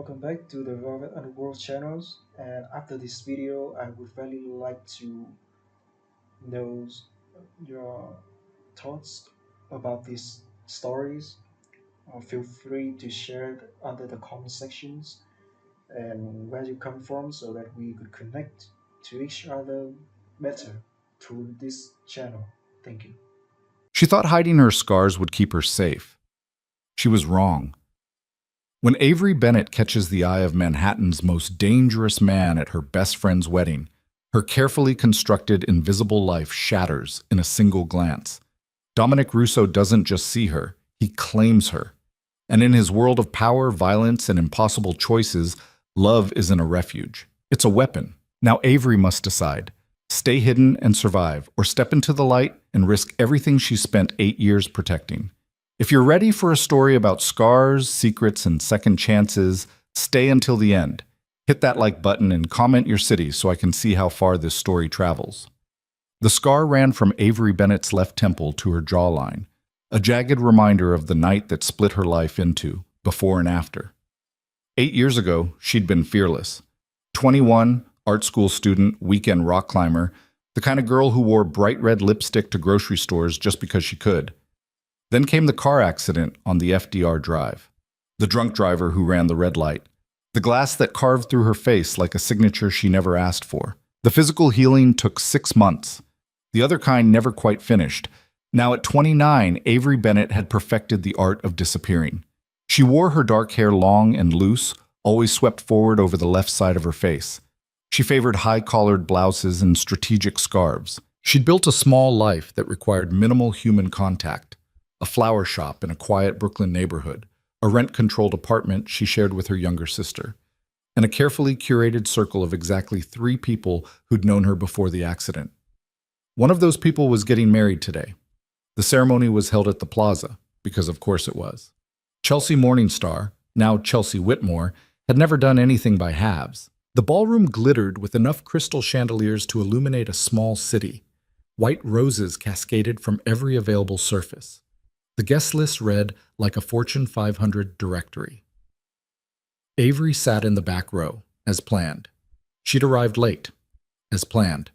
welcome back to the Velvet Underworld channels. And after this video, I would really like to know your thoughts about these stories. Feel free to share it under the comment sections and where you come from so that we could connect to each other better through this channel. Thank you. She thought hiding her scars would keep her safe. She was wrong. When Avery Bennett catches the eye of Manhattan's most dangerous man at her best friend's wedding, her carefully constructed invisible life shatters in a single glance. Dominic Russo doesn't just see her, he claims her. And in his world of power, violence, and impossible choices, love isn't a refuge. It's a weapon. Now Avery must decide. Stay hidden and survive, or step into the light and risk everything she spent 8 years protecting. If you're ready for a story about scars, secrets, and second chances, stay until the end. Hit that like button and comment your city so I can see how far this story travels. The scar ran from Avery Bennett's left temple to her jawline, a jagged reminder of the night that split her life into, before and after. 8 years ago, she'd been fearless. 21, art school student, weekend rock climber, the kind of girl who wore bright red lipstick to grocery stores just because she could. Then came the car accident on the FDR Drive. The drunk driver who ran the red light. The glass that carved through her face like a signature she never asked for. The physical healing took 6 months. The other kind never quite finished. Now at 29, Avery Bennett had perfected the art of disappearing. She wore her dark hair long and loose, always swept forward over the left side of her face. She favored high-collared blouses and strategic scarves. She'd built a small life that required minimal human contact. A flower shop in a quiet Brooklyn neighborhood, a rent-controlled apartment she shared with her younger sister, and a carefully curated circle of exactly 3 people who'd known her before the accident. One of those people was getting married today. The ceremony was held at the plaza, because of course it was. Chelsea Morningstar, now Chelsea Whitmore, had never done anything by halves. The ballroom glittered with enough crystal chandeliers to illuminate a small city. White roses cascaded from every available surface. The guest list read like a Fortune 500 directory. Avery sat in the back row, as planned. She'd arrived late, as planned.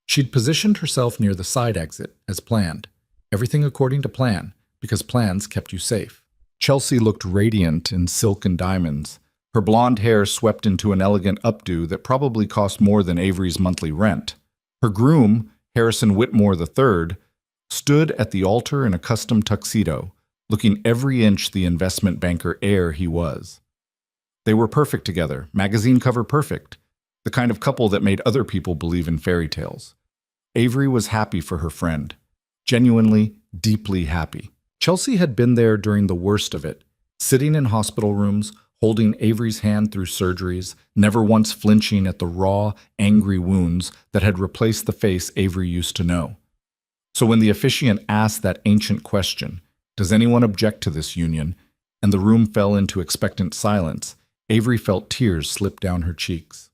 She'd positioned herself near the side exit, as planned. Everything according to plan, because plans kept you safe. Chelsea looked radiant in silk and diamonds. Her blonde hair swept into an elegant updo that probably cost more than Avery's monthly rent. Her groom, Harrison Whitmore III, stood at the altar in a custom tuxedo, looking every inch the investment banker heir he was. They were perfect together, magazine cover perfect, the kind of couple that made other people believe in fairy tales. Avery was happy for her friend, genuinely, deeply happy. Chelsea had been there during the worst of it, sitting in hospital rooms, holding Avery's hand through surgeries, never once flinching at the raw, angry wounds that had replaced the face Avery used to know. So when the officiant asked that ancient question, "Does anyone object to this union?" and the room fell into expectant silence, Avery felt tears slip down her cheeks.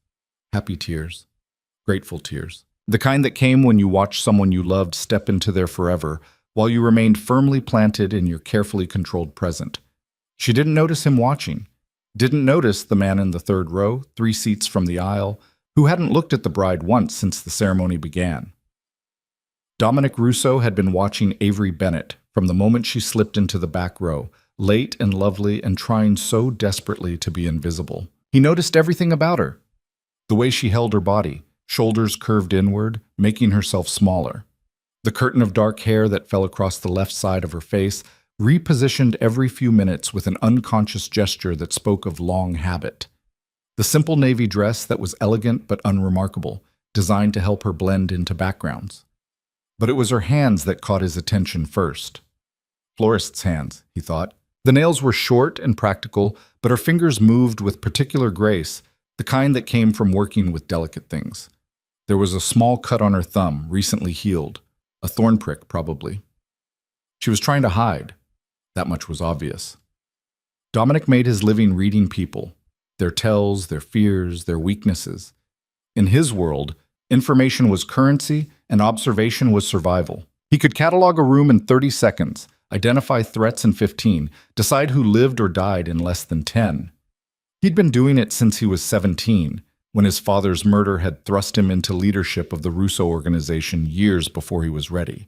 Happy tears. Grateful tears. The kind that came when you watched someone you loved step into their forever, while you remained firmly planted in your carefully controlled present. She didn't notice him watching. Didn't notice the man in the third row, 3 seats from the aisle, who hadn't looked at the bride once since the ceremony began. Dominic Russo had been watching Avery Bennett from the moment she slipped into the back row, late and lovely and trying so desperately to be invisible. He noticed everything about her. The way she held her body, shoulders curved inward, making herself smaller. The curtain of dark hair that fell across the left side of her face repositioned every few minutes with an unconscious gesture that spoke of long habit. The simple navy dress that was elegant but unremarkable, designed to help her blend into backgrounds. But it was her hands that caught his attention first. Florist's hands, he thought. The nails were short and practical, but her fingers moved with particular grace, the kind that came from working with delicate things. There was a small cut on her thumb, recently healed. A thorn prick, probably. She was trying to hide. That much was obvious. Dominic made his living reading people, their tells, their fears, their weaknesses. In his world, information was currency and observation was survival. He could catalog a room in 30 seconds, identify threats in 15, decide who lived or died in less than 10. He'd been doing it since he was 17, when his father's murder had thrust him into leadership of the Russo organization years before he was ready.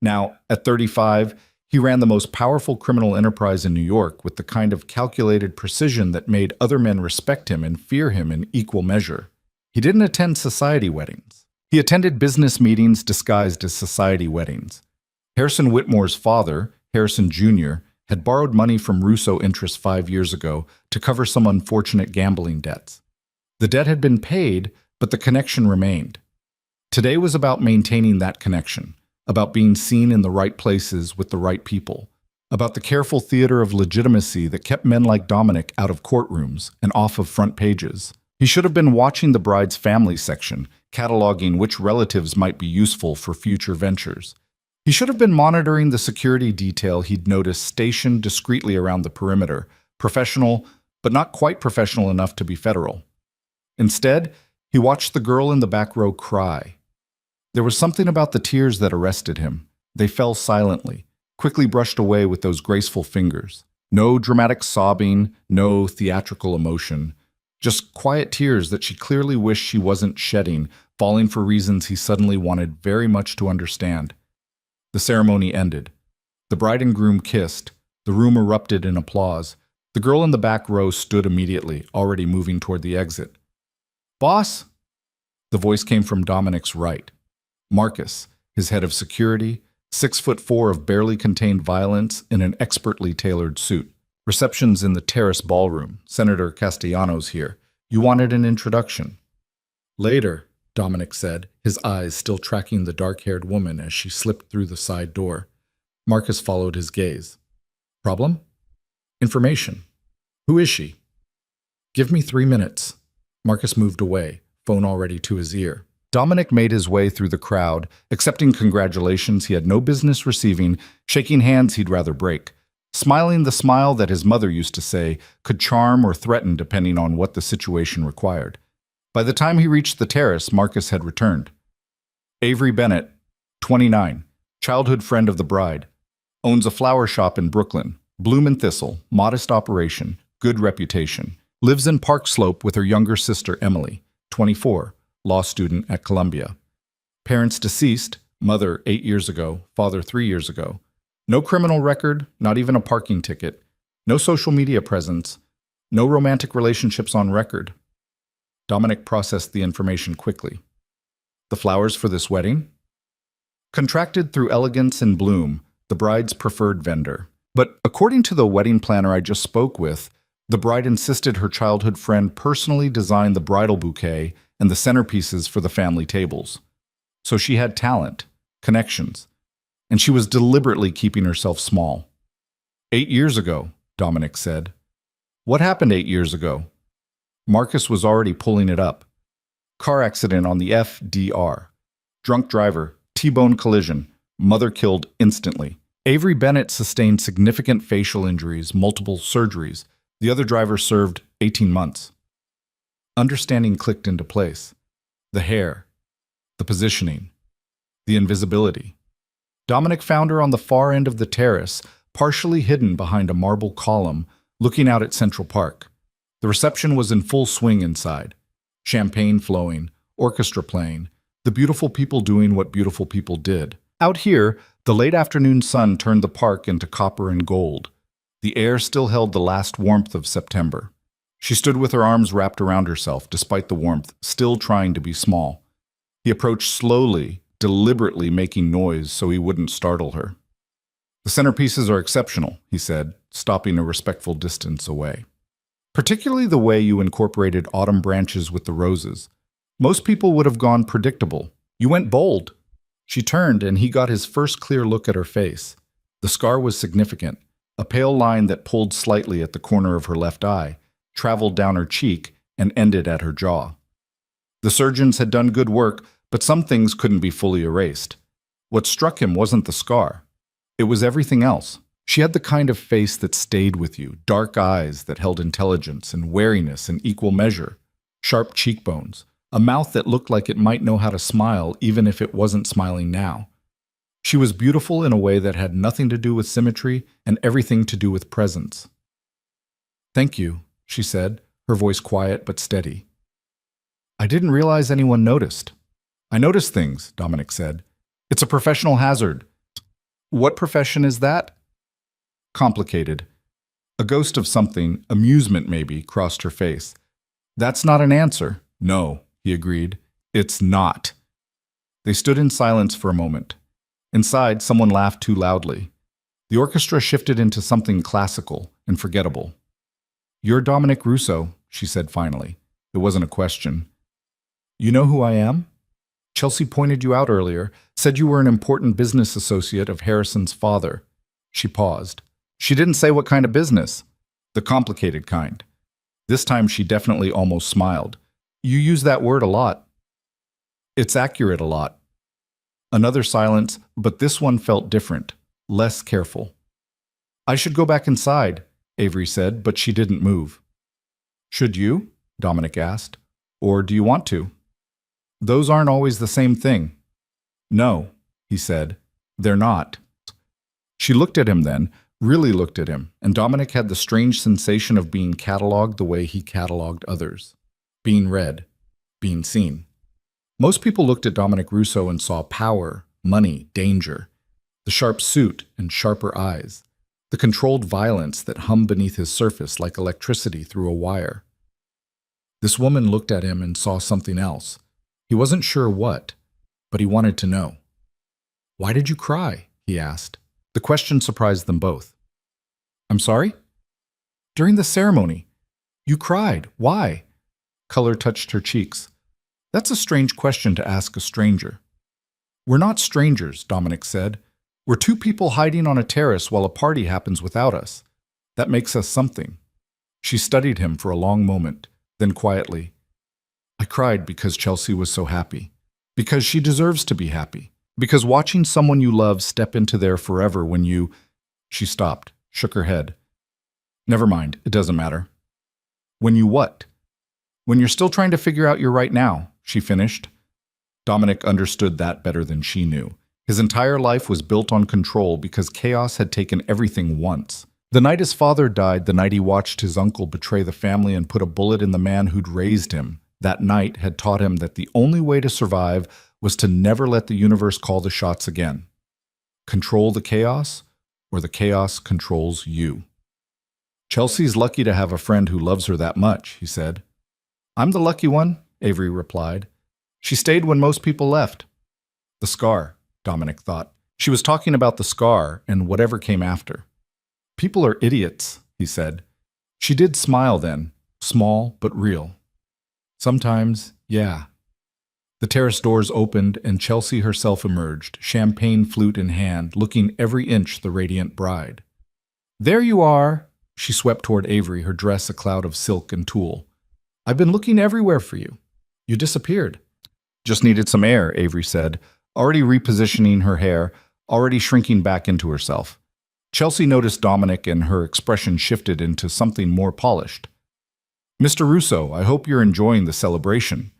Now, at 35, he ran the most powerful criminal enterprise in New York with the kind of calculated precision that made other men respect him and fear him in equal measure. He didn't attend society weddings. He attended business meetings disguised as society weddings. Harrison Whitmore's father, Harrison Jr., had borrowed money from Russo interests 5 years ago to cover some unfortunate gambling debts. The debt had been paid, but the connection remained. Today was about maintaining that connection, about being seen in the right places with the right people, about the careful theater of legitimacy that kept men like Dominic out of courtrooms and off of front pages. He should have been watching the bride's family section, cataloging which relatives might be useful for future ventures. He should have been monitoring the security detail he'd noticed stationed discreetly around the perimeter, professional, but not quite professional enough to be federal. Instead, he watched the girl in the back row cry. There was something about the tears that arrested him. They fell silently, quickly brushed away with those graceful fingers. No dramatic sobbing, no theatrical emotion. Just quiet tears that she clearly wished she wasn't shedding, falling for reasons he suddenly wanted very much to understand. The ceremony ended. The bride and groom kissed. The room erupted in applause. The girl in the back row stood immediately, already moving toward the exit. "Boss?" The voice came from Dominic's right. Marcus, his head of security, 6'4" of barely contained violence in an expertly tailored suit. "Reception's in the terrace ballroom. Senator Castellanos here. You wanted an introduction." "Later," Dominic said, his eyes still tracking the dark-haired woman as she slipped through the side door. Marcus followed his gaze. "Problem?" "Information. Who is she?" "Give me 3 minutes." Marcus moved away, phone already to his ear. Dominic made his way through the crowd, accepting congratulations he had no business receiving, shaking hands he'd rather break, smiling the smile that his mother used to say could charm or threaten depending on what the situation required. By the time he reached the terrace, Marcus had returned. "Avery Bennett, 29, childhood friend of the bride. Owns a flower shop in Brooklyn. Bloom and Thistle, modest operation, good reputation. Lives in Park Slope with her younger sister Emily, 24, law student at Columbia. Parents deceased, mother 8 years ago, father 3 years ago. No criminal record, not even a parking ticket. No social media presence. No romantic relationships on record." Dominic processed the information quickly. "The flowers for this wedding?" "Contracted through Elegance and Bloom, the bride's preferred vendor. But according to the wedding planner I just spoke with, the bride insisted her childhood friend personally design the bridal bouquet and the centerpieces for the family tables. So she had talent, connections, and she was deliberately keeping herself small." 8 years ago, Dominic said. "What happened 8 years ago?" Marcus was already pulling it up. "Car accident on the FDR. Drunk driver, T-bone collision, mother killed instantly. Avery Bennett sustained significant facial injuries, multiple surgeries. The other driver served 18 months. Understanding clicked into place. The hair, the positioning, the invisibility. Dominic found her on the far end of the terrace, partially hidden behind a marble column, looking out at Central Park. The reception was in full swing inside. Champagne flowing, orchestra playing, the beautiful people doing what beautiful people did. Out here, the late afternoon sun turned the park into copper and gold. The air still held the last warmth of September. She stood with her arms wrapped around herself, despite the warmth, still trying to be small. He approached slowly, deliberately making noise so he wouldn't startle her. "The centerpieces are exceptional," he said, stopping a respectful distance away. "Particularly the way you incorporated autumn branches with the roses. Most people would have gone predictable. You went bold." She turned, and he got his first clear look at her face. The scar was significant, a pale line that pulled slightly at the corner of her left eye, traveled down her cheek, and ended at her jaw. The surgeons had done good work, but some things couldn't be fully erased. What struck him wasn't the scar. It was everything else. She had the kind of face that stayed with you, dark eyes that held intelligence and wariness in equal measure, sharp cheekbones, a mouth that looked like it might know how to smile even if it wasn't smiling now. She was beautiful in a way that had nothing to do with symmetry and everything to do with presence. "Thank you," she said, her voice quiet but steady. I didn't realize anyone noticed. I noticed things, Dominic said. It's a professional hazard. What profession is that? Complicated. A ghost of something, amusement maybe, crossed her face. That's not an answer. No, he agreed. It's not. They stood in silence for a moment. Inside, someone laughed too loudly. The orchestra shifted into something classical and forgettable. You're Dominic Russo, she said finally. It wasn't a question. You know who I am? Chelsea pointed you out earlier, said you were an important business associate of Harrison's father. She paused. She didn't say what kind of business. The complicated kind. This time she definitely almost smiled. You use that word a lot. It's accurate a lot. Another silence, but this one felt different, less careful. I should go back inside, Avery said, but she didn't move. Should you? Dominic asked. Or do you want to? Those aren't always the same thing. No, he said. They're not. She looked at him then, really looked at him, and Dominic had the strange sensation of being catalogued the way he catalogued others. Being read, being seen. Most people looked at Dominic Russo and saw power, money, danger, the sharp suit and sharper eyes, the controlled violence that hummed beneath his surface like electricity through a wire. This woman looked at him and saw something else. He wasn't sure what, but he wanted to know. Why did you cry? He asked. The question surprised them both. I'm sorry? During the ceremony. You cried. Why? Color touched her cheeks. That's a strange question to ask a stranger. We're not strangers, Dominic said. We're two people hiding on a terrace while a party happens without us. That makes us something. She studied him for a long moment, then quietly. I cried because Chelsea was so happy. Because she deserves to be happy. Because watching someone you love step into their forever when you... She stopped, shook her head. Never mind, it doesn't matter. When you what? When you're still trying to figure out your right now, she finished. Dominic understood that better than she knew. His entire life was built on control because chaos had taken everything once. The night his father died, the night he watched his uncle betray the family and put a bullet in the man who'd raised him, that night had taught him that the only way to survive was to never let the universe call the shots again. Control the chaos, or the chaos controls you. Chelsea's lucky to have a friend who loves her that much, he said. I'm the lucky one, Avery replied. She stayed when most people left. The scar, Dominic thought. She was talking about the scar and whatever came after. People are idiots, he said. She did smile then, small but real. Sometimes, yeah. The terrace doors opened and Chelsea herself emerged, champagne flute in hand, looking every inch the radiant bride. There you are, she swept toward Avery, her dress a cloud of silk and tulle. I've been looking everywhere for you. You disappeared. Just needed some air, Avery said, already repositioning her hair, already shrinking back into herself. Chelsea noticed Dominic and her expression shifted into something more polished. Mr. Russo, I hope you're enjoying the celebration.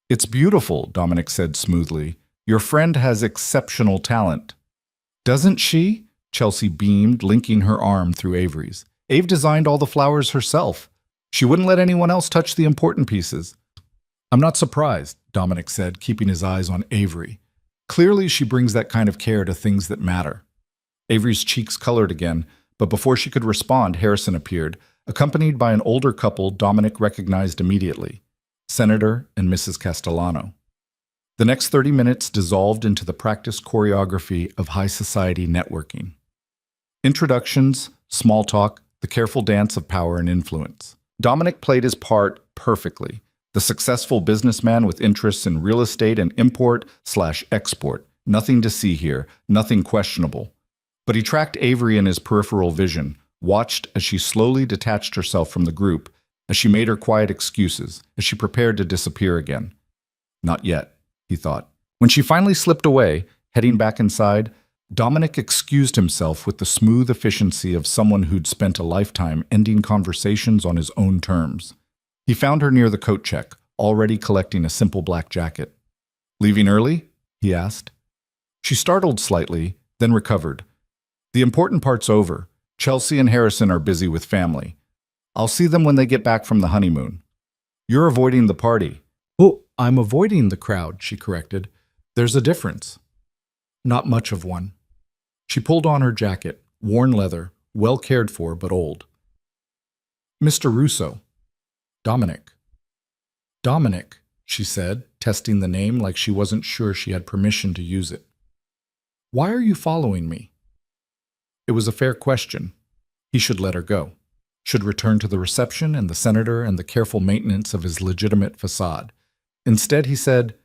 It's beautiful, Dominic said smoothly. Your friend has exceptional talent. Doesn't she? Chelsea beamed, linking her arm through Avery's. Ave designed all the flowers herself. She wouldn't let anyone else touch the important pieces. I'm not surprised, Dominic said, keeping his eyes on Avery. Clearly she brings that kind of care to things that matter. Avery's cheeks colored again, but before she could respond, Harrison appeared, accompanied by an older couple Dominic recognized immediately, Senator and Mrs. Castellano. The next 30 minutes dissolved into the practiced choreography of high society networking. Introductions, small talk, the careful dance of power and influence. Dominic played his part perfectly. The successful businessman with interests in real estate and import/export. Nothing to see here, nothing questionable. But he tracked Avery in his peripheral vision, watched as she slowly detached herself from the group, as she made her quiet excuses, as she prepared to disappear again. Not yet, he thought. When she finally slipped away, heading back inside, Dominic excused himself with the smooth efficiency of someone who'd spent a lifetime ending conversations on his own terms. He found her near the coat check, already collecting a simple black jacket. Leaving early? He asked. She startled slightly, then recovered. The important part's over. Chelsea and Harrison are busy with family. I'll see them when they get back from the honeymoon. You're avoiding the party. Oh, I'm avoiding the crowd, she corrected. There's a difference. Not much of one. She pulled on her jacket, worn leather, well cared for but old. Mr. Russo. Dominic. Dominic, she said, testing the name like she wasn't sure she had permission to use it. Why are you following me? It was a fair question. He should let her go. Should return to the reception and the senator and the careful maintenance of his legitimate facade. Instead, he said,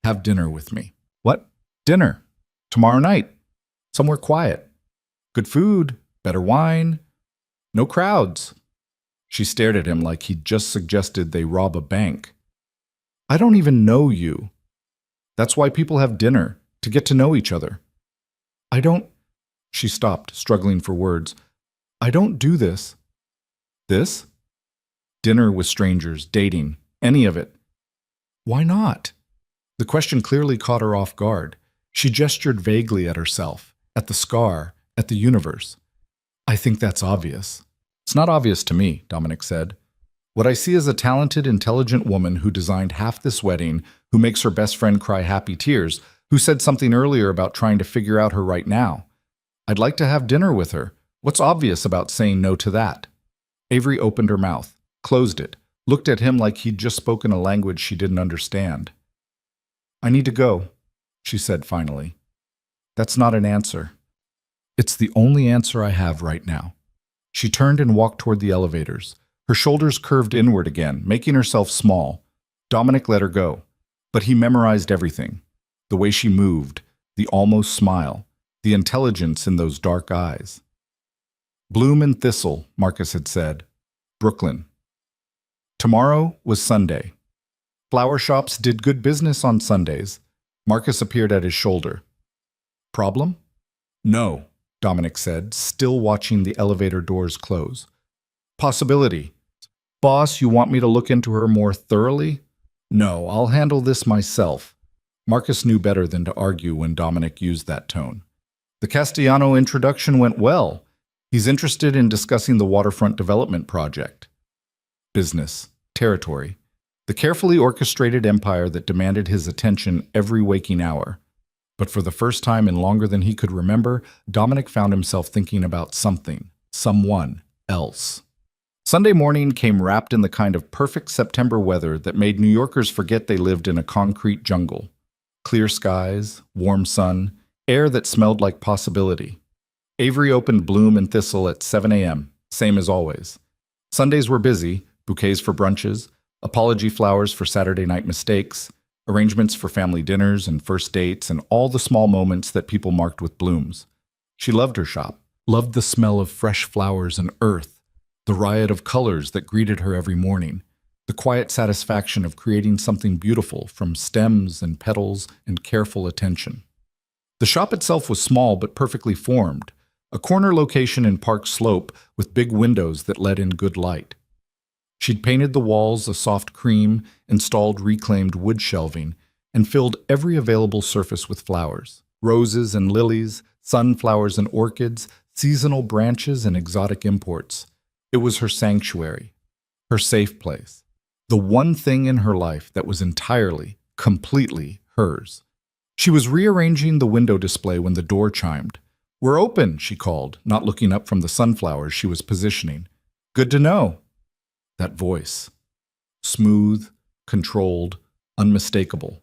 have dinner with me. What? Dinner? Tomorrow night. Somewhere quiet. Good food, better wine, no crowds. She stared at him like he'd just suggested they rob a bank. I don't even know you. That's why people have dinner, to get to know each other. I don't... She stopped, struggling for words. I don't do this. This? Dinner with strangers, dating, any of it. Why not? The question clearly caught her off guard. She gestured vaguely at herself, at the scar, at the universe. I think that's obvious. It's not obvious to me, Dominic said. What I see is a talented, intelligent woman who designed half this wedding, who makes her best friend cry happy tears, who said something earlier about trying to figure out her right now. I'd like to have dinner with her. What's obvious about saying no to that? Avery opened her mouth, closed it, looked at him like he'd just spoken a language she didn't understand. I need to go, she said finally. That's not an answer. It's the only answer I have right now. She turned and walked toward the elevators. Her shoulders curved inward again, making herself small. Dominic let her go, but he memorized everything. The way she moved, the almost smile, the intelligence in those dark eyes. Bloom and Thistle, Marcus had said. Brooklyn. Tomorrow was Sunday. Flower shops did good business on Sundays. Marcus appeared at his shoulder. Problem? No, Dominic said, still watching the elevator doors close. Possibility. Boss, you want me to look into her more thoroughly? No, I'll handle this myself. Marcus knew better than to argue when Dominic used that tone. The Castellano introduction went well. He's interested in discussing the waterfront development project. Business, territory, the carefully orchestrated empire that demanded his attention every waking hour. But for the first time in longer than he could remember, Dominic found himself thinking about something, someone else. Sunday morning came wrapped in the kind of perfect September weather that made New Yorkers forget they lived in a concrete jungle. Clear skies, warm sun, air that smelled like possibility. Avery opened Bloom and Thistle at 7 a.m., same as always. Sundays were busy, bouquets for brunches, apology flowers for Saturday night mistakes, arrangements for family dinners and first dates, and all the small moments that people marked with blooms. She loved her shop, loved the smell of fresh flowers and earth, the riot of colors that greeted her every morning, the quiet satisfaction of creating something beautiful from stems and petals and careful attention. The shop itself was small but perfectly formed, a corner location in Park Slope with big windows that let in good light. She'd painted the walls a soft cream, installed reclaimed wood shelving, and filled every available surface with flowers. Roses and lilies, sunflowers and orchids, seasonal branches and exotic imports. It was her sanctuary, her safe place, the one thing in her life that was entirely, completely hers. She was rearranging the window display when the door chimed. We're open, she called, not looking up from the sunflowers she was positioning. Good to know. That voice. Smooth, controlled, unmistakable.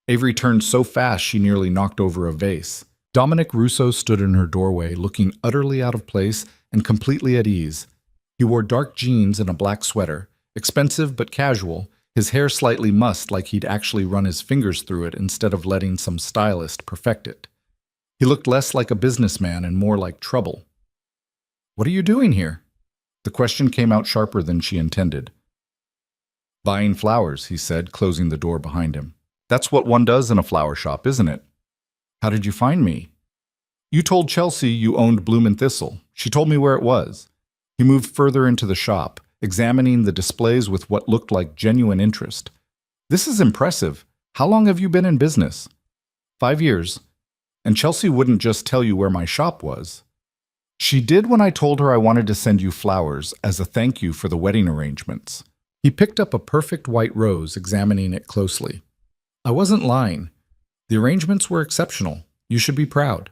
Avery turned so fast she nearly knocked over a vase. Dominic Russo stood in her doorway, looking utterly out of place and completely at ease. He wore dark jeans and a black sweater, expensive but casual, his hair slightly mussed like he'd actually run his fingers through it instead of letting some stylist perfect it. He looked less like a businessman and more like trouble. What are you doing here? The question came out sharper than she intended. Buying flowers, he said, closing the door behind him. That's what one does in a flower shop, isn't it? How did you find me? You told Chelsea you owned Bloom and Thistle. She told me where it was. He moved further into the shop, examining the displays with what looked like genuine interest. This is impressive. How long have you been in business? 5 years. And Chelsea wouldn't just tell you where my shop was. She did when I told her I wanted to send you flowers as a thank you for the wedding arrangements. He picked up a perfect white rose, examining it closely. I wasn't lying. The arrangements were exceptional. You should be proud.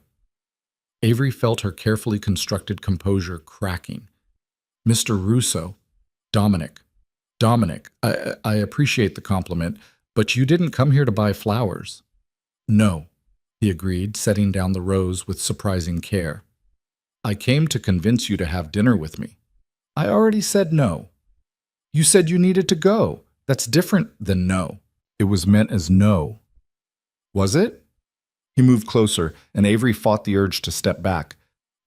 Avery felt her carefully constructed composure cracking. Mr. Russo, Dominic. Dominic, I appreciate the compliment, but you didn't come here to buy flowers. No, he agreed, setting down the rose with surprising care. I came to convince you to have dinner with me. I already said no. You said you needed to go. That's different than no. It was meant as no. Was it? He moved closer, and Avery fought the urge to step back,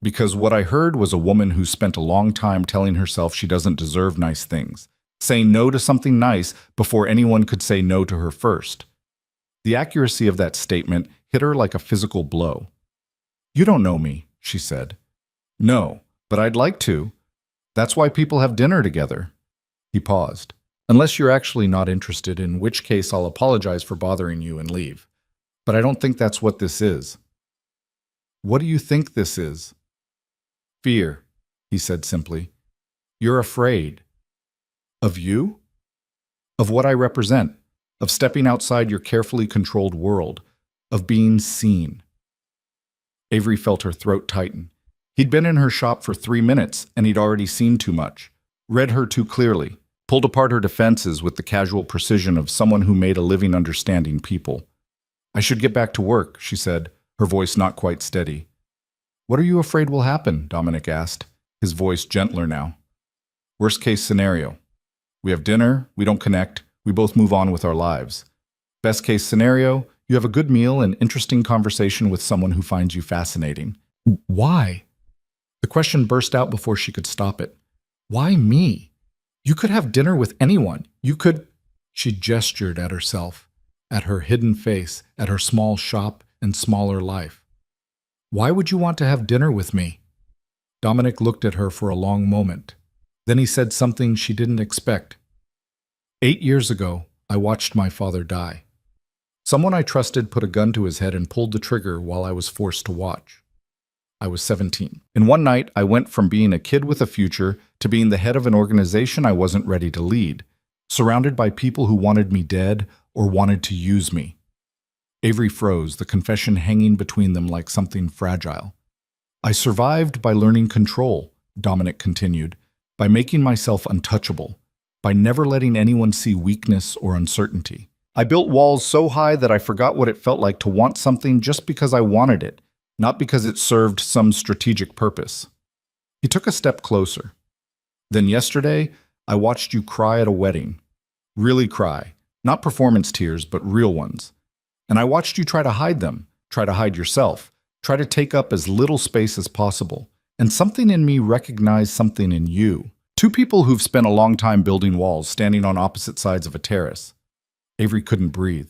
because what I heard was a woman who spent a long time telling herself she doesn't deserve nice things, saying no to something nice before anyone could say no to her first. The accuracy of that statement hit her like a physical blow. You don't know me, she said. No, but I'd like to. That's why people have dinner together. He paused. Unless you're actually not interested, in which case I'll apologize for bothering you and leave. But I don't think that's what this is. What do you think this is? Fear, he said simply. You're afraid. Of you? Of what I represent. Of stepping outside your carefully controlled world. Of being seen. Avery felt her throat tighten. He'd been in her shop for 3 minutes, and he'd already seen too much. Read her too clearly. Pulled apart her defenses with the casual precision of someone who made a living understanding people. I should get back to work, she said, her voice not quite steady. What are you afraid will happen? Dominic asked, his voice gentler now. Worst case scenario. We have dinner, we don't connect, we both move on with our lives. Best case scenario, you have a good meal and interesting conversation with someone who finds you fascinating. Why? The question burst out before she could stop it. Why me? You could have dinner with anyone. You could... She gestured at herself, at her hidden face, at her small shop and smaller life. Why would you want to have dinner with me? Dominic looked at her for a long moment. Then he said something she didn't expect. 8 years ago, I watched my father die. Someone I trusted put a gun to his head and pulled the trigger while I was forced to watch. I was 17. In one night, I went from being a kid with a future to being the head of an organization I wasn't ready to lead, surrounded by people who wanted me dead or wanted to use me. Avery froze, the confession hanging between them like something fragile. I survived by learning control, Dominic continued, by making myself untouchable, by never letting anyone see weakness or uncertainty. I built walls so high that I forgot what it felt like to want something just because I wanted it, not because it served some strategic purpose. He took a step closer. Then yesterday, I watched you cry at a wedding. Really cry. Not performance tears, but real ones. And I watched you try to hide them, try to hide yourself, try to take up as little space as possible. And something in me recognized something in you. Two people who've spent a long time building walls, standing on opposite sides of a terrace. Avery couldn't breathe,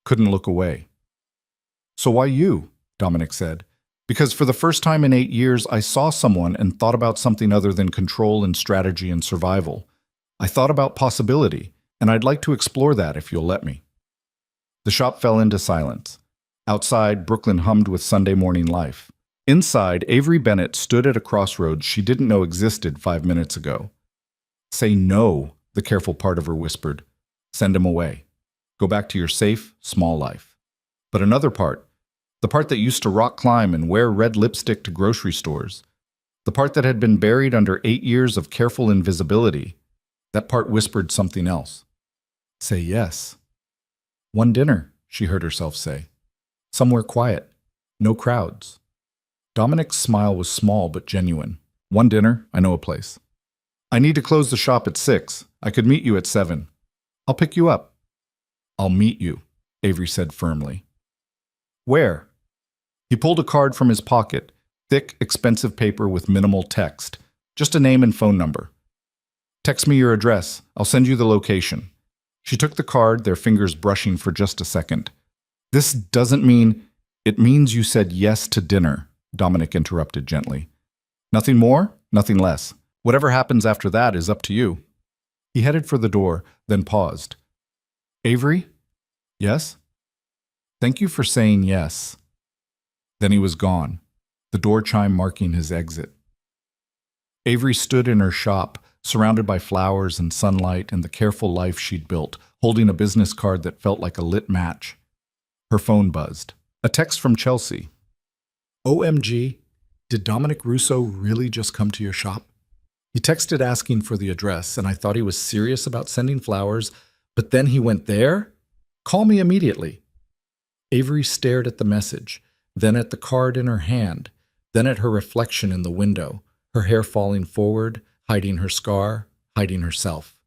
couldn't look away. So why you? Dominic said. Because for the first time in 8 years, I saw someone and thought about something other than control and strategy and survival. I thought about possibility, and I'd like to explore that if you'll let me. The shop fell into silence. Outside, Brooklyn hummed with Sunday morning life. Inside, Avery Bennett stood at a crossroads she didn't know existed 5 minutes ago. Say no, the careful part of her whispered. Send him away. Go back to your safe, small life. But another part, the part that used to rock climb and wear red lipstick to grocery stores, the part that had been buried under 8 years of careful invisibility, that part whispered something else. Say yes. One dinner, she heard herself say. Somewhere quiet. No crowds. Dominic's smile was small but genuine. One dinner, I know a place. I need to close the shop at 6. I could meet you at 7. I'll pick you up. I'll meet you, Avery said firmly. Where? He pulled a card from his pocket, thick, expensive paper with minimal text, just a name and phone number. Text me your address. I'll send you the location. She took the card, their fingers brushing for just a second. This doesn't mean... It means you said yes to dinner, Dominic interrupted gently. Nothing more, nothing less. Whatever happens after that is up to you. He headed for the door, then paused. Avery? Yes? Thank you for saying yes. Then he was gone, the door chime marking his exit. Avery stood in her shop, surrounded by flowers and sunlight and the careful life she'd built, holding a business card that felt like a lit match. Her phone buzzed. A text from Chelsea. OMG, did Dominic Russo really just come to your shop? He texted asking for the address, and I thought he was serious about sending flowers, but then he went there? Call me immediately. Avery stared at the message, then at the card in her hand, then at her reflection in the window, her hair falling forward, hiding her scar, hiding herself.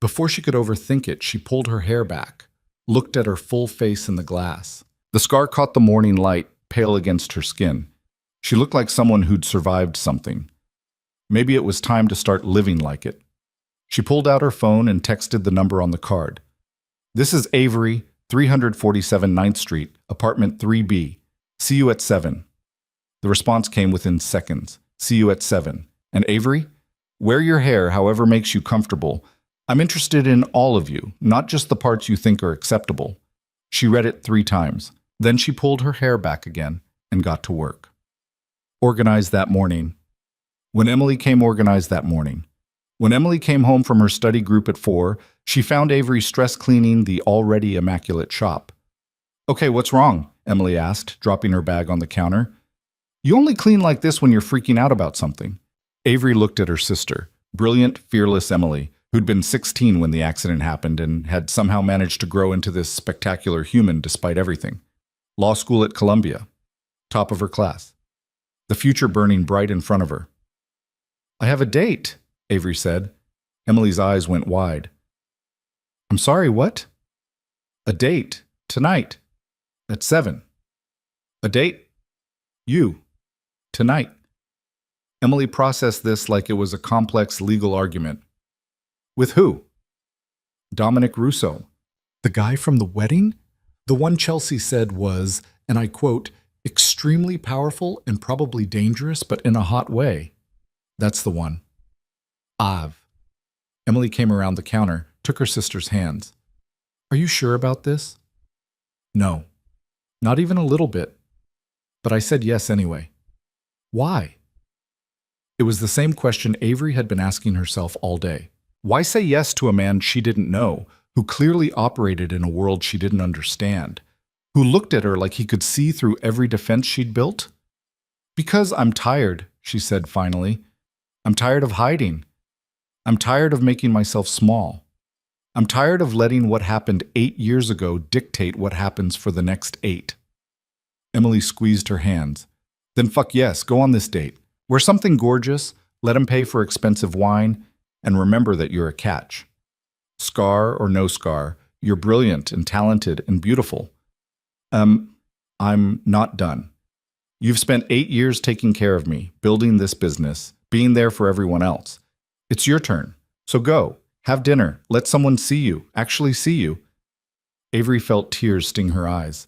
Before she could overthink it, she pulled her hair back, looked at her full face in the glass. The scar caught the morning light, pale against her skin. She looked like someone who'd survived something. Maybe it was time to start living like it. She pulled out her phone and texted the number on the card. This is Avery, 347 9th Street, apartment 3B. See you at 7. The response came within seconds. See you at 7. And Avery, wear your hair however makes you comfortable. I'm interested in all of you, not just the parts you think are acceptable. She read it 3 times. Then she pulled her hair back again and got to work. Organized that morning. When Emily came home from her study group at 4, she found Avery stress cleaning the already immaculate shop. Okay, what's wrong? Emily asked, dropping her bag on the counter. You only clean like this when you're freaking out about something. Avery looked at her sister, brilliant, fearless Emily, who'd been 16 when the accident happened and had somehow managed to grow into this spectacular human despite everything. Law school at Columbia. Top of her class. The future burning bright in front of her. I have a date, Avery said. Emily's eyes went wide. I'm sorry, what? A date, tonight, at 7. A date? You, tonight. Emily processed this like it was a complex legal argument. With who? Dominic Russo. The guy from the wedding? The one Chelsea said was, and I quote, extremely powerful and probably dangerous, but in a hot way. That's the one. Av. Emily came around the counter, took her sister's hands. Are you sure about this? No, not even a little bit. But I said yes anyway. Why? It was the same question Avery had been asking herself all day. Why say yes to a man she didn't know, who clearly operated in a world she didn't understand, who looked at her like he could see through every defense she'd built? Because I'm tired, she said finally. I'm tired of hiding. I'm tired of making myself small. I'm tired of letting what happened 8 years ago dictate what happens for the next 8. Emily squeezed her hands. Then fuck yes, go on this date. Wear something gorgeous, let him pay for expensive wine, and remember that you're a catch. Scar or no scar, you're brilliant and talented and beautiful. I'm not done. You've spent 8 years taking care of me, building this business, being there for everyone else. It's your turn. So go, have dinner, let someone see you, actually see you. Avery felt tears sting her eyes.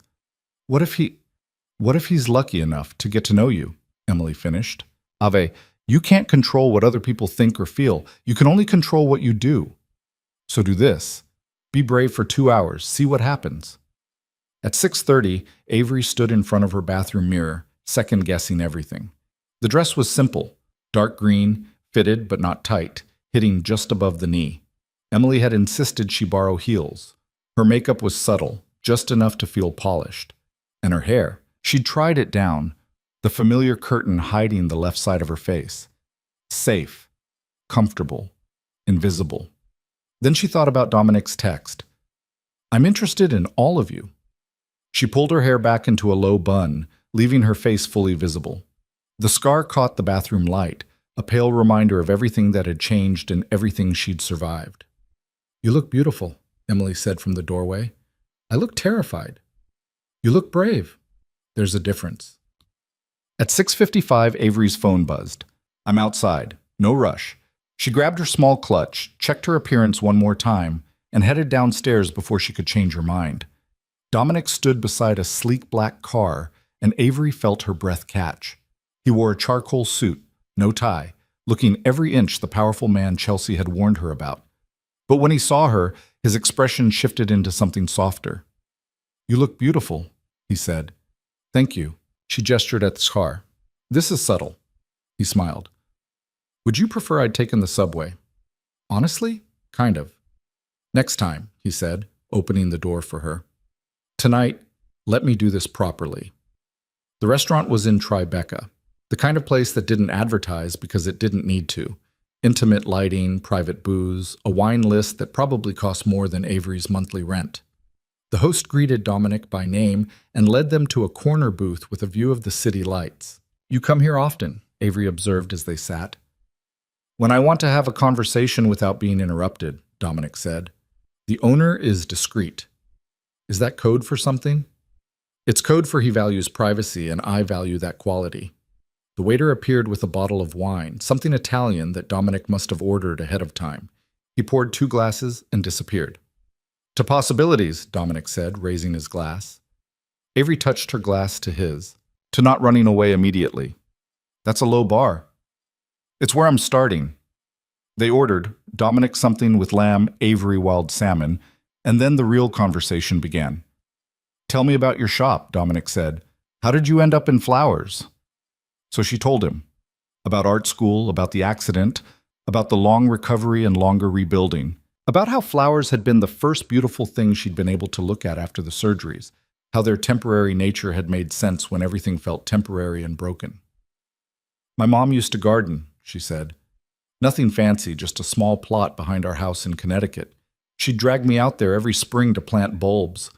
What if he's lucky enough to get to know you? Emily finished. Ave, you can't control what other people think or feel. You can only control what you do. So do this. Be brave for 2 hours. See what happens. At 6:30, Avery stood in front of her bathroom mirror, second-guessing everything. The dress was simple, dark green, fitted but not tight, hitting just above the knee. Emily had insisted she borrow heels. Her makeup was subtle, just enough to feel polished. And her hair, she'd tried it down, the familiar curtain hiding the left side of her face. Safe, comfortable, invisible. Then she thought about Dominic's text. I'm interested in all of you. She pulled her hair back into a low bun, leaving her face fully visible. The scar caught the bathroom light, a pale reminder of everything that had changed and everything she'd survived. You look beautiful, Emily said from the doorway. I look terrified. You look brave. There's a difference. At 6:55, Avery's phone buzzed. I'm outside. No rush. She grabbed her small clutch, checked her appearance one more time, and headed downstairs before she could change her mind. Dominic stood beside a sleek black car, and Avery felt her breath catch. He wore a charcoal suit, no tie, looking every inch the powerful man Chelsea had warned her about. But when he saw her, his expression shifted into something softer. You look beautiful, he said. Thank you. She gestured at the car. This is subtle. He smiled. Would you prefer I'd taken the subway? Honestly, kind of. Next time, he said, opening the door for her. Tonight, let me do this properly. The restaurant was in Tribeca, the kind of place that didn't advertise because it didn't need to. Intimate lighting, private booze, a wine list that probably cost more than Avery's monthly rent. The host greeted Dominic by name and led them to a corner booth with a view of the city lights. You come here often, Avery observed as they sat. When I want to have a conversation without being interrupted, Dominic said. The owner is discreet. Is that code for something? It's code for he values privacy, and I value that quality. The waiter appeared with a bottle of wine, something Italian that Dominic must have ordered ahead of time. He poured 2 glasses and disappeared. To possibilities, Dominic said, raising his glass. Avery touched her glass to his. To not running away immediately. That's a low bar. It's where I'm starting. They ordered, Dominic something with lamb, Avery wild salmon, and then the real conversation began. Tell me about your shop, Dominic said. How did you end up in flowers? So she told him. About art school, about the accident, about the long recovery and longer rebuilding, about how flowers had been the first beautiful thing she'd been able to look at after the surgeries, how their temporary nature had made sense when everything felt temporary and broken. My mom used to garden, she said. Nothing fancy, just a small plot behind our house in Connecticut. She'd drag me out there every spring to plant bulbs.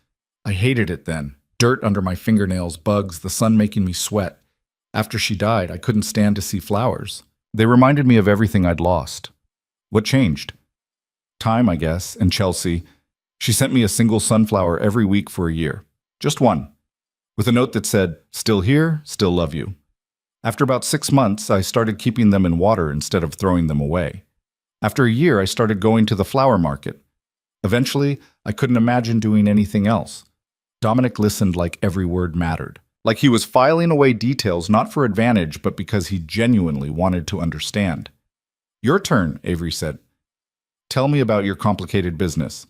I hated it then. Dirt under my fingernails, bugs, the sun making me sweat. After she died, I couldn't stand to see flowers. They reminded me of everything I'd lost. What changed? Time, I guess, and Chelsea. She sent me a single sunflower every week for a year. Just one. With a note that said, still here, still love you. After about 6 months, I started keeping them in water instead of throwing them away. After a year, I started going to the flower market. Eventually, I couldn't imagine doing anything else. Dominic listened like every word mattered. Like he was filing away details not for advantage, but because he genuinely wanted to understand. Your turn, Avery said. Tell me about your complicated business.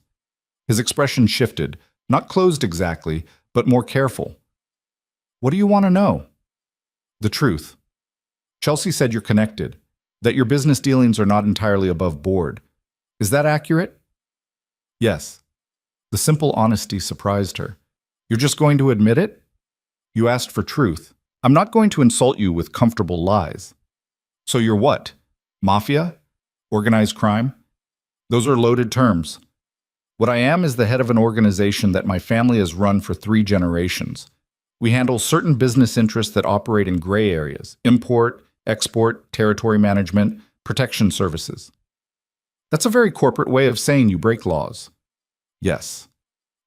His expression shifted, not closed exactly, but more careful. What do you want to know? The truth. Chelsea said you're connected, that your business dealings are not entirely above board. Is that accurate? Yes. The simple honesty surprised her. You're just going to admit it? You asked for truth. I'm not going to insult you with comfortable lies. So you're what? Mafia? Organized crime? Those are loaded terms. What I am is the head of an organization that my family has run for 3 generations. We handle certain business interests that operate in gray areas: import, export, territory management, protection services. That's a very corporate way of saying you break laws. Yes.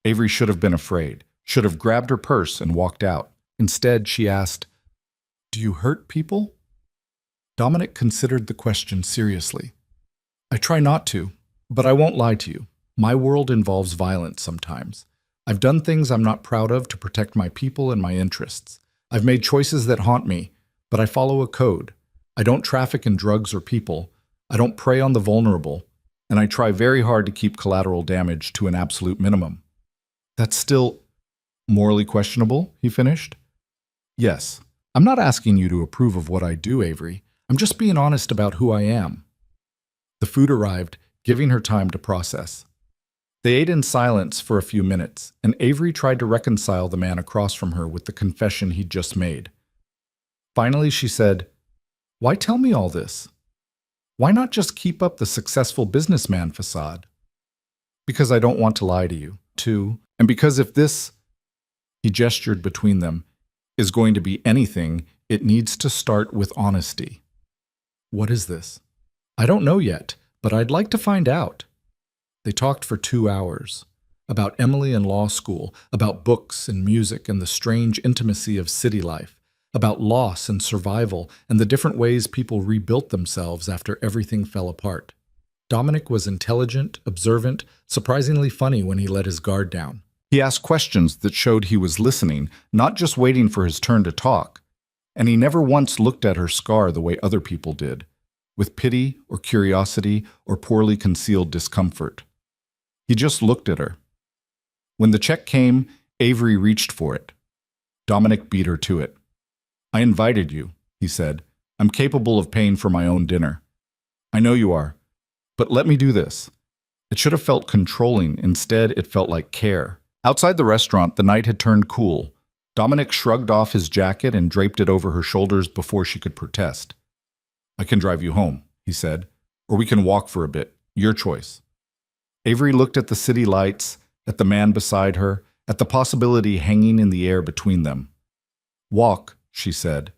Avery should have been afraid, should have grabbed her purse and walked out. Instead, she asked, Do you hurt people? Dominic considered the question seriously. I try not to, but I won't lie to you. My world involves violence sometimes. I've done things I'm not proud of to protect my people and my interests. I've made choices that haunt me, but I follow a code. I don't traffic in drugs or people. I don't prey on the vulnerable, and I try very hard to keep collateral damage to an absolute minimum. That's still morally questionable, he finished. Yes, I'm not asking you to approve of what I do, Avery. I'm just being honest about who I am. The food arrived, giving her time to process. They ate in silence for a few minutes, and Avery tried to reconcile the man across from her with the confession he'd just made. Finally, she said, Why tell me all this? Why not just keep up the successful businessman facade? Because I don't want to lie to you, too, and because if this, he gestured between them, is going to be anything, it needs to start with honesty. What is this? I don't know yet, but I'd like to find out. They talked for 2 hours. About Emily and law school, about books and music and the strange intimacy of city life, about loss and survival and the different ways people rebuilt themselves after everything fell apart. Dominic was intelligent, observant, surprisingly funny when he let his guard down. He asked questions that showed he was listening, not just waiting for his turn to talk. And he never once looked at her scar the way other people did, with pity or curiosity or poorly concealed discomfort. He just looked at her. When the check came, Avery reached for it. Dominic beat her to it. I invited you, he said. I'm capable of paying for my own dinner. I know you are. But let me do this. It should have felt controlling. Instead, it felt like care. Outside the restaurant, the night had turned cool. Dominic shrugged off his jacket and draped it over her shoulders before she could protest. I can drive you home, he said, or we can walk for a bit. Your choice. Avery looked at the city lights, at the man beside her, at the possibility hanging in the air between them. Walk, she said.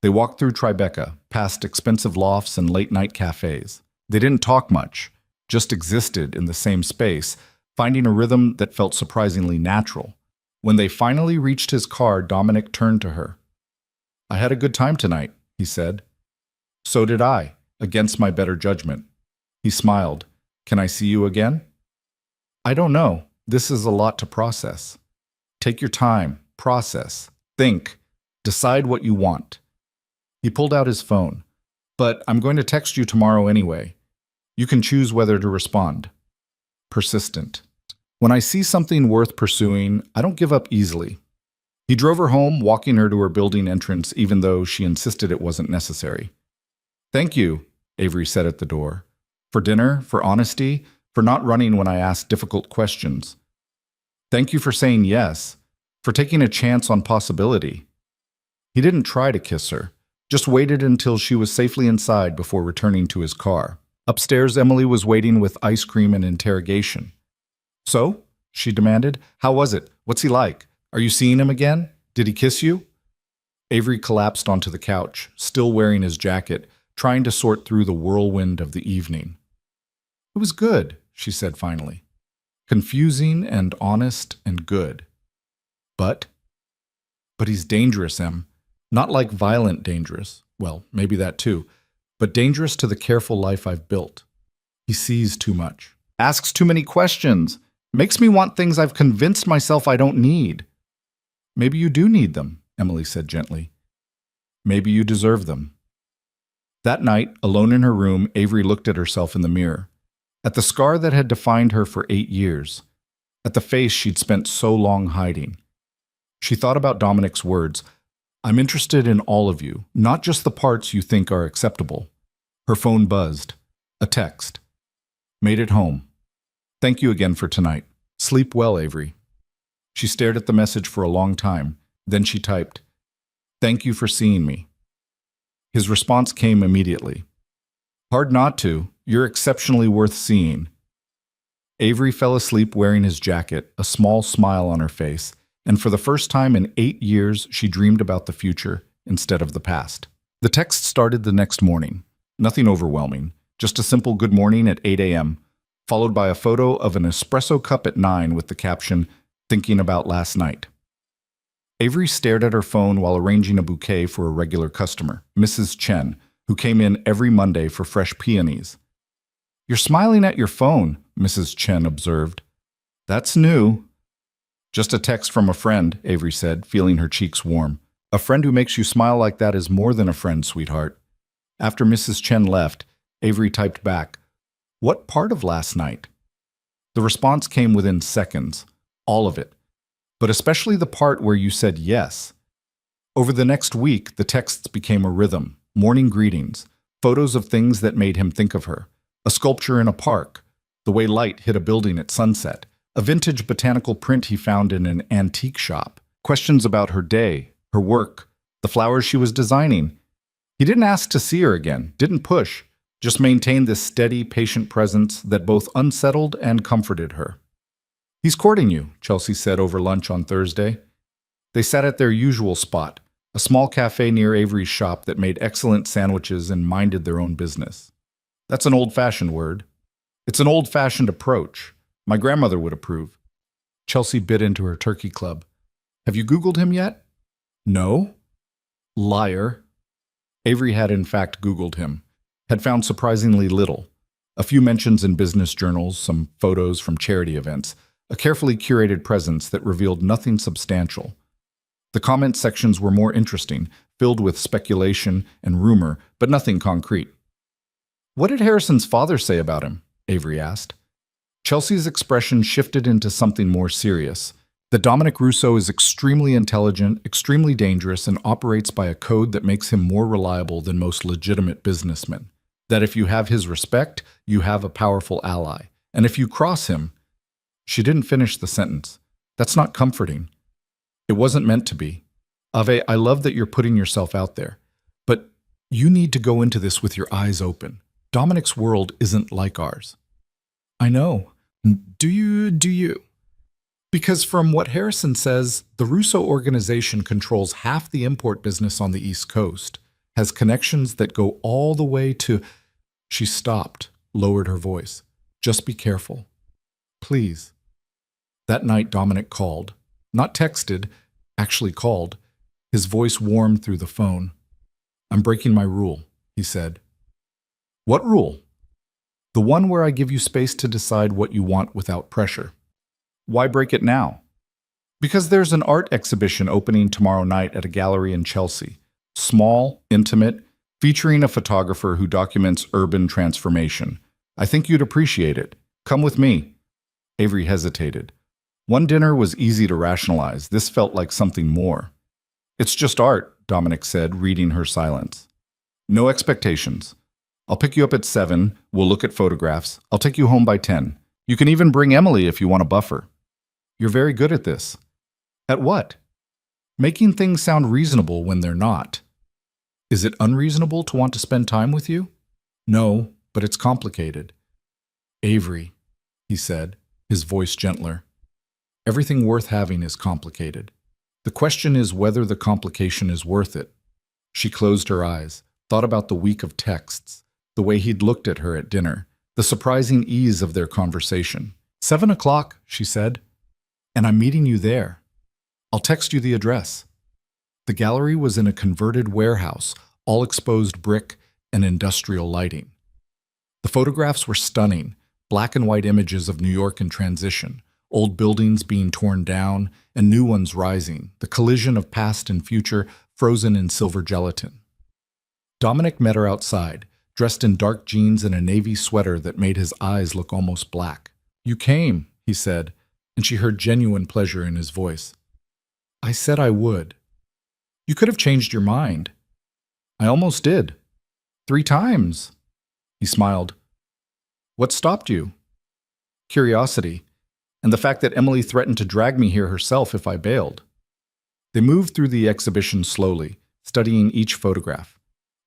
They walked through Tribeca, past expensive lofts and late-night cafes. They didn't talk much, just existed in the same space, finding a rhythm that felt surprisingly natural. When they finally reached his car, Dominic turned to her. I had a good time tonight, he said. So did I, against my better judgment. He smiled. Can I see you again? I don't know. This is a lot to process. Take your time, process, think, decide what you want. He pulled out his phone. But I'm going to text you tomorrow anyway. You can choose whether to respond. Persistent. When I see something worth pursuing, I don't give up easily. He drove her home, walking her to her building entrance, even though she insisted it wasn't necessary. Thank you, Avery said at the door. For dinner, for honesty, for not running when I asked difficult questions. Thank you for saying yes, for taking a chance on possibility. He didn't try to kiss her, just waited until she was safely inside before returning to his car. Upstairs, Emily was waiting with ice cream and interrogation. So? She demanded. How was it? What's he like? Are you seeing him again? Did he kiss you? Avery collapsed onto the couch, still wearing his jacket, trying to sort through the whirlwind of the evening. It was good, she said finally. Confusing and honest and good. But he's dangerous, Em. Not like violent dangerous. Well, maybe that too. But dangerous to the careful life I've built. He sees too much. Asks too many questions. Makes me want things I've convinced myself I don't need. Maybe you do need them, Emily said gently. Maybe you deserve them. That night, alone in her room, Avery looked at herself in the mirror. At the scar that had defined her for 8 years. At the face she'd spent so long hiding. She thought about Dominic's words. I'm interested in all of you, not just the parts you think are acceptable. Her phone buzzed. A text. Made it home. Thank you again for tonight. Sleep well, Avery. She stared at the message for a long time. Then she typed, Thank you for seeing me. His response came immediately. Hard not to. You're exceptionally worth seeing. Avery fell asleep wearing his jacket, a small smile on her face, and for the first time in 8 years, she dreamed about the future instead of the past. The text started the next morning. Nothing overwhelming, just a simple good morning at 8 a.m., followed by a photo of an espresso cup at 9 with the caption, Thinking about last night. Avery stared at her phone while arranging a bouquet for a regular customer, Mrs. Chen, who came in every Monday for fresh peonies. You're smiling at your phone, Mrs. Chen observed. That's new. Just a text from a friend, Avery said, feeling her cheeks warm. A friend who makes you smile like that is more than a friend, sweetheart. After Mrs. Chen left, Avery typed back, What part of last night? The response came within seconds, all of it, but especially the part where you said yes. Over the next week, the texts became a rhythm, morning greetings, photos of things that made him think of her, a sculpture in a park, the way light hit a building at sunset, a vintage botanical print he found in an antique shop, questions about her day, her work, the flowers she was designing. He didn't ask to see her again, didn't push, just maintained this steady, patient presence that both unsettled and comforted her. He's courting you, Chelsea said over lunch on Thursday. They sat at their usual spot, a small cafe near Avery's shop that made excellent sandwiches and minded their own business. That's an old-fashioned word. It's an old-fashioned approach. My grandmother would approve. Chelsea bit into her turkey club. Have you Googled him yet? No. Liar. Avery had in fact Googled him, had found surprisingly little. A few mentions in business journals, some photos from charity events, a carefully curated presence that revealed nothing substantial. The comment sections were more interesting, filled with speculation and rumor, but nothing concrete. What did Harrison's father say about him? Avery asked. Chelsea's expression shifted into something more serious. That Dominic Rousseau is extremely intelligent, extremely dangerous, and operates by a code that makes him more reliable than most legitimate businessmen. That if you have his respect, you have a powerful ally. And if you cross him, she didn't finish the sentence. That's not comforting. It wasn't meant to be. Ave, I love that you're putting yourself out there, but you need to go into this with your eyes open. Dominic's world isn't like ours. I know. Do you? Because from what Harrison says, the Russo organization controls half the import business on the East Coast, has connections that go all the way to... She stopped, lowered her voice. Just be careful. Please. That night, Dominic called. Not texted, actually called. His voice warmed through the phone. I'm breaking my rule, he said. What rule? The one where I give you space to decide what you want without pressure. Why break it now? Because there's an art exhibition opening tomorrow night at a gallery in Chelsea. Small, intimate, featuring a photographer who documents urban transformation. I think you'd appreciate it. Come with me. Avery hesitated. One dinner was easy to rationalize. This felt like something more. It's just art, Dominic said, reading her silence. No expectations. I'll pick you up at 7. We'll look at photographs. I'll take you home by 10. You can even bring Emily if you want a buffer. You're very good at this. At what? Making things sound reasonable when they're not. Is it unreasonable to want to spend time with you? No, but it's complicated. Avery, he said, his voice gentler. Everything worth having is complicated. The question is whether the complication is worth it. She closed her eyes, thought about the week of texts, the way he'd looked at her at dinner, the surprising ease of their conversation. 7 o'clock, she said, and I'm meeting you there. I'll text you the address. The gallery was in a converted warehouse, all exposed brick and industrial lighting. The photographs were stunning, black and white images of New York in transition, old buildings being torn down and new ones rising, the collision of past and future frozen in silver gelatin. Dominic met her outside, dressed in dark jeans and a navy sweater that made his eyes look almost black. You came, he said, and she heard genuine pleasure in his voice. I said I would. You could have changed your mind. I almost did. 3 times. He smiled. What stopped you? Curiosity, and the fact that Emily threatened to drag me here herself if I bailed. They moved through the exhibition slowly, studying each photograph.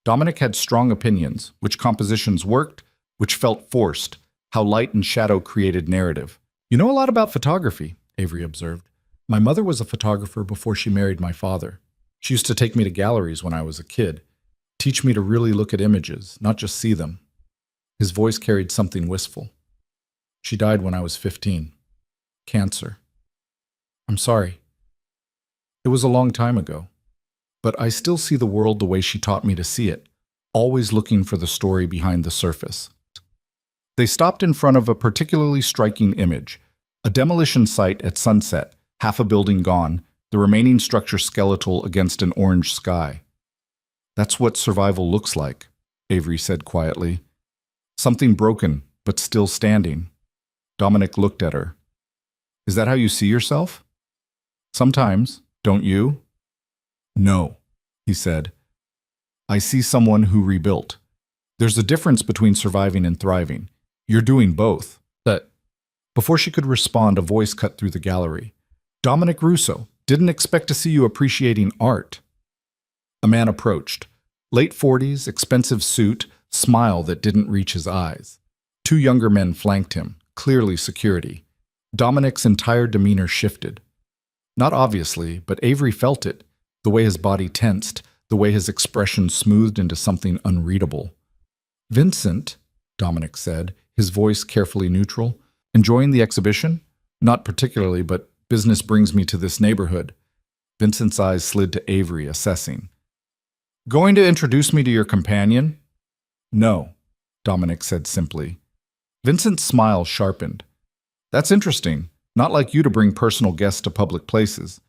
Dominic had strong opinions, which compositions worked, which felt forced, how light and shadow created narrative. You know a lot about photography, Avery observed. My mother was a photographer before she married my father. She used to take me to galleries when I was a kid, teach me to really look at images, not just see them. His voice carried something wistful. She died when I was 15. Cancer. I'm sorry. It was a long time ago, but I still see the world the way she taught me to see it, always looking for the story behind the surface. They stopped in front of a particularly striking image, a demolition site at sunset, half a building gone, the remaining structure skeletal against an orange sky. That's what survival looks like, Avery said quietly. Something broken, but still standing. Dominic looked at her. Is that how you see yourself? Sometimes, don't you? No, he said. I see someone who rebuilt. There's a difference between surviving and thriving. You're doing both. But before she could respond, a voice cut through the gallery. Dominic Russo, didn't expect to see you appreciating art. A man approached. Late 40s, expensive suit, smile that didn't reach his eyes. 2 younger men flanked him, clearly security. Dominic's entire demeanor shifted. Not obviously, but Avery felt it, the way his body tensed, the way his expression smoothed into something unreadable. Vincent, Dominic said, his voice carefully neutral, enjoying the exhibition? Not particularly, but business brings me to this neighborhood. Vincent's eyes slid to Avery, assessing. Going to introduce me to your companion? No, Dominic said simply. Vincent's smile sharpened. That's interesting. Not like you to bring personal guests to public places.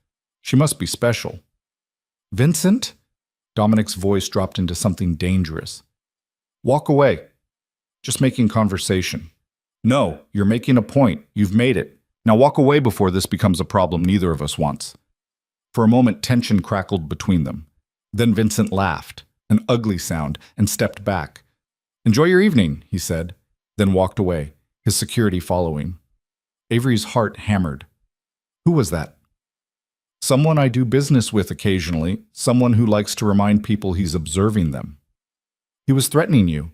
She must be special. Vincent? Dominic's voice dropped into something dangerous. Walk away. Just making conversation. No, you're making a point. You've made it. Now walk away before this becomes a problem neither of us wants. For a moment, tension crackled between them. Then Vincent laughed, an ugly sound, and stepped back. Enjoy your evening, he said, then walked away, his security following. Avery's heart hammered. Who was that? Someone I do business with occasionally, someone who likes to remind people he's observing them. He was threatening you.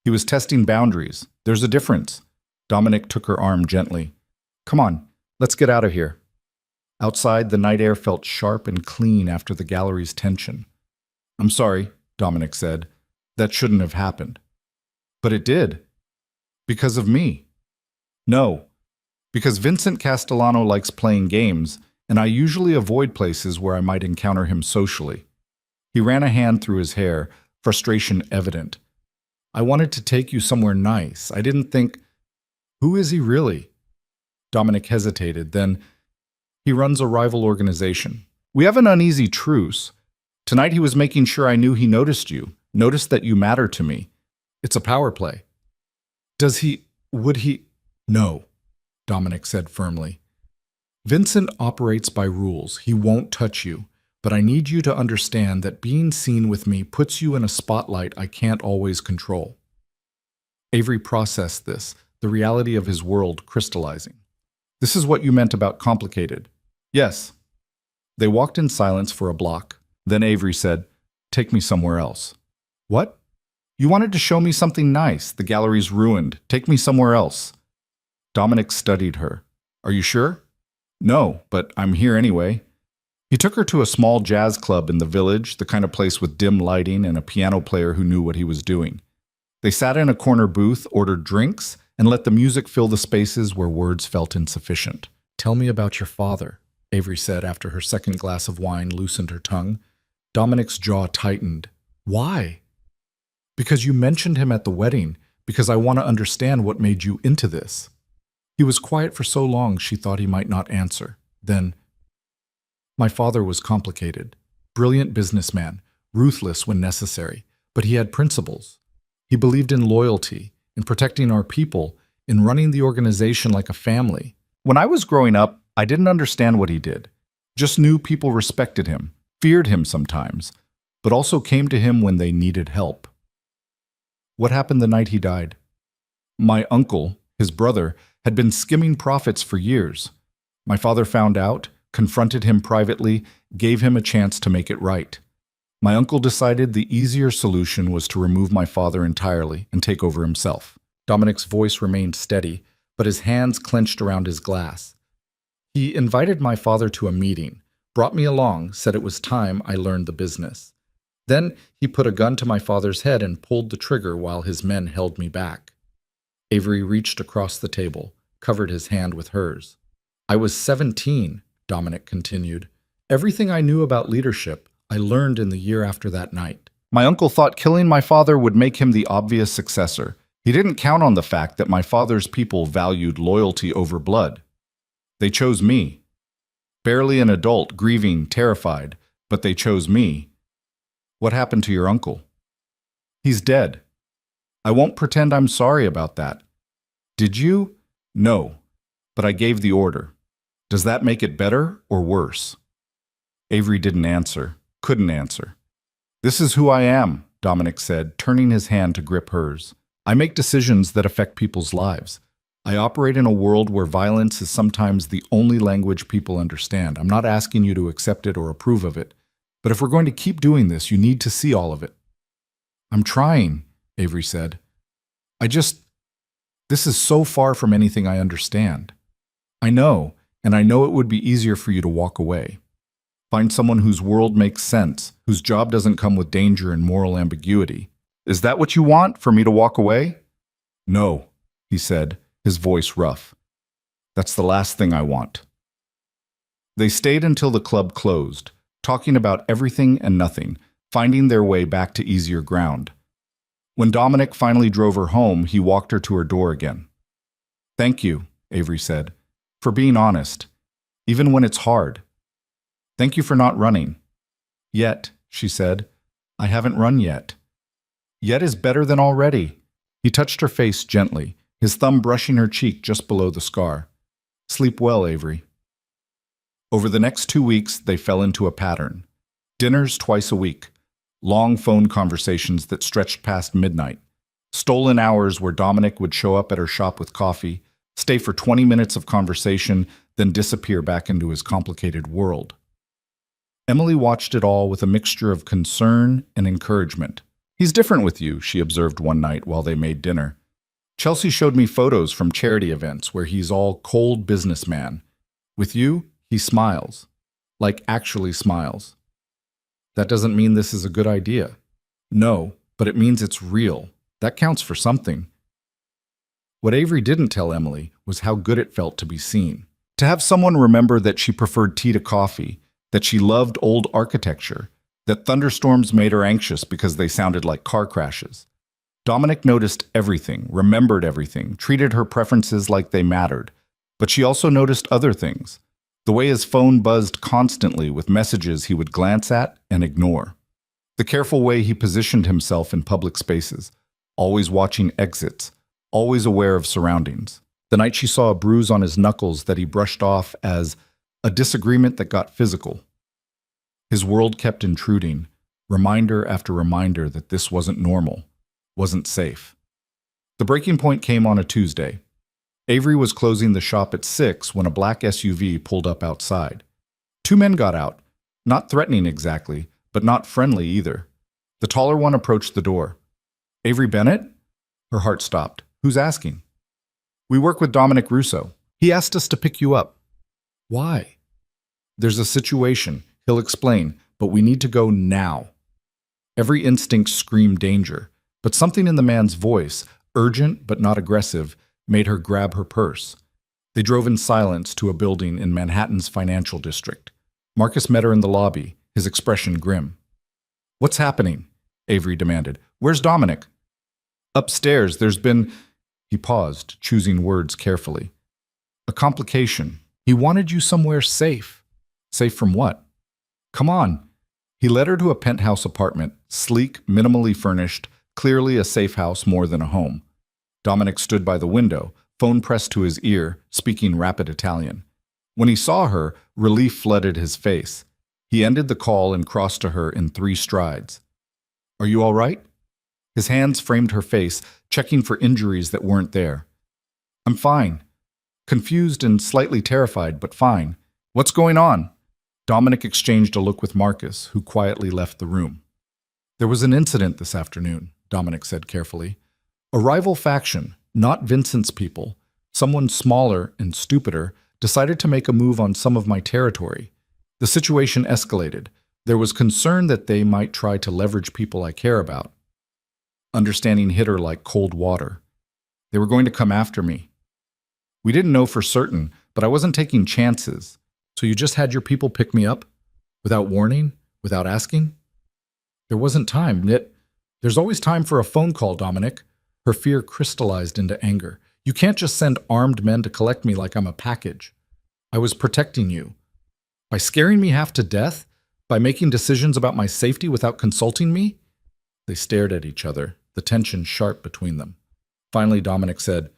He was testing boundaries. There's a difference. Dominic took her arm gently. Come on, let's get out of here. Outside, the night air felt sharp and clean after the gallery's tension. I'm sorry, Dominic said. That shouldn't have happened. But it did. Because of me. No. Because Vincent Castellano likes playing games, and I usually avoid places where I might encounter him socially. He ran a hand through his hair, frustration evident. I wanted to take you somewhere nice. I didn't think... Who is he really? Dominic hesitated, then... He runs a rival organization. We have an uneasy truce. Tonight he was making sure I knew he noticed you, noticed that you matter to me. It's a power play. Would he? No, Dominic said firmly. Vincent operates by rules. He won't touch you. But I need you to understand that being seen with me puts you in a spotlight I can't always control. Avery processed this, the reality of his world crystallizing. This is what you meant about complicated. Yes. They walked in silence for a block. Then Avery said, Take me somewhere else. What? You wanted to show me something nice. The gallery's ruined. Take me somewhere else. Dominic studied her. Are you sure? No, but I'm here anyway. He took her to a small jazz club in the village, the kind of place with dim lighting and a piano player who knew what he was doing. They sat in a corner booth, ordered drinks, and let the music fill the spaces where words felt insufficient. Tell me about your father, Avery said after her second glass of wine loosened her tongue. Dominic's jaw tightened. Why? Because you mentioned him at the wedding, because I want to understand what made you into this. He was quiet for so long she thought he might not answer. Then, my father was complicated, brilliant businessman, ruthless when necessary, but he had principles. He believed in loyalty, in protecting our people, in running the organization like a family. When I was growing up, I didn't understand what he did. Just knew people respected him, feared him sometimes, but also came to him when they needed help. What happened the night he died? My uncle, his brother, had been skimming profits for years. My father found out, confronted him privately, gave him a chance to make it right. My uncle decided the easier solution was to remove my father entirely and take over himself. Dominic's voice remained steady, but his hands clenched around his glass. He invited my father to a meeting, brought me along, said it was time I learned the business. Then he put a gun to my father's head and pulled the trigger while his men held me back. Avery reached across the table, covered his hand with hers. I was 17, Dominic continued. Everything I knew about leadership, I learned in the year after that night. My uncle thought killing my father would make him the obvious successor. He didn't count on the fact that my father's people valued loyalty over blood. They chose me. Barely an adult, grieving, terrified, but they chose me. What happened to your uncle? He's dead. I won't pretend I'm sorry about that. Did you? No, but I gave the order. Does that make it better or worse? Avery didn't answer, couldn't answer. This is who I am, Dominic said, turning his hand to grip hers. I make decisions that affect people's lives. I operate in a world where violence is sometimes the only language people understand. I'm not asking you to accept it or approve of it, but if we're going to keep doing this, you need to see all of it. I'm trying, Avery said. This is so far from anything I understand. I know, and I know it would be easier for you to walk away. Find someone whose world makes sense, whose job doesn't come with danger and moral ambiguity. Is that what you want, for me to walk away? No, he said, his voice rough. That's the last thing I want. They stayed until the club closed, talking about everything and nothing, finding their way back to easier ground. When Dominic finally drove her home, he walked her to her door again. Thank you, Avery said, for being honest, even when it's hard. Thank you for not running. Yet, she said, I haven't run yet. Yet is better than already. He touched her face gently, his thumb brushing her cheek just below the scar. Sleep well, Avery. Over the next 2 weeks, they fell into a pattern. Dinners twice a week, long phone conversations that stretched past midnight, Stolen hours where Dominic would show up at her shop with coffee, stay for 20 minutes of conversation, then disappear back into his complicated world. Emily watched it all with a mixture of concern and encouragement. He's different with you, she observed one night while they made dinner. Chelsea showed me photos from charity events where he's all cold businessman. With you, he smiles. Like actually smiles. That doesn't mean this is a good idea. No, but it means it's real. That counts for something. What Avery didn't tell Emily was how good it felt to be seen. To have someone remember that she preferred tea to coffee, that she loved old architecture, that thunderstorms made her anxious because they sounded like car crashes. Dominic noticed everything, remembered everything, treated her preferences like they mattered. But she also noticed other things. The way his phone buzzed constantly with messages he would glance at and ignore. The careful way he positioned himself in public spaces, always watching exits, always aware of surroundings. The night she saw a bruise on his knuckles that he brushed off as a disagreement that got physical. His world kept intruding, reminder after reminder that this wasn't normal, wasn't safe. The breaking point came on a Tuesday. Avery was closing the shop at 6 when a black SUV pulled up outside. Two men got out, not threatening exactly, but not friendly either. The taller one approached the door. Avery Bennett? Her heart stopped. Who's asking? We work with Dominic Russo. He asked us to pick you up. Why? There's a situation. He'll explain, but we need to go now. Every instinct screamed danger, but something in the man's voice, urgent but not aggressive, made her grab her purse. They drove in silence to a building in Manhattan's financial district. Marcus met her in the lobby, his expression grim. What's happening? Avery demanded. Where's Dominic? Upstairs, there's been... He paused, choosing words carefully. A complication. He wanted you somewhere safe. Safe from what? Come on. He led her to a penthouse apartment, sleek, minimally furnished, clearly a safe house more than a home. Dominic stood by the window, phone pressed to his ear, speaking rapid Italian. When he saw her, relief flooded his face. He ended the call and crossed to her in 3 strides. Are you all right? His hands framed her face, checking for injuries that weren't there. I'm fine. Confused and slightly terrified, but fine. What's going on? Dominic exchanged a look with Marcus, who quietly left the room. There was an incident this afternoon, Dominic said carefully. A rival faction, not Vincent's people, someone smaller and stupider, decided to make a move on some of my territory. The situation escalated. There was concern that they might try to leverage people I care about. Understanding hit her like cold water. They were going to come after me. We didn't know for certain, but I wasn't taking chances. So you just had your people pick me up? Without warning? Without asking? There wasn't time, Knit. There's always time for a phone call, Dominic. Her fear crystallized into anger. You can't just send armed men to collect me like I'm a package. I was protecting you. By scaring me half to death? By making decisions about my safety without consulting me? They stared at each other, the tension sharp between them. Finally, Dominic said,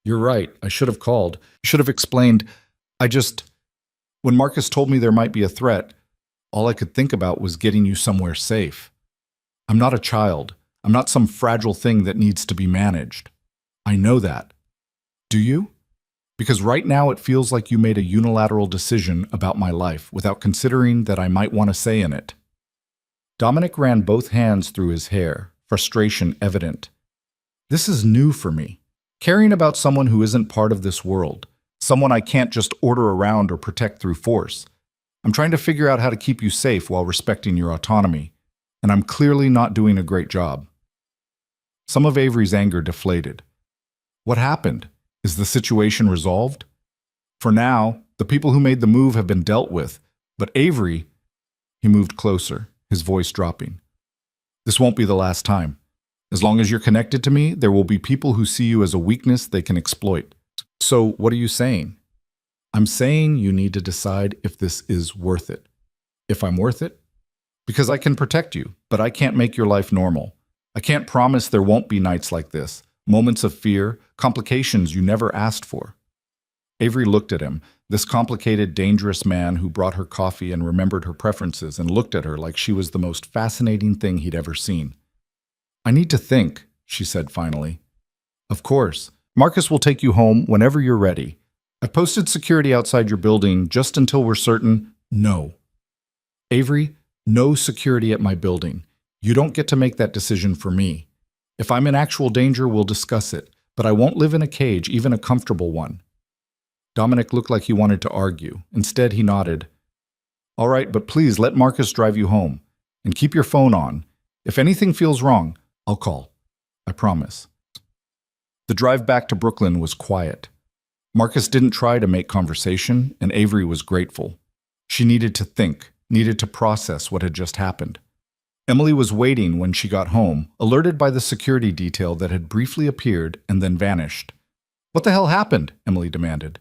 You're right, I should have called. I should have explained. When Marcus told me there might be a threat, all I could think about was getting you somewhere safe. I'm not a child. I'm not some fragile thing that needs to be managed. I know that. Do you? Because right now it feels like you made a unilateral decision about my life without considering that I might want to say in it. Dominic ran both hands through his hair, frustration evident. This is new for me. Caring about someone who isn't part of this world, someone I can't just order around or protect through force. I'm trying to figure out how to keep you safe while respecting your autonomy, and I'm clearly not doing a great job. Some of Avery's anger deflated. What happened? Is the situation resolved? For now, the people who made the move have been dealt with, but Avery, he moved closer, his voice dropping. This won't be the last time. As long as you're connected to me, there will be people who see you as a weakness they can exploit. So what are you saying? I'm saying you need to decide if this is worth it. If I'm worth it? Because I can protect you, but I can't make your life normal. I can't promise there won't be nights like this, moments of fear, complications you never asked for. Avery looked at him, this complicated, dangerous man who brought her coffee and remembered her preferences and looked at her like she was the most fascinating thing he'd ever seen. I need to think, she said finally. Of course. Marcus will take you home whenever you're ready. I've posted security outside your building just until we're certain. No. Avery, no security at my building. You don't get to make that decision for me. If I'm in actual danger, we'll discuss it, but I won't live in a cage, even a comfortable one. Dominic looked like he wanted to argue. Instead, he nodded. All right, but please let Marcus drive you home. And keep your phone on. If anything feels wrong, I'll call. I promise. The drive back to Brooklyn was quiet. Marcus didn't try to make conversation, and Avery was grateful. She needed to think, needed to process what had just happened. Emily was waiting when she got home, alerted by the security detail that had briefly appeared and then vanished. What the hell happened? Emily demanded.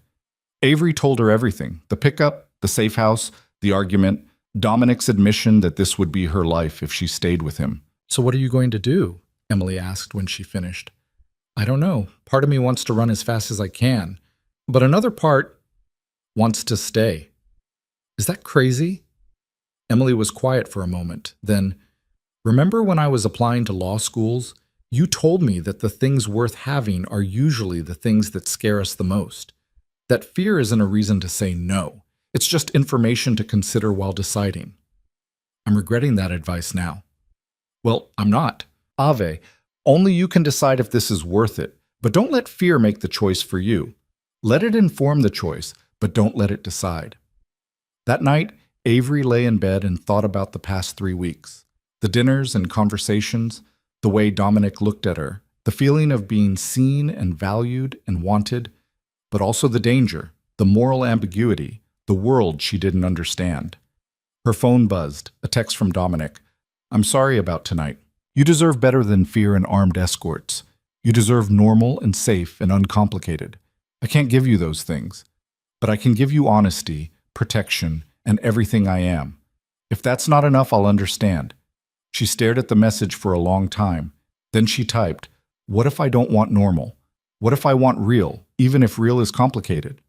Avery told her everything. The pickup, the safe house, the argument, Dominic's admission that this would be her life if she stayed with him. So what are you going to do? Emily asked when she finished. I don't know. Part of me wants to run as fast as I can, but another part wants to stay. Is that crazy? Emily was quiet for a moment. Then, remember when I was applying to law schools? You told me that the things worth having are usually the things that scare us the most. That fear isn't a reason to say no. It's just information to consider while deciding. I'm regretting that advice now. Well, I'm not. Ave, only you can decide if this is worth it, but don't let fear make the choice for you. Let it inform the choice, but don't let it decide. That night, Avery lay in bed and thought about the past 3 weeks. The dinners and conversations, the way Dominic looked at her, the feeling of being seen and valued and wanted, but also the danger, the moral ambiguity, the world she didn't understand. Her phone buzzed, a text from Dominic. I'm sorry about tonight. You deserve better than fear and armed escorts. You deserve normal and safe and uncomplicated. I can't give you those things, but I can give you honesty, protection, and everything I am. If that's not enough, I'll understand. She stared at the message for a long time. Then she typed, what if I don't want normal? What if I want real, even if real is complicated?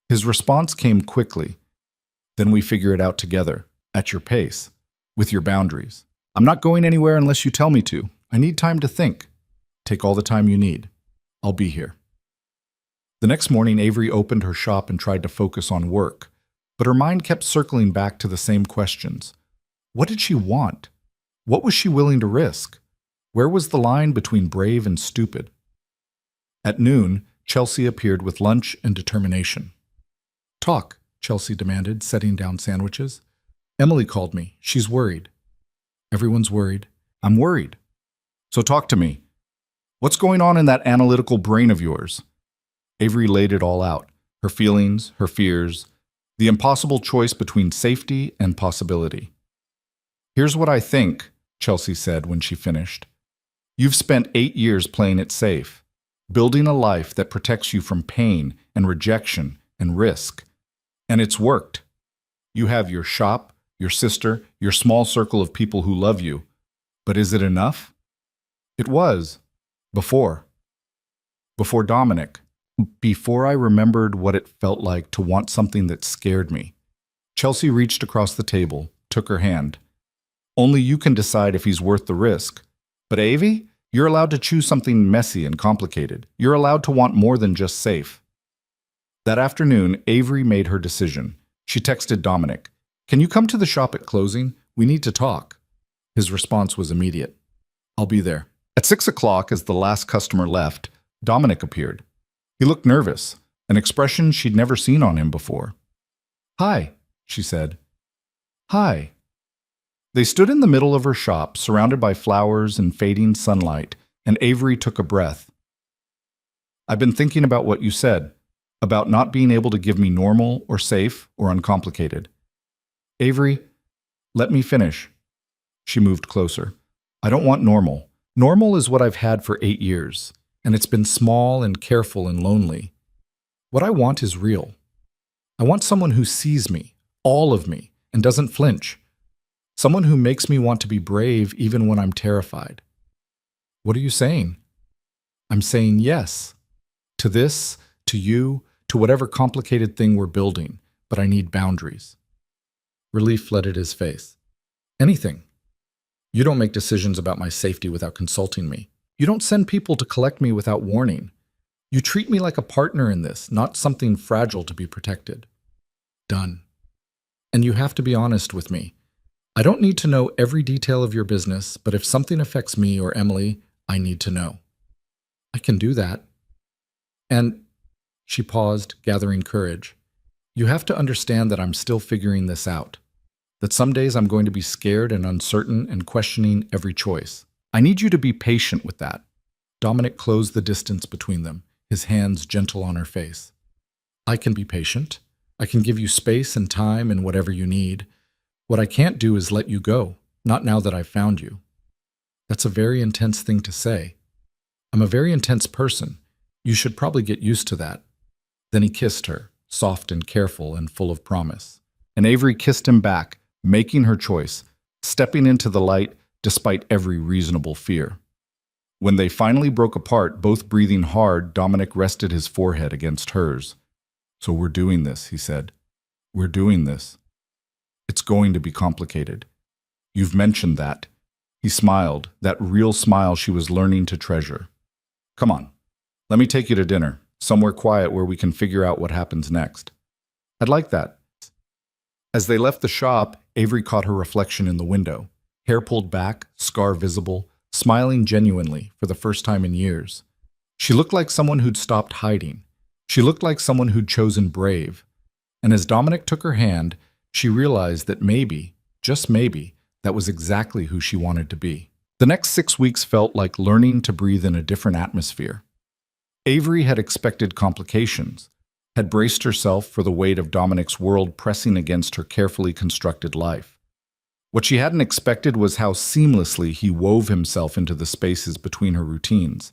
His response came quickly. Then we figure it out together, at your pace, with your boundaries. I'm not going anywhere unless you tell me to. I need time to think. Take all the time you need. I'll be here. The next morning, Avery opened her shop and tried to focus on work, but her mind kept circling back to the same questions. What did she want? What was she willing to risk? Where was the line between brave and stupid? At noon, Chelsea appeared with lunch and determination. Talk, Chelsea demanded, setting down sandwiches. Emily called me. She's worried. Everyone's worried. I'm worried. So talk to me. What's going on in that analytical brain of yours? Avery laid it all out. Her feelings, her fears, the impossible choice between safety and possibility. Here's what I think, Chelsea said when she finished. You've spent 8 years playing it safe, building a life that protects you from pain and rejection and risk. And it's worked. You have your shop, your sister, your small circle of people who love you. But is it enough? It was. Before Dominic. Before I remembered what it felt like to want something that scared me. Chelsea reached across the table, took her hand. Only you can decide if he's worth the risk. But Avie, you're allowed to choose something messy and complicated. You're allowed to want more than just safe. That afternoon, Avery made her decision. She texted Dominic, "Can you come to the shop at closing? We need to talk." His response was immediate. "I'll be there." At 6 o'clock, as the last customer left, Dominic appeared. He looked nervous, an expression she'd never seen on him before. "Hi," she said. "Hi." They stood in the middle of her shop, surrounded by flowers and fading sunlight, and Avery took a breath. "I've been thinking about what you said, about not being able to give me normal or safe or uncomplicated." "Avery, let me finish." She moved closer. "I don't want normal. Normal is what I've had for 8 years, and it's been small and careful and lonely. What I want is real. I want someone who sees me, all of me, and doesn't flinch. Someone who makes me want to be brave even when I'm terrified." "What are you saying?" "I'm saying yes. To this, to you, to whatever complicated thing we're building, but I need boundaries." Relief flooded his face. "Anything. You don't make decisions about my safety without consulting me. You don't send people to collect me without warning. You treat me like a partner in this, not something fragile to be protected. Done. And you have to be honest with me. I don't need to know every detail of your business, but if something affects me or Emily, I need to know. I can do that. And she paused, gathering courage. You have to understand that I'm still figuring this out. That some days I'm going to be scared and uncertain and questioning every choice. I need you to be patient with that. Dominic closed the distance between them, his hands gentle on her face. I can be patient. I can give you space and time and whatever you need. What I can't do is let you go, not now that I've found you. That's a very intense thing to say. I'm a very intense person. You should probably get used to that. Then he kissed her, soft and careful and full of promise. And Avery kissed him back, making her choice, stepping into the light despite every reasonable fear. When they finally broke apart, both breathing hard, Dominic rested his forehead against hers. So we're doing this, he said. We're doing this. It's going to be complicated. You've mentioned that. He smiled, that real smile she was learning to treasure. Come on, let me take you to dinner, somewhere quiet where we can figure out what happens next. I'd like that. As they left the shop, Avery caught her reflection in the window, hair pulled back, scar visible, smiling genuinely for the first time in years. She looked like someone who'd stopped hiding. She looked like someone who'd chosen brave. And as Dominic took her hand, she realized that maybe, just maybe, that was exactly who she wanted to be. The next 6 weeks felt like learning to breathe in a different atmosphere. Avery had expected complications, had braced herself for the weight of Dominic's world pressing against her carefully constructed life. What she hadn't expected was how seamlessly he wove himself into the spaces between her routines,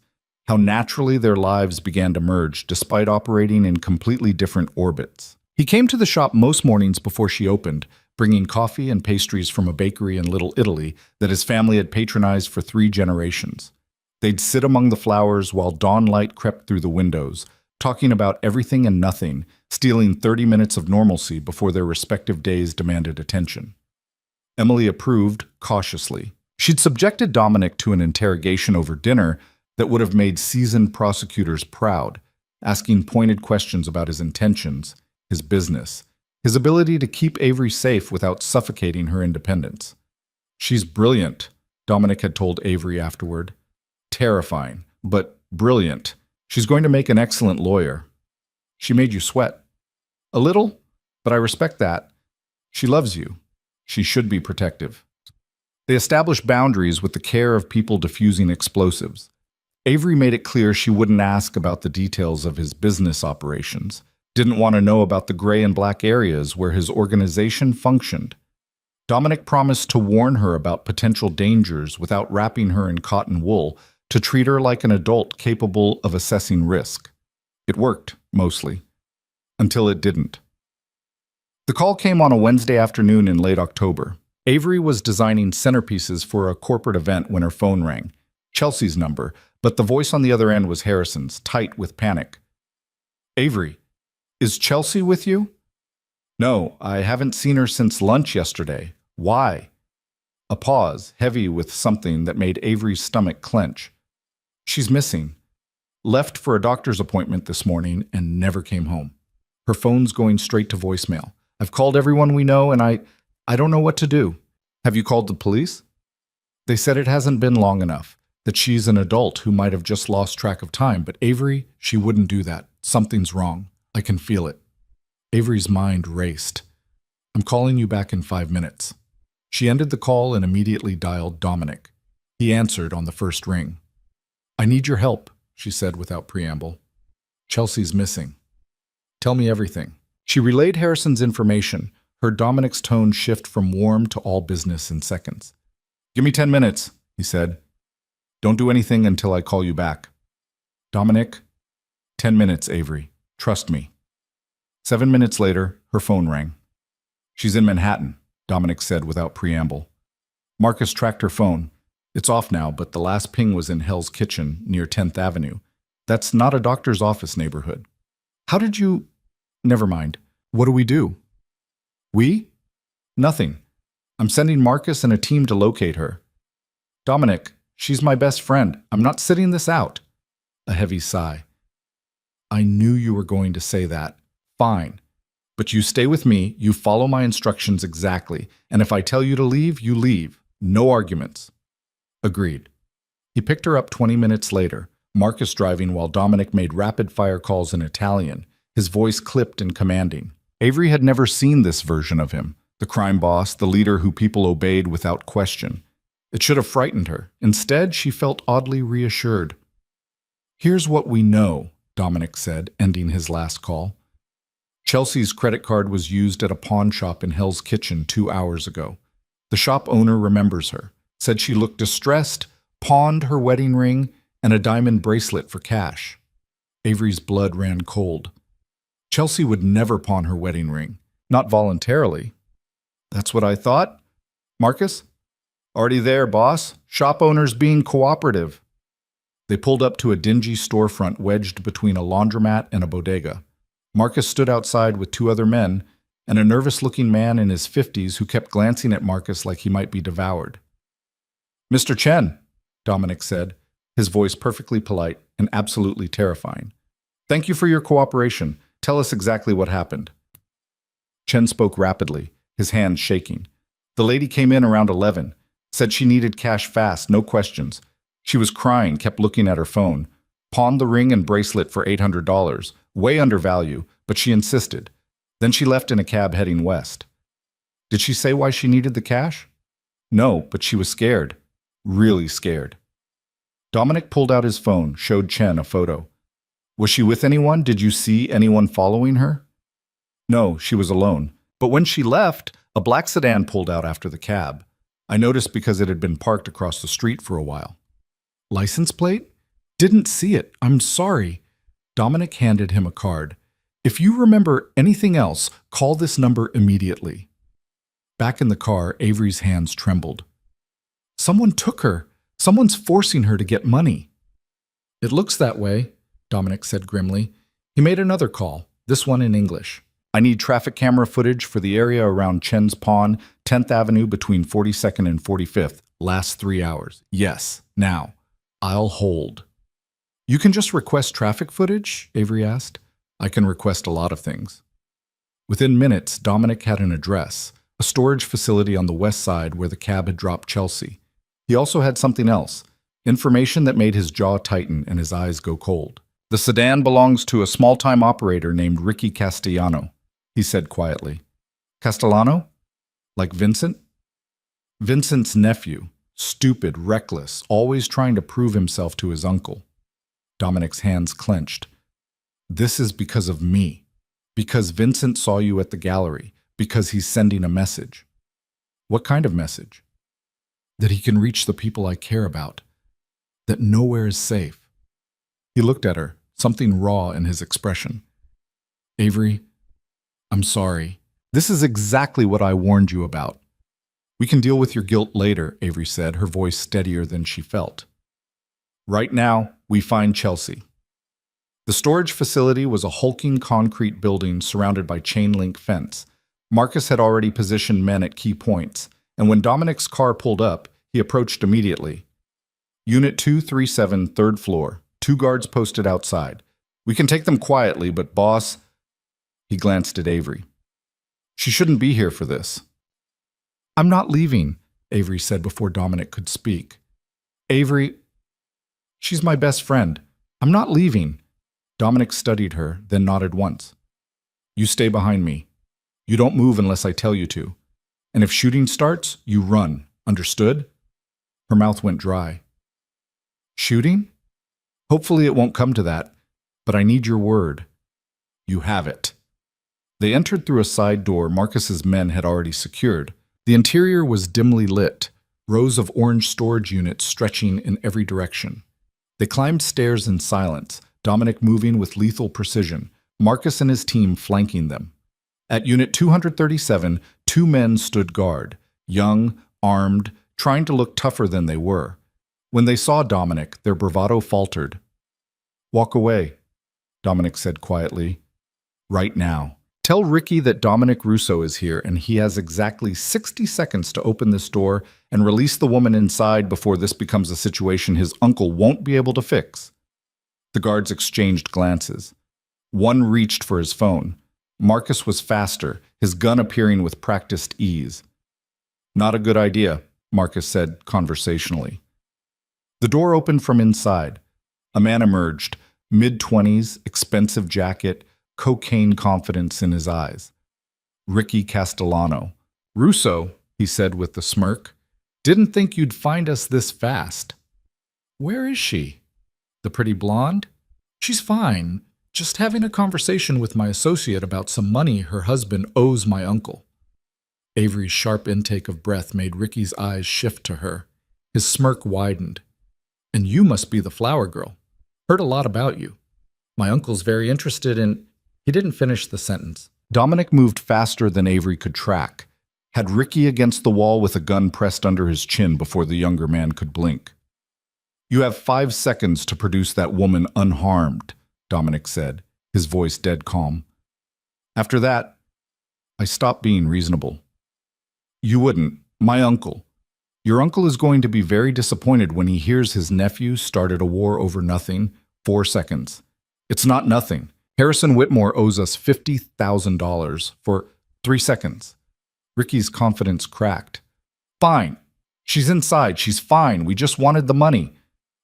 how naturally their lives began to merge despite operating in completely different orbits. He came to the shop most mornings before she opened, bringing coffee and pastries from a bakery in Little Italy that his family had patronized for 3 generations. They'd sit among the flowers while dawn light crept through the windows, talking about everything and nothing, stealing 30 minutes of normalcy before their respective days demanded attention. Emily approved, cautiously. She'd subjected Dominic to an interrogation over dinner that would have made seasoned prosecutors proud, asking pointed questions about his intentions, his business, his ability to keep Avery safe without suffocating her independence. She's brilliant, Dominic had told Avery afterward. Terrifying, but brilliant. She's going to make an excellent lawyer. She made you sweat. A little, but I respect that. She loves you. She should be protective. They established boundaries with the care of people diffusing explosives. Avery made it clear she wouldn't ask about the details of his business operations, didn't want to know about the gray and black areas where his organization functioned. Dominic promised to warn her about potential dangers without wrapping her in cotton wool, to treat her like an adult capable of assessing risk. It worked, mostly, until it didn't. The call came on a Wednesday afternoon in late October. Avery was designing centerpieces for a corporate event when her phone rang. Chelsea's number, but the voice on the other end was Harrison's, tight with panic. Avery, is Chelsea with you? No, I haven't seen her since lunch yesterday. Why? A pause, heavy with something that made Avery's stomach clench. She's missing. Left for a doctor's appointment this morning and never came home. Her phone's going straight to voicemail. I've called everyone we know and I don't know what to do. Have you called the police? They said it hasn't been long enough, that she's an adult who might have just lost track of time, but Avery, she wouldn't do that. Something's wrong. I can feel it. Avery's mind raced. I'm calling you back in 5 minutes. She ended the call and immediately dialed Dominic. He answered on the first ring. I need your help, she said without preamble. Chelsea's missing. Tell me everything. She relayed Harrison's information, heard Dominic's tone shift from warm to all business in seconds. Give me 10 minutes, he said. Don't do anything until I call you back. Dominic, 10 minutes, Avery. Trust me. 7 minutes later, her phone rang. She's in Manhattan, Dominic said without preamble. Marcus tracked her phone. It's off now, but the last ping was in Hell's Kitchen near 10th Avenue. That's not a doctor's office neighborhood. How did you... Never mind. What do we do? We? Nothing. I'm sending Marcus and a team to locate her. Dominic, She's my best friend. I'm not sitting this out. A heavy sigh. I knew you were going to say that. Fine. But you stay with me, you follow my instructions exactly, and if I tell you to leave, you leave. No arguments. Agreed. He picked her up 20 minutes later, Marcus driving while Dominic made rapid-fire calls in Italian, his voice clipped and commanding. Avery had never seen this version of him, the crime boss, the leader who people obeyed without question. It should have frightened her. Instead, she felt oddly reassured. Here's what we know, Dominic said, ending his last call. Chelsea's credit card was used at a pawn shop in Hell's Kitchen 2 hours ago. The shop owner remembers her, said she looked distressed, pawned her wedding ring and a diamond bracelet for cash. Avery's blood ran cold. Chelsea would never pawn her wedding ring, not voluntarily. That's what I thought. Marcus? Already there, boss. Shop owners being cooperative. They pulled up to a dingy storefront wedged between a laundromat and a bodega. Marcus stood outside with 2 other men and a nervous-looking man in his 50s who kept glancing at Marcus like he might be devoured. Mr. Chen, Dominic said, his voice perfectly polite and absolutely terrifying. Thank you for your cooperation. Tell us exactly what happened. Chen spoke rapidly, his hands shaking. The lady came in around 11, said she needed cash fast, no questions. She was crying, kept looking at her phone, pawned the ring and bracelet for $800, way under value, but she insisted. Then she left in a cab heading west. Did she say why she needed the cash? No, but she was scared. Really scared. Dominic pulled out his phone, showed Chen a photo. Was she with anyone? Did you see anyone following her? No, she was alone. But when she left, a black sedan pulled out after the cab. I noticed because it had been parked across the street for a while. License plate? Didn't see it. I'm sorry. Dominic handed him a card. If you remember anything else, call this number immediately. Back in the car, Avery's hands trembled. Someone took her. Someone's forcing her to get money. It looks that way, Dominic said grimly. He made another call, this one in English. I need traffic camera footage for the area around Chen's Pawn, 10th Avenue between 42nd and 45th, last 3 hours. Yes, now. I'll hold. You can just request traffic footage? Avery asked. I can request a lot of things. Within minutes, Dominic had an address, a storage facility on the west side where the cab had dropped Chelsea. He also had something else, information that made his jaw tighten and his eyes go cold. The sedan belongs to a small-time operator named Ricky Castellano, he said quietly. Castellano? Like Vincent? Vincent's nephew, stupid, reckless, always trying to prove himself to his uncle. Dominic's hands clenched. This is because of me. Because Vincent saw you at the gallery. Because he's sending a message. What kind of message? That he can reach the people I care about. That nowhere is safe. He looked at her, something raw in his expression. Avery, I'm sorry. This is exactly what I warned you about. We can deal with your guilt later, Avery said, her voice steadier than she felt. Right now, we find Chelsea. The storage facility was a hulking concrete building surrounded by chain-link fence. Marcus had already positioned men at key points, and when Dominic's car pulled up, he approached immediately. Unit 237, 3rd floor. 2 guards posted outside. We can take them quietly, but boss... He glanced at Avery. She shouldn't be here for this. I'm not leaving, Avery said before Dominic could speak. Avery... She's my best friend. I'm not leaving. Dominic studied her, then nodded once. You stay behind me. You don't move unless I tell you to. And if shooting starts, you run. Understood? Her mouth went dry. Shooting? Hopefully it won't come to that, but I need your word. You have it. They entered through a side door Marcus's men had already secured. The interior was dimly lit, rows of orange storage units stretching in every direction. They climbed stairs in silence, Dominic moving with lethal precision, Marcus and his team flanking them. At Unit 237, 2 men stood guard, young, armed, trying to look tougher than they were. When they saw Dominic, their bravado faltered. Walk away, Dominic said quietly. Right now. Tell Ricky that Dominic Russo is here and he has exactly 60 seconds to open this door and release the woman inside before this becomes a situation his uncle won't be able to fix. The guards exchanged glances. One reached for his phone. Marcus was faster, his gun appearing with practiced ease. Not a good idea, Marcus said conversationally. The door opened from inside. A man emerged, mid-20s, expensive jacket, cocaine confidence in his eyes. Ricky Castellano. Russo, he said with a smirk, didn't think you'd find us this fast. Where is she? The pretty blonde? She's fine, just having a conversation with my associate about some money her husband owes my uncle. Avery's sharp intake of breath made Ricky's eyes shift to her. His smirk widened. And you must be the flower girl. Heard a lot about you. My uncle's very interested in... He didn't finish the sentence. Dominic moved faster than Avery could track, had Ricky against the wall with a gun pressed under his chin before the younger man could blink. You have 5 seconds to produce that woman unharmed, Dominic said, his voice dead calm. After that, I stopped being reasonable. You wouldn't. My uncle. Your uncle is going to be very disappointed when he hears his nephew started a war over nothing. 4 seconds. It's not nothing. Harrison Whitmore owes us $50,000 for 3 seconds. Ricky's confidence cracked. Fine. She's inside. She's fine. We just wanted the money.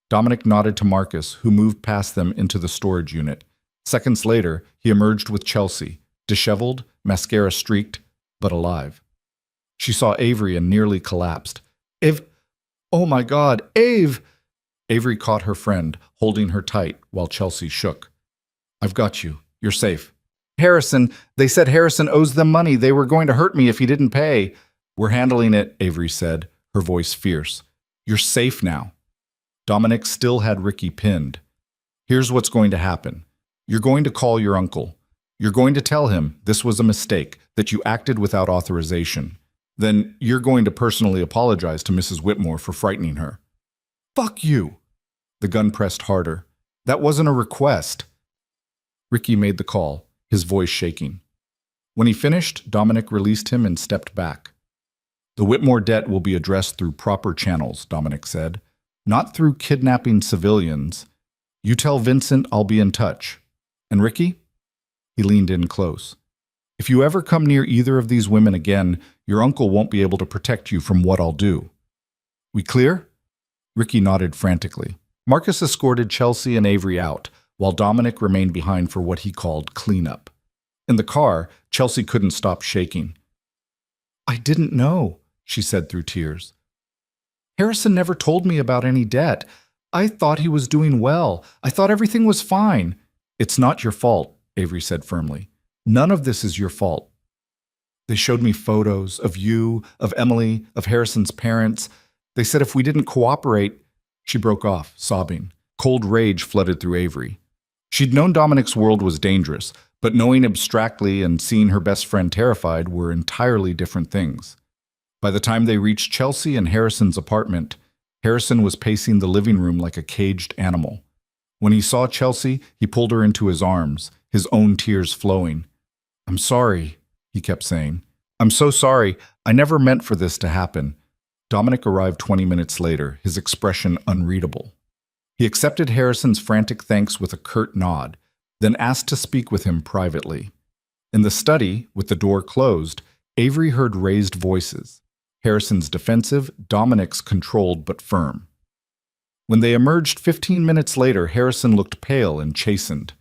Dominic nodded to Marcus, who moved past them into the storage unit. Seconds later, he emerged with Chelsea, disheveled, mascara streaked, but alive. She saw Avery and nearly collapsed. Oh my God, Ave! Avery caught her friend, holding her tight while Chelsea shook. I've got you. You're safe. Harrison, they said Harrison owes them money. They were going to hurt me if he didn't pay. We're handling it, Avery said, her voice fierce. You're safe now. Dominic still had Ricky pinned. Here's what's going to happen. You're going to call your uncle. You're going to tell him this was a mistake, that you acted without authorization. Then you're going to personally apologize to Mrs. Whitmore for frightening her. Fuck you! The gun pressed harder. That wasn't a request. Ricky made the call, his voice shaking. When he finished, Dominic released him and stepped back. The Whitmore debt will be addressed through proper channels, Dominic said. Not through kidnapping civilians. You tell Vincent I'll be in touch. And Ricky? He leaned in close. If you ever come near either of these women again, your uncle won't be able to protect you from what I'll do. We clear? Ricky nodded frantically. Marcus escorted Chelsea and Avery out, while Dominic remained behind for what he called cleanup. In the car, Chelsea couldn't stop shaking. I didn't know, she said through tears. Harrison never told me about any debt. I thought he was doing well. I thought everything was fine. It's not your fault, Avery said firmly. None of this is your fault. They showed me photos of you, of Emily, of Harrison's parents. They said if we didn't cooperate... She broke off, sobbing. Cold rage flooded through Avery. She'd known Dominic's world was dangerous, but knowing abstractly and seeing her best friend terrified were entirely different things. By the time they reached Chelsea and Harrison's apartment, Harrison was pacing the living room like a caged animal. When he saw Chelsea, he pulled her into his arms, his own tears flowing. I'm sorry, he kept saying. I'm so sorry. I never meant for this to happen. Dominic arrived 20 minutes later, his expression unreadable. He accepted Harrison's frantic thanks with a curt nod, then asked to speak with him privately. In the study, with the door closed, Avery heard raised voices. Harrison's defensive, Dominic's controlled but firm. When they emerged 15 minutes later, Harrison looked pale and chastened.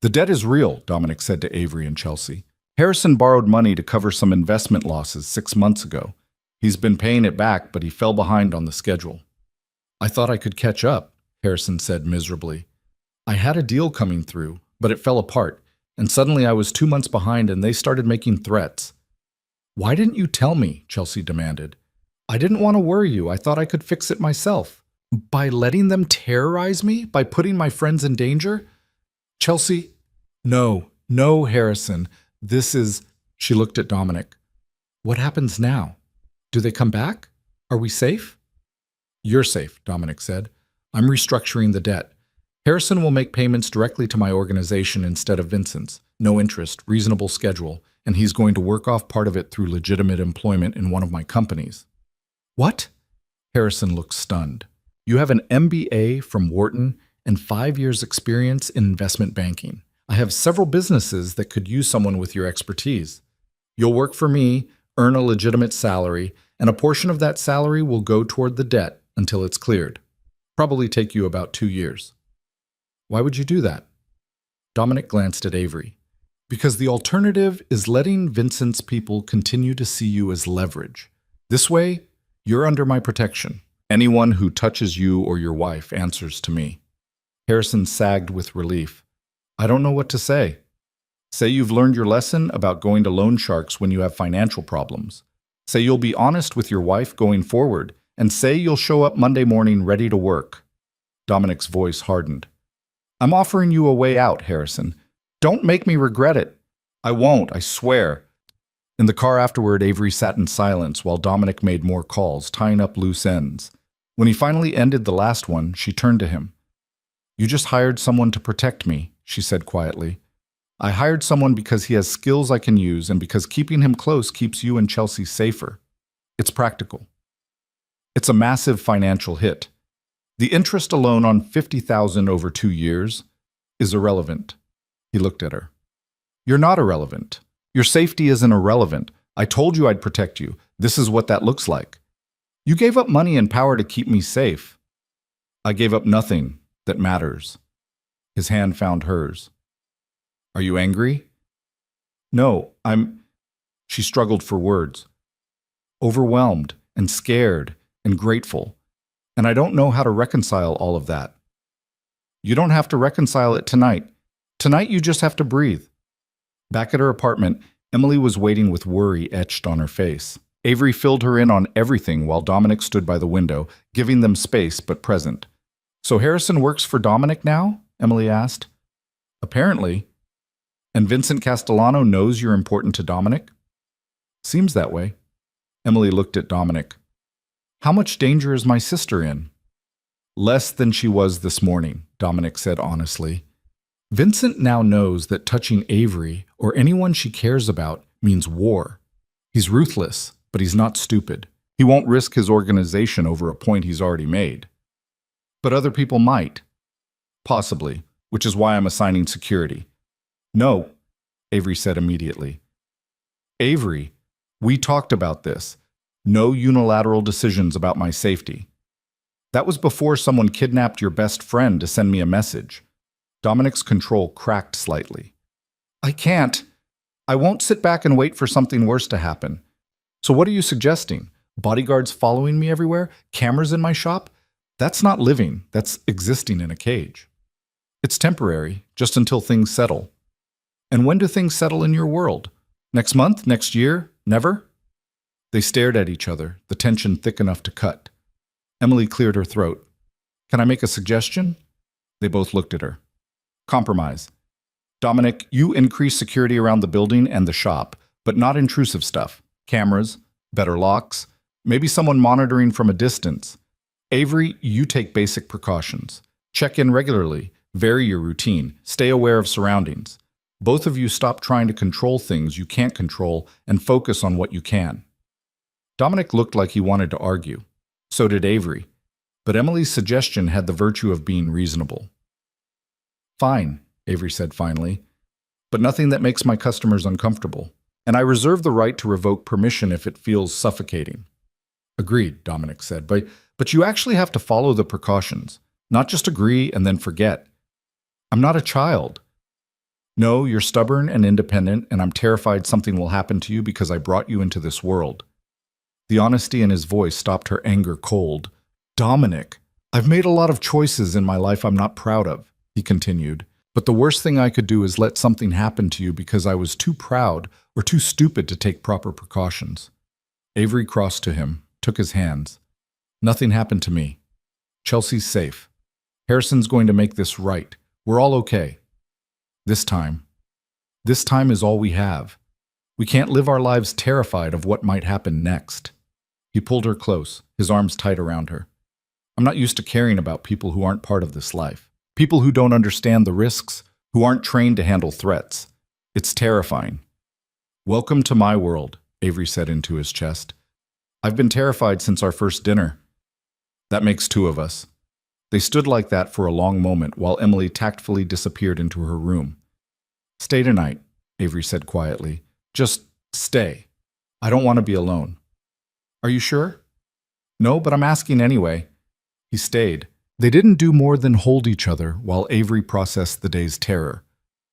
The debt is real, Dominic said to Avery and Chelsea. Harrison borrowed money to cover some investment losses 6 months ago. He's been paying it back, but he fell behind on the schedule. I thought I could catch up, Harrison said miserably. I had a deal coming through, but it fell apart, and suddenly I was 2 months behind and they started making threats. Why didn't you tell me? Chelsea demanded. I didn't want to worry you. I thought I could fix it myself. By letting them terrorize me? By putting my friends in danger? Chelsea, no, Harrison. This is... She looked at Dominic. What happens now? Do they come back? Are we safe? You're safe, Dominic said. I'm restructuring the debt. Harrison will make payments directly to my organization instead of Vincent's. No interest, reasonable schedule, and he's going to work off part of it through legitimate employment in one of my companies. What? Harrison looked stunned. You have an MBA from Wharton and 5 years' experience in investment banking. I have several businesses that could use someone with your expertise. You'll work for me, earn a legitimate salary, and a portion of that salary will go toward the debt until it's cleared. Probably take you about 2 years. Why would you do that? Dominic glanced at Avery. Because the alternative is letting Vincent's people continue to see you as leverage. This way, you're under my protection. Anyone who touches you or your wife answers to me. Harrison sagged with relief. I don't know what to say. Say you've learned your lesson about going to loan sharks when you have financial problems. Say you'll be honest with your wife going forward, and say you'll show up Monday morning ready to work. Dominic's voice hardened. I'm offering you a way out, Harrison. Don't make me regret it. I won't, I swear. In the car afterward, Avery sat in silence while Dominic made more calls, tying up loose ends. When he finally ended the last one, she turned to him. You just hired someone to protect me, she said quietly. I hired someone because he has skills I can use and because keeping him close keeps you and Chelsea safer. It's practical. It's a massive financial hit. The interest alone on $50,000 over 2 years is irrelevant. He looked at her. You're not irrelevant. Your safety isn't irrelevant. I told you I'd protect you. This is what that looks like. You gave up money and power to keep me safe. I gave up nothing that matters. His hand found hers. Are you angry? No, She struggled for words. Overwhelmed and scared and grateful. And I don't know how to reconcile all of that. You don't have to reconcile it tonight. Tonight you just have to breathe. Back at her apartment, Emily was waiting with worry etched on her face. Avery filled her in on everything while Dominic stood by the window, giving them space but present. So Harrison works for Dominic now? Emily asked. Apparently. And Vincent Castellano knows you're important to Dominic? Seems that way. Emily looked at Dominic. How much danger is my sister in? Less than she was this morning, Dominic said honestly. Vincent now knows that touching Avery or anyone she cares about means war. He's ruthless, but he's not stupid. He won't risk his organization over a point he's already made. But other people might. Possibly, which is why I'm assigning security. No, Avery said immediately. Avery, we talked about this. No unilateral decisions about my safety. That was before someone kidnapped your best friend to send me a message. Dominic's control cracked slightly. I can't. I won't sit back and wait for something worse to happen. So what are you suggesting? Bodyguards following me everywhere? Cameras in my shop? That's not living. That's existing in a cage. It's temporary, just until things settle. And when do things settle in your world? Next month? Next year? Never? They stared at each other, the tension thick enough to cut. Emily cleared her throat. Can I make a suggestion? They both looked at her. Compromise. Dominic, you increase security around the building and the shop, but not intrusive stuff. Cameras, better locks, maybe someone monitoring from a distance. Avery, you take basic precautions. Check in regularly, vary your routine, stay aware of surroundings. Both of you stop trying to control things you can't control and focus on what you can. Dominic looked like he wanted to argue. So did Avery. But Emily's suggestion had the virtue of being reasonable. Fine, Avery said finally, but nothing that makes my customers uncomfortable. And I reserve the right to revoke permission if it feels suffocating. Agreed, Dominic said, but you actually have to follow the precautions, not just agree and then forget. I'm not a child. No, you're stubborn and independent, and I'm terrified something will happen to you because I brought you into this world. The honesty in his voice stopped her anger cold. Dominic, I've made a lot of choices in my life I'm not proud of, he continued, but the worst thing I could do is let something happen to you because I was too proud or too stupid to take proper precautions. Avery crossed to him, took his hands. Nothing happened to me. Chelsea's safe. Harrison's going to make this right. We're all okay. This time is all we have. We can't live our lives terrified of what might happen next. He pulled her close, his arms tight around her. I'm not used to caring about people who aren't part of this life. People who don't understand the risks, who aren't trained to handle threats. It's terrifying. Welcome to my world, Avery said into his chest. I've been terrified since our first dinner. That makes two of us. They stood like that for a long moment while Emily tactfully disappeared into her room. Stay tonight, Avery said quietly. Just stay. I don't want to be alone. Are you sure? No, but I'm asking anyway. He stayed. They didn't do more than hold each other while Avery processed the day's terror,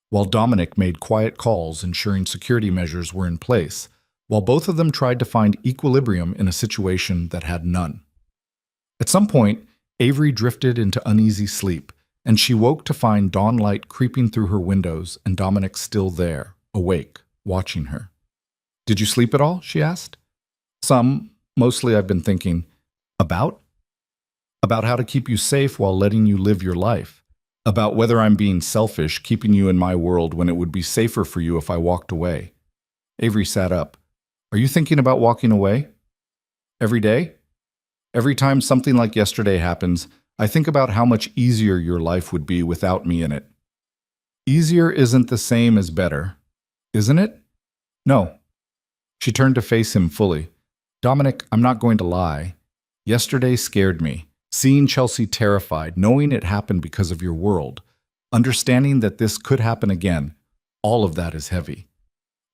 while Dominic made quiet calls ensuring security measures were in place, while both of them tried to find equilibrium in a situation that had none. At some point, Avery drifted into uneasy sleep, and she woke to find dawn light creeping through her windows and Dominic still there, awake, watching her. Did you sleep at all? She asked. Some. Mostly I've been thinking. About? About how to keep you safe while letting you live your life. About whether I'm being selfish, keeping you in my world when it would be safer for you if I walked away. Avery sat up. Are you thinking about walking away? Every day? Every time something like yesterday happens, I think about how much easier your life would be without me in it. Easier isn't the same as better, isn't it? No. She turned to face him fully. Dominic, I'm not going to lie. Yesterday scared me. Seeing Chelsea terrified, knowing it happened because of your world, understanding that this could happen again, all of that is heavy.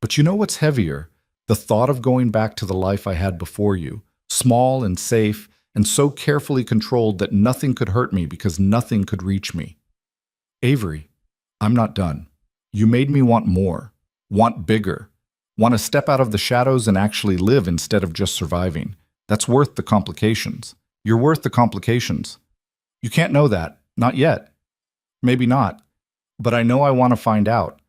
But you know what's heavier? The thought of going back to the life I had before you, small and safe, and so carefully controlled that nothing could hurt me because nothing could reach me. Avery, I'm not done. You made me want more, want bigger, want to step out of the shadows and actually live instead of just surviving. That's worth the complications. You're worth the complications. You can't know that, not yet. Maybe not, but I know I want to find out,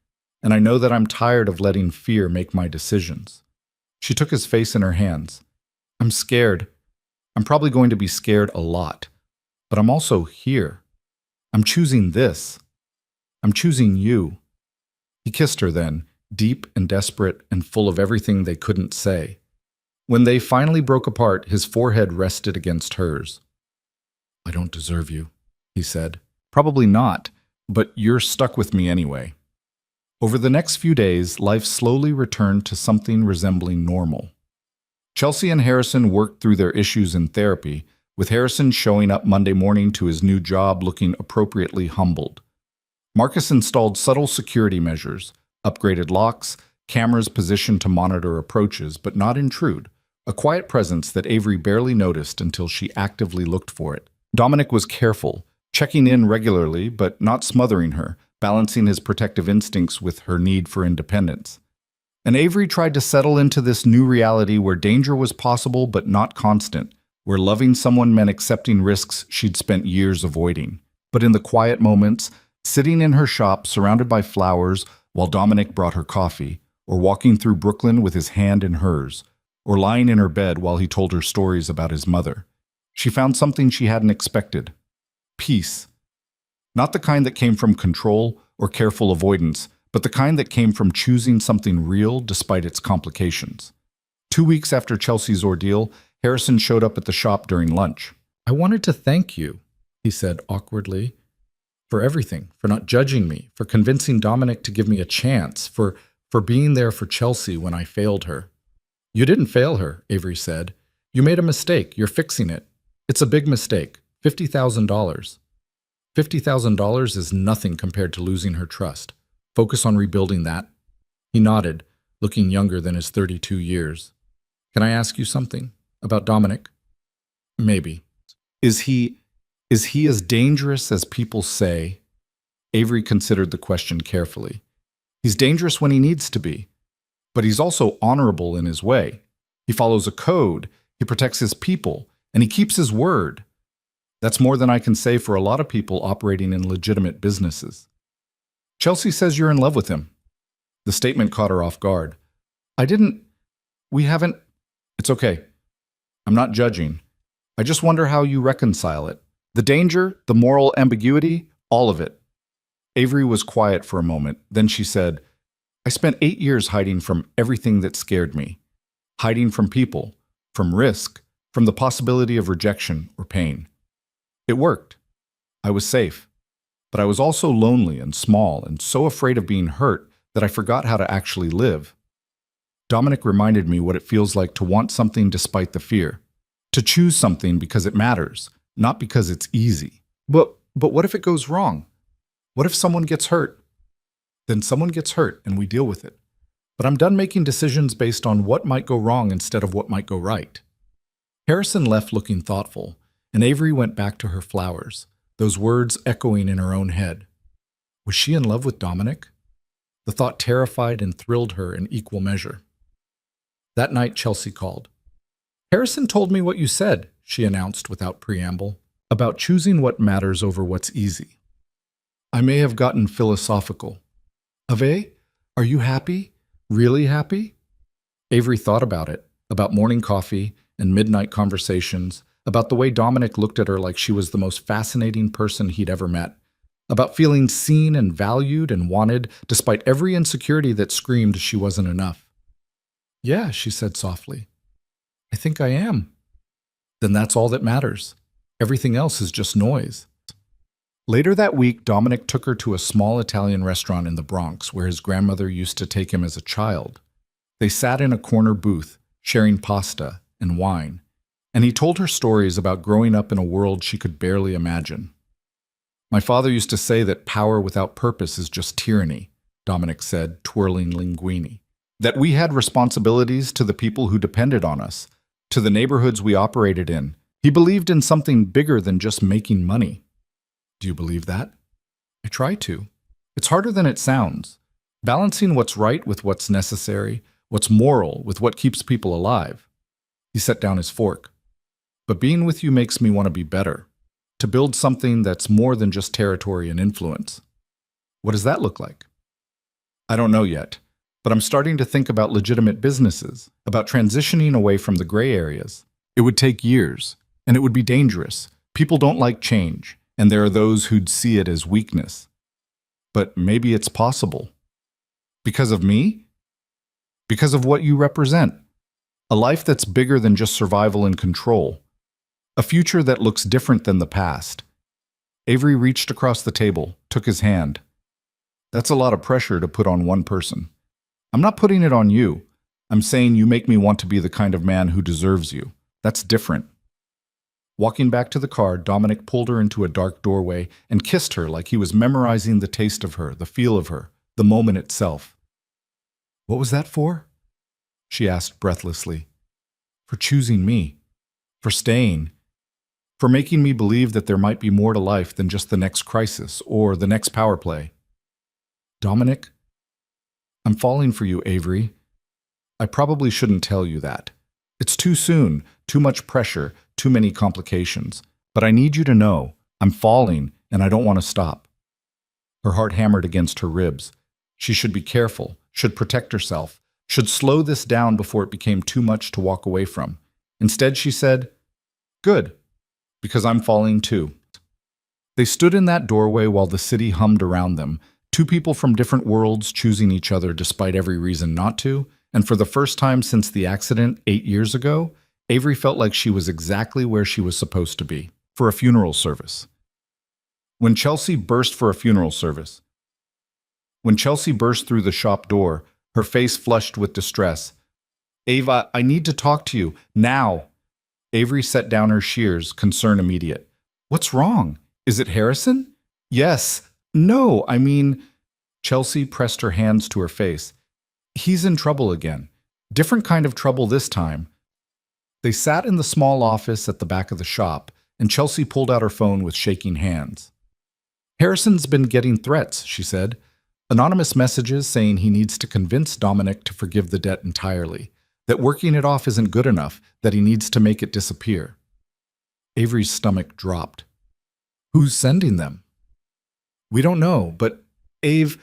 and I know that I'm tired of letting fear make my decisions. She took his face in her hands. I'm scared. I'm probably going to be scared a lot, but I'm also here. I'm choosing this. I'm choosing you. He kissed her then, deep and desperate and full of everything they couldn't say. When they finally broke apart, his forehead rested against hers. I don't deserve you, he said. Probably not, but you're stuck with me anyway. Over the next few days, life slowly returned to something resembling normal. Chelsea and Harrison worked through their issues in therapy, with Harrison showing up Monday morning to his new job looking appropriately humbled. Marcus installed subtle security measures, upgraded locks, cameras positioned to monitor approaches but not intrude, a quiet presence that Avery barely noticed until she actively looked for it. Dominic was careful, checking in regularly but not smothering her, balancing his protective instincts with her need for independence. And Avery tried to settle into this new reality where danger was possible but not constant, where loving someone meant accepting risks she'd spent years avoiding. But in the quiet moments, sitting in her shop surrounded by flowers while Dominic brought her coffee, or walking through Brooklyn with his hand in hers, or lying in her bed while he told her stories about his mother, she found something she hadn't expected. Peace. Not the kind that came from control or careful avoidance, but the kind that came from choosing something real despite its complications. 2 weeks after Chelsea's ordeal, Harrison showed up at the shop during lunch. I wanted to thank you, he said awkwardly, for everything, for not judging me, for convincing Dominic to give me a chance, for being there for Chelsea when I failed her. You didn't fail her, Avery said. You made a mistake. You're fixing it. It's a big mistake. $50,000. $50,000 is nothing compared to losing her trust. Focus on rebuilding that. He nodded, looking younger than his 32 years. Can I ask you something about Dominic? Maybe. Is he as dangerous as people say? Avery considered the question carefully. He's dangerous when he needs to be, but he's also honorable in his way. He follows a code, he protects his people, and he keeps his word. That's more than I can say for a lot of people operating in legitimate businesses. Chelsea says you're in love with him. The statement caught her off guard. We haven't. It's okay. I'm not judging. I just wonder how you reconcile it. The danger, the moral ambiguity, all of it. Avery was quiet for a moment. Then she said, I spent 8 years hiding from everything that scared me. Hiding from people, from risk, from the possibility of rejection or pain. It worked. I was safe. But I was also lonely and small and so afraid of being hurt that I forgot how to actually live. Dominic reminded me what it feels like to want something despite the fear, to choose something because it matters, not because it's easy. But what if it goes wrong? What if someone gets hurt? Then someone gets hurt and we deal with it. But I'm done making decisions based on what might go wrong instead of what might go right. Harrison left looking thoughtful, and Avery went back to her flowers, those words echoing in her own head. Was she in love with Dominic? The thought terrified and thrilled her in equal measure. That night, Chelsea called. Harrison told me what you said, she announced without preamble, about choosing what matters over what's easy. I may have gotten philosophical. Ave, are you happy? Really happy? Avery thought about it, about morning coffee and midnight conversations, about the way Dominic looked at her like she was the most fascinating person he'd ever met, about feeling seen and valued and wanted despite every insecurity that screamed she wasn't enough. Yeah, she said softly. I think I am. Then that's all that matters. Everything else is just noise. Later that week, Dominic took her to a small Italian restaurant in the Bronx where his grandmother used to take him as a child. They sat in a corner booth, sharing pasta and wine, and he told her stories about growing up in a world she could barely imagine. My father used to say that power without purpose is just tyranny, Dominic said, twirling linguine. That we had responsibilities to the people who depended on us, to the neighborhoods we operated in. He believed in something bigger than just making money. Do you believe that? I try to. It's harder than it sounds. Balancing what's right with what's necessary, what's moral with what keeps people alive. He set down his fork. But being with you makes me want to be better, to build something that's more than just territory and influence. What does that look like? I don't know yet, but I'm starting to think about legitimate businesses, about transitioning away from the gray areas. It would take years, and it would be dangerous. People don't like change, and there are those who'd see it as weakness. But maybe it's possible. Because of me? Because of what you represent. A life that's bigger than just survival and control. A future that looks different than the past. Avery reached across the table, took his hand. That's a lot of pressure to put on one person. I'm not putting it on you. I'm saying you make me want to be the kind of man who deserves you. That's different. Walking back to the car, Dominic pulled her into a dark doorway and kissed her like he was memorizing the taste of her, the feel of her, the moment itself. What was that for? She asked breathlessly. For choosing me. For staying. For making me believe that there might be more to life than just the next crisis or the next power play. Dominic, I'm falling for you, Avery. I probably shouldn't tell you that. It's too soon, too much pressure, too many complications. But I need you to know, I'm falling and I don't want to stop. Her heart hammered against her ribs. She should be careful, should protect herself, should slow this down before it became too much to walk away from. Instead, she said, Good, because I'm falling too. They stood in that doorway while the city hummed around them, two people from different worlds choosing each other despite every reason not to, and for the first time since the accident 8 years ago, Avery felt like she was exactly where she was supposed to be, for a funeral service. When Chelsea burst through the shop door, her face flushed with distress. Ava, I need to talk to you, now. Avery set down her shears, concern immediate. What's wrong? Is it Harrison? Yes. No, I mean... Chelsea pressed her hands to her face. He's in trouble again. Different kind of trouble this time. They sat in the small office at the back of the shop, and Chelsea pulled out her phone with shaking hands. Harrison's been getting threats, she said. Anonymous messages saying he needs to convince Dominic to forgive the debt entirely, that working it off isn't good enough, that he needs to make it disappear. Avery's stomach dropped. Who's sending them? We don't know, but Ave...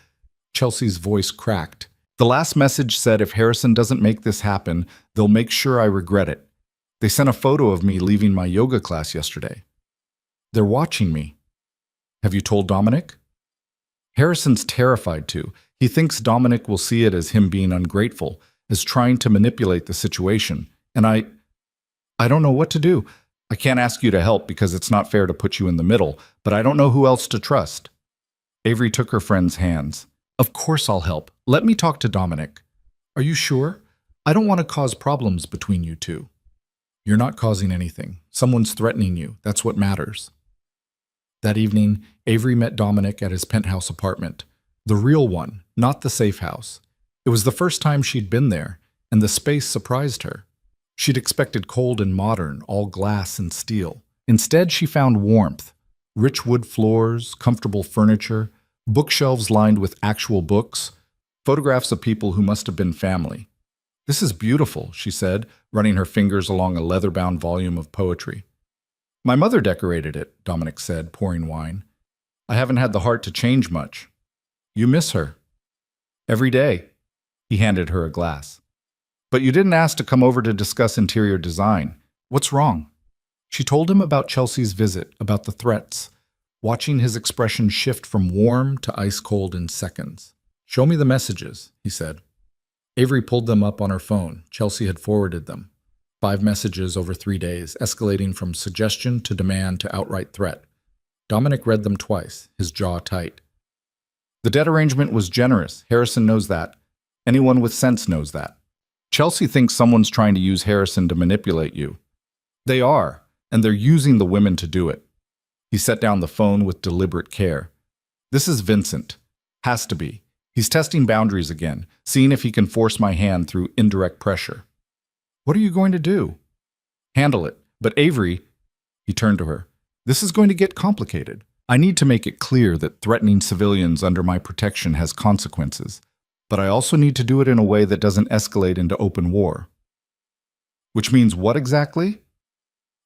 Chelsea's voice cracked. The last message said if Harrison doesn't make this happen, they'll make sure I regret it. They sent a photo of me leaving my yoga class yesterday. They're watching me. Have you told Dominic? Harrison's terrified to. He thinks Dominic will see it as him being ungrateful, as trying to manipulate the situation. And I don't know what to do. I can't ask you to help because it's not fair to put you in the middle, but I don't know who else to trust. Avery took her friend's hands. Of course I'll help. Let me talk to Dominic. Are you sure? I don't want to cause problems between you two. You're not causing anything. Someone's threatening you. That's what matters. That evening, Avery met Dominic at his penthouse apartment. The real one, not the safe house. It was the first time she'd been there, and the space surprised her. She'd expected cold and modern, all glass and steel. Instead, she found warmth. Rich wood floors, comfortable furniture, bookshelves lined with actual books, photographs of people who must have been family. "This is beautiful," she said, running her fingers along a leather-bound volume of poetry. "My mother decorated it," Dominic said, pouring wine. "I haven't had the heart to change much." "You miss her." "Every day." He handed her a glass. "But you didn't ask to come over to discuss interior design. What's wrong?" She told him about Chelsea's visit, about the threats, watching his expression shift from warm to ice-cold in seconds. "Show me the messages," he said. Avery pulled them up on her phone. Chelsea had forwarded them. 5 messages over 3 days, escalating from suggestion to demand to outright threat. Dominic read them twice, his jaw tight. "The debt arrangement was generous. Harrison knows that. Anyone with sense knows that. Chelsea thinks someone's trying to use Harrison to manipulate you. They are, and they're using the women to do it." He set down the phone with deliberate care. "This is Vincent. Has to be. He's testing boundaries again, seeing if he can force my hand through indirect pressure." "What are you going to do?" "Handle it. But Avery," he turned to her, "this is going to get complicated. I need to make it clear that threatening civilians under my protection has consequences, but I also need to do it in a way that doesn't escalate into open war." "Which means what exactly?"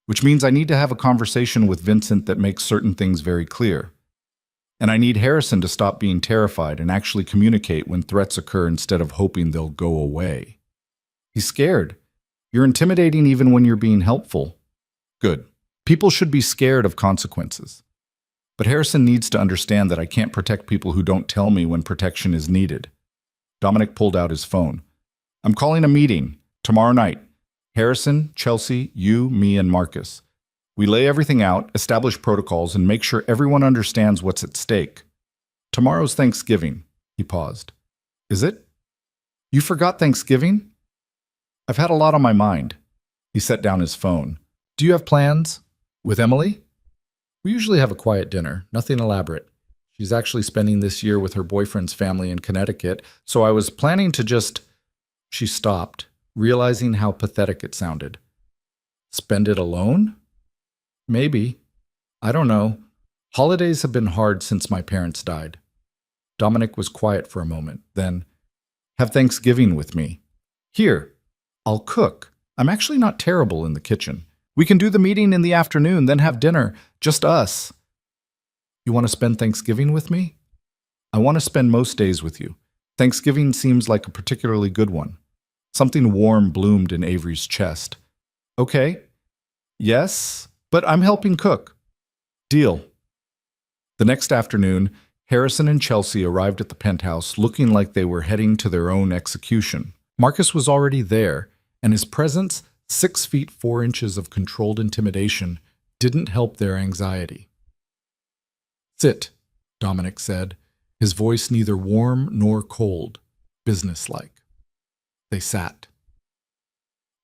"Which means I need to have a conversation with Vincent that makes certain things very clear. And I need Harrison to stop being terrified and actually communicate when threats occur instead of hoping they'll go away. He's scared. You're intimidating even when you're being helpful." "Good. People should be scared of consequences. But Harrison needs to understand that I can't protect people who don't tell me when protection is needed." Dominic pulled out his phone. "I'm calling a meeting. Tomorrow night. Harrison, Chelsea, you, me, and Marcus. We lay everything out, establish protocols, and make sure everyone understands what's at stake. Tomorrow's Thanksgiving." He paused. "Is it? You forgot Thanksgiving?" "I've had a lot on my mind." He set down his phone. "Do you have plans? With Emily?" "We usually have a quiet dinner, nothing elaborate. She's actually spending this year with her boyfriend's family in Connecticut, so I was planning to just—" She stopped, realizing how pathetic it sounded. "Spend it alone? Maybe. I don't know. Holidays have been hard since my parents died." Dominic was quiet for a moment, then, "Have Thanksgiving with me. Here, I'll cook. I'm actually not terrible in the kitchen. We can do the meeting in the afternoon, then have dinner, just us." "You want to spend Thanksgiving with me?" "I want to spend most days with you. Thanksgiving seems like a particularly good one." Something warm bloomed in Avery's chest. "Okay. Yes, but I'm helping cook." "Deal." The next afternoon, Harrison and Chelsea arrived at the penthouse looking like they were heading to their own execution. Marcus was already there, and his presence, 6 feet 4 inches of controlled intimidation, didn't help their anxiety. "Sit," Dominic said, his voice neither warm nor cold, businesslike. They sat.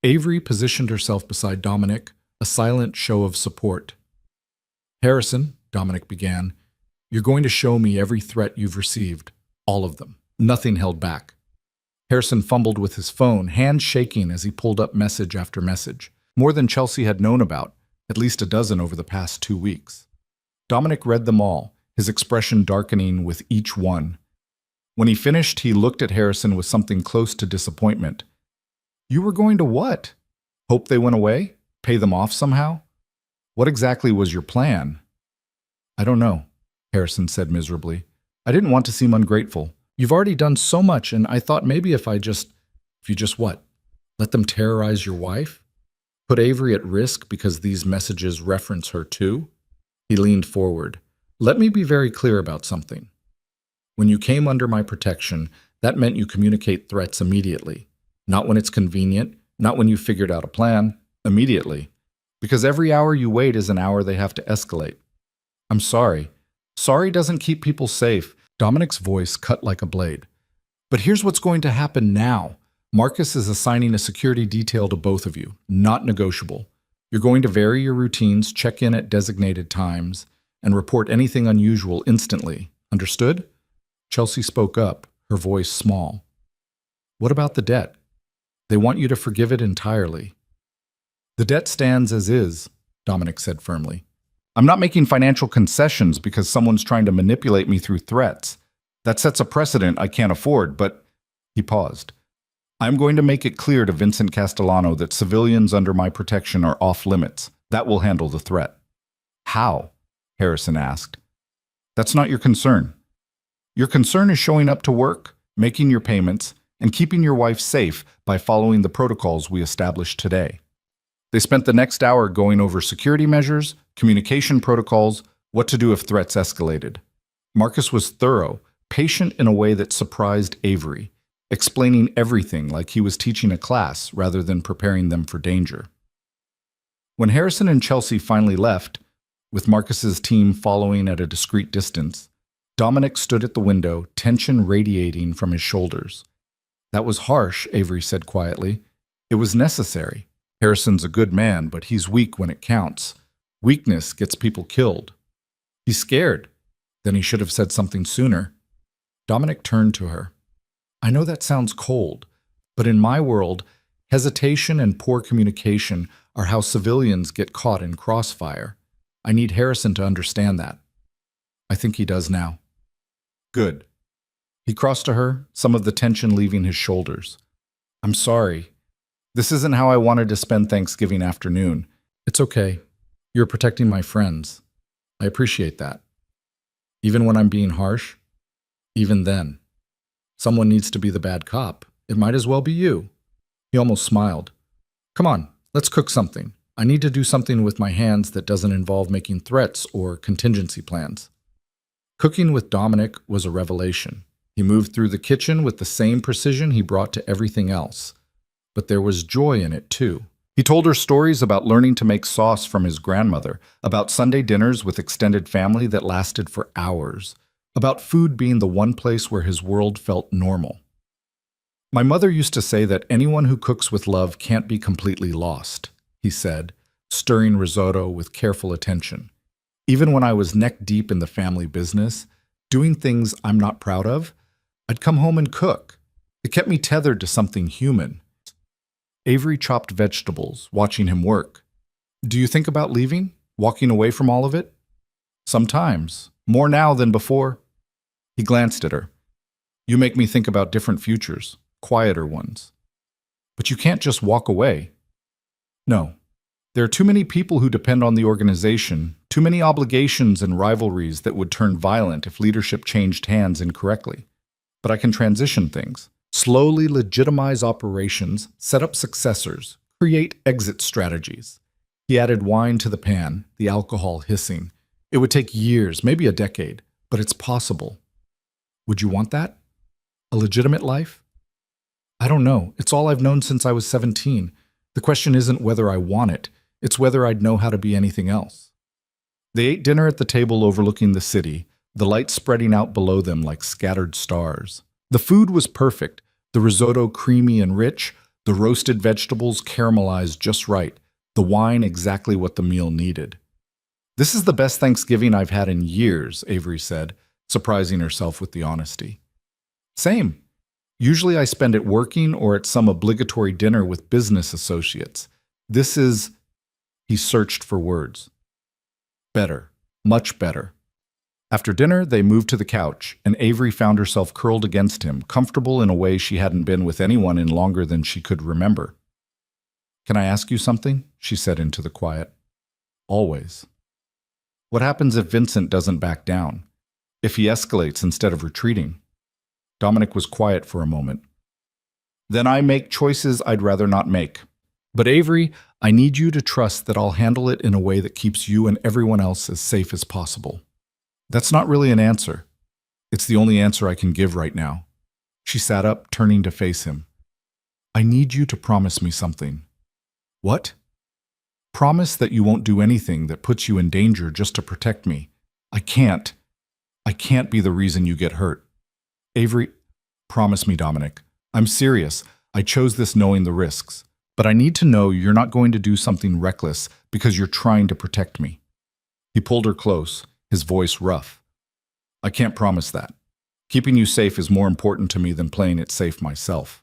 Avery positioned herself beside Dominic, a silent show of support. "Harrison," Dominic began, "you're going to show me every threat you've received, all of them, nothing held back." Harrison fumbled with his phone, hands shaking as he pulled up message after message, more than Chelsea had known about, at least a dozen over the past 2 weeks. Dominic read them all, his expression darkening with each one. When he finished, he looked at Harrison with something close to disappointment. "You were going to what? Hope they went away? Pay them off somehow? What exactly was your plan?" "I don't know," Harrison said miserably. "I didn't want to seem ungrateful. You've already done so much, and I thought maybe if you just what? Let them terrorize your wife? Put Avery at risk because these messages reference her too?" He leaned forward. "Let me be very clear about something. When you came under my protection, that meant you communicate threats immediately. Not when it's convenient, not when you figured out a plan, immediately. Because every hour you wait is an hour they have to escalate. I'm sorry. Sorry doesn't keep people safe, Dominic's voice cut like a blade. But here's what's going to happen now. Marcus is assigning a security detail to both of you, not negotiable. You're going to vary your routines, check in at designated times, and report anything unusual instantly. Understood? Chelsea spoke up, her voice small. What about the debt? They want you to forgive it entirely. The debt stands as is, Dominic said firmly. I'm not making financial concessions because someone's trying to manipulate me through threats. That sets a precedent I can't afford, but... He paused. I'm going to make it clear to Vincent Castellano that civilians under my protection are off limits. That will handle the threat. How? Harrison asked. That's not your concern. Your concern is showing up to work, making your payments, and keeping your wife safe by following the protocols we established today. They spent the next hour going over security measures, communication protocols, what to do if threats escalated. Marcus was thorough, patient in a way that surprised Avery, explaining everything like he was teaching a class rather than preparing them for danger. When Harrison and Chelsea finally left, with Marcus's team following at a discreet distance, Dominic stood at the window, tension radiating from his shoulders. That was harsh, Avery said quietly. It was necessary. Harrison's a good man, but he's weak when it counts. Weakness gets people killed. He's scared. Then he should have said something sooner. Dominic turned to her. I know that sounds cold, but in my world, hesitation and poor communication are how civilians get caught in crossfire. I need Harrison to understand that. I think he does now. Good. He crossed to her, some of the tension leaving his shoulders. I'm sorry. This isn't how I wanted to spend Thanksgiving afternoon. It's okay. You're protecting my friends. I appreciate that. Even when I'm being harsh? Even then. Someone needs to be the bad cop. It might as well be you. He almost smiled. Come on, let's cook something. I need to do something with my hands that doesn't involve making threats or contingency plans. Cooking with Dominic was a revelation. He moved through the kitchen with the same precision he brought to everything else. But there was joy in it, too. He told her stories about learning to make sauce from his grandmother, about Sunday dinners with extended family that lasted for hours, about food being the one place where his world felt normal. My mother used to say that anyone who cooks with love can't be completely lost, he said, stirring risotto with careful attention. Even when I was neck deep in the family business, doing things I'm not proud of, I'd come home and cook. It kept me tethered to something human. Avery chopped vegetables, watching him work. Do you think about leaving? Walking away from all of it? Sometimes. More now than before. He glanced at her. You make me think about different futures, quieter ones. But you can't just walk away. No. There are too many people who depend on the organization, too many obligations and rivalries that would turn violent if leadership changed hands incorrectly. But I can transition things, slowly legitimize operations, set up successors, create exit strategies. He added wine to the pan, the alcohol hissing. It would take years, maybe a decade, but it's possible. Would you want that? A legitimate life? I don't know. It's all I've known since I was 17. The question isn't whether I want it. It's whether I'd know how to be anything else. They ate dinner at the table overlooking the city, the light spreading out below them like scattered stars. The food was perfect, the risotto creamy and rich, the roasted vegetables caramelized just right, the wine exactly what the meal needed. This is the best Thanksgiving I've had in years, Avery said, surprising herself with the honesty. Same. Usually I spend it working or at some obligatory dinner with business associates. This is... He searched for words. Better. Much better. After dinner, they moved to the couch, and Avery found herself curled against him, comfortable in a way she hadn't been with anyone in longer than she could remember. Can I ask you something? She said into the quiet. Always. What happens if Vincent doesn't back down? If he escalates instead of retreating? Dominic was quiet for a moment. Then I make choices I'd rather not make. But Avery, I need you to trust that I'll handle it in a way that keeps you and everyone else as safe as possible. That's not really an answer. It's the only answer I can give right now. She sat up, turning to face him. I need you to promise me something. What? Promise that you won't do anything that puts you in danger just to protect me. I can't I can't be the reason you get hurt. Avery, promise me, Dominic. I'm serious. I chose this knowing the risks. But I need to know you're not going to do something reckless because you're trying to protect me. He pulled her close, his voice rough. I can't promise that. Keeping you safe is more important to me than playing it safe myself.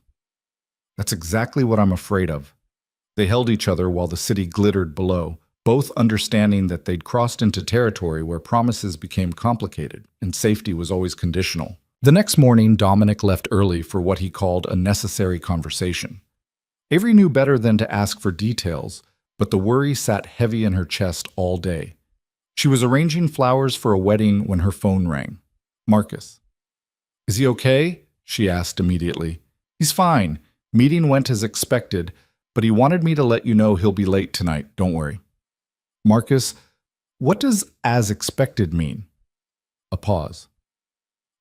That's exactly what I'm afraid of. They held each other while the city glittered below, both understanding that they'd crossed into territory where promises became complicated and safety was always conditional. The next morning, Dominic left early for what he called a necessary conversation. Avery knew better than to ask for details, but the worry sat heavy in her chest all day. She was arranging flowers for a wedding when her phone rang. Marcus. Is he okay? She asked immediately. He's fine. Meeting went as expected, but he wanted me to let you know he'll be late tonight. Don't worry. Marcus, what does as expected mean? A pause.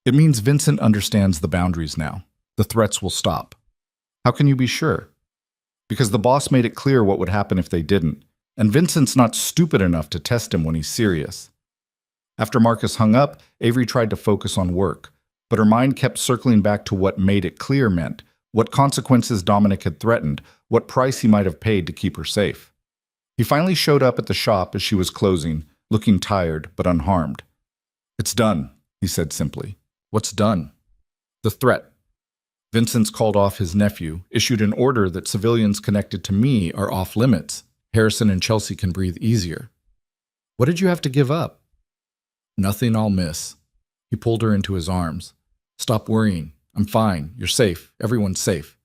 It means Vincent understands the boundaries now. The threats will stop. How can you be sure? Because the boss made it clear what would happen if they didn't, and Vincent's not stupid enough to test him when he's serious. After Marcus hung up, Avery tried to focus on work, but her mind kept circling back to what made it clear meant, what consequences Dominic had threatened, what price he might have paid to keep her safe. He finally showed up at the shop as she was closing, looking tired but unharmed. It's done, he said simply. What's done? The threat. Vincent's called off his nephew, issued an order that civilians connected to me are off limits. Harrison and Chelsea can breathe easier. What did you have to give up? Nothing I'll miss. He pulled her into his arms. Stop worrying. I'm fine. You're safe. Everyone's safe.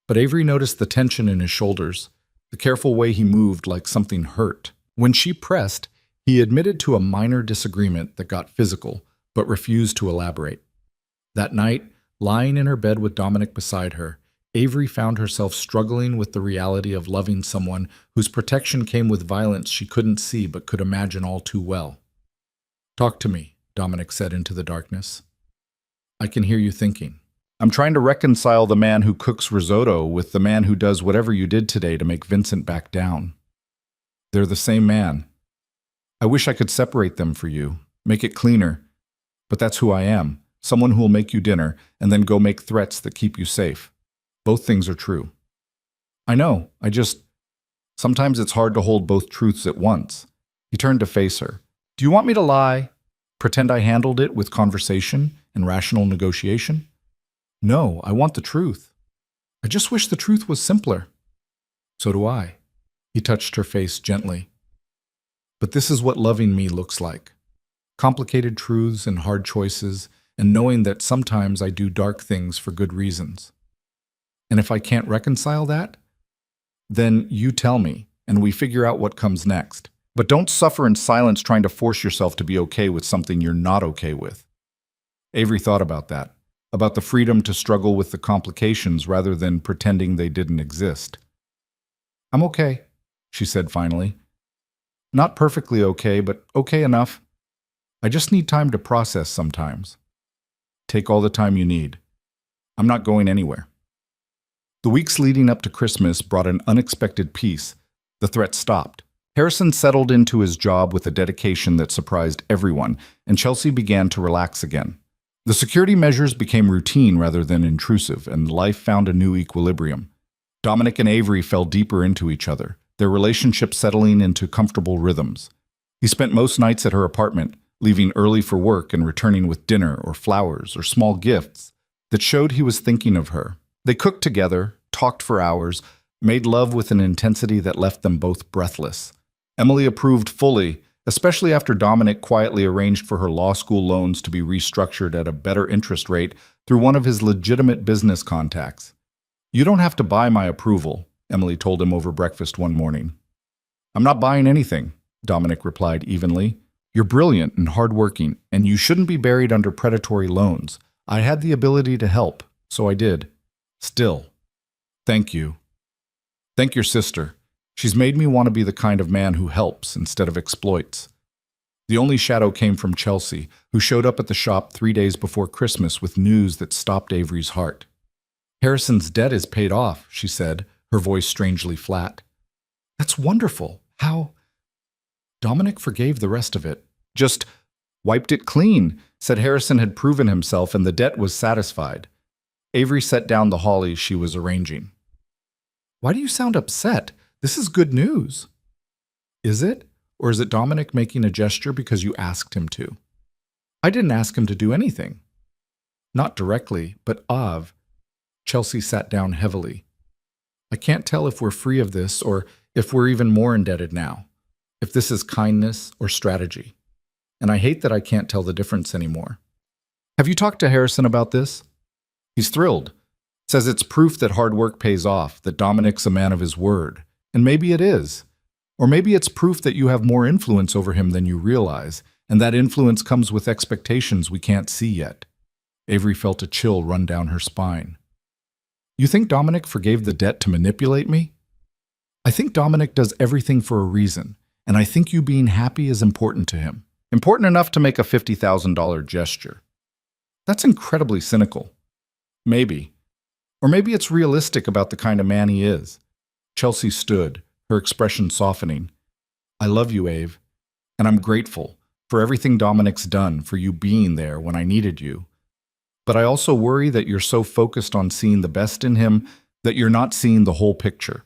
But Avery noticed the tension in his shoulders, the careful way he moved like something hurt. When she pressed, he admitted to a minor disagreement that got physical, but refused to elaborate. That night, lying in her bed with Dominic beside her, Avery found herself struggling with the reality of loving someone whose protection came with violence she couldn't see but could imagine all too well. Talk to me, Dominic said into the darkness. I can hear you thinking. I'm trying to reconcile the man who cooks risotto with the man who does whatever you did today to make Vincent back down. They're the same man. I wish I could separate them for you, make it cleaner, but that's who I am. Someone who will make you dinner and then go make threats that keep you safe. Both things are true. I know, sometimes it's hard to hold both truths at once. He turned to face her. Do you want me to lie? Pretend I handled it with conversation and rational negotiation? No, I want the truth. I just wish the truth was simpler. So do I. He touched her face gently. But this is what loving me looks like. Complicated truths and hard choices, and knowing that sometimes I do dark things for good reasons. And if I can't reconcile that, then you tell me, and we figure out what comes next. But don't suffer in silence trying to force yourself to be okay with something you're not okay with. Avery thought about that, about the freedom to struggle with the complications rather than pretending they didn't exist. I'm okay, she said finally. Not perfectly okay, but okay enough. I just need time to process sometimes. Take all the time you need. I'm not going anywhere. The weeks leading up to Christmas brought an unexpected peace. The threat stopped. Harrison settled into his job with a dedication that surprised everyone, and Chelsea began to relax again. The security measures became routine rather than intrusive, and life found a new equilibrium. Dominic and Avery fell deeper into each other, their relationship settling into comfortable rhythms. He spent most nights at her apartment, leaving early for work and returning with dinner or flowers or small gifts that showed he was thinking of her. They cooked together, talked for hours, made love with an intensity that left them both breathless. Emily approved fully, especially after Dominic quietly arranged for her law school loans to be restructured at a better interest rate through one of his legitimate business contacts. You don't have to buy my approval, Emily told him over breakfast one morning. I'm not buying anything, Dominic replied evenly. You're brilliant and hardworking, and you shouldn't be buried under predatory loans. I had the ability to help, so I did. Still, thank you. Thank your sister. She's made me want to be the kind of man who helps instead of exploits. The only shadow came from Chelsea, who showed up at the shop 3 days before Christmas with news that stopped Avery's heart. Harrison's debt is paid off, she said, her voice strangely flat. That's wonderful. How? Dominic forgave the rest of it. Just, Wiped it clean, said Harrison had proven himself and the debt was satisfied. Avery set down the hollies she was arranging. Why do you sound upset? This is good news. Is it? Or is it Dominic making a gesture because you asked him to? I didn't ask him to do anything. Not directly, but Av. Chelsea sat down heavily. I can't tell if we're free of this or if we're even more indebted now. If this is kindness or strategy. And I hate that I can't tell the difference anymore. Have you talked to Harrison about this? He's thrilled. Says it's proof that hard work pays off, that Dominic's a man of his word. And maybe it is. Or maybe it's proof that you have more influence over him than you realize, and that influence comes with expectations we can't see yet. Avery felt a chill run down her spine. You think Dominic forgave the debt to manipulate me? I think Dominic does everything for a reason, and I think you being happy is important to him. Important enough to make a $50,000 gesture. That's incredibly cynical. Maybe. Or maybe it's realistic about the kind of man he is. Chelsea stood, her expression softening. I love you, Ave, and I'm grateful for everything Dominic's done, for you being there when I needed you. But I also worry that you're so focused on seeing the best in him that you're not seeing the whole picture.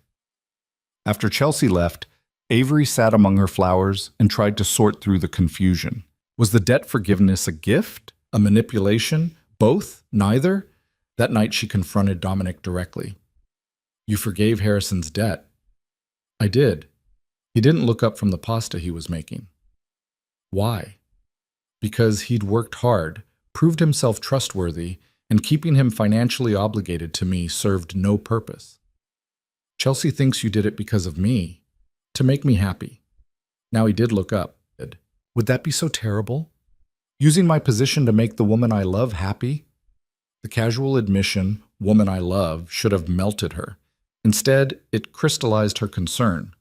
After Chelsea left, Avery sat among her flowers and tried to sort through the confusion. Was the debt forgiveness a gift? A manipulation? Both? Neither? That night she confronted Dominic directly. You forgave Harrison's debt. I did. He didn't look up from the pasta he was making. Why? Because he'd worked hard, proved himself trustworthy, and keeping him financially obligated to me served no purpose. Chelsea thinks you did it because of me, to make me happy. Now he did look up. Would that be so terrible? Using my position to make the woman I love happy? The casual admission, woman I love, should have melted her. Instead, it crystallized her concern.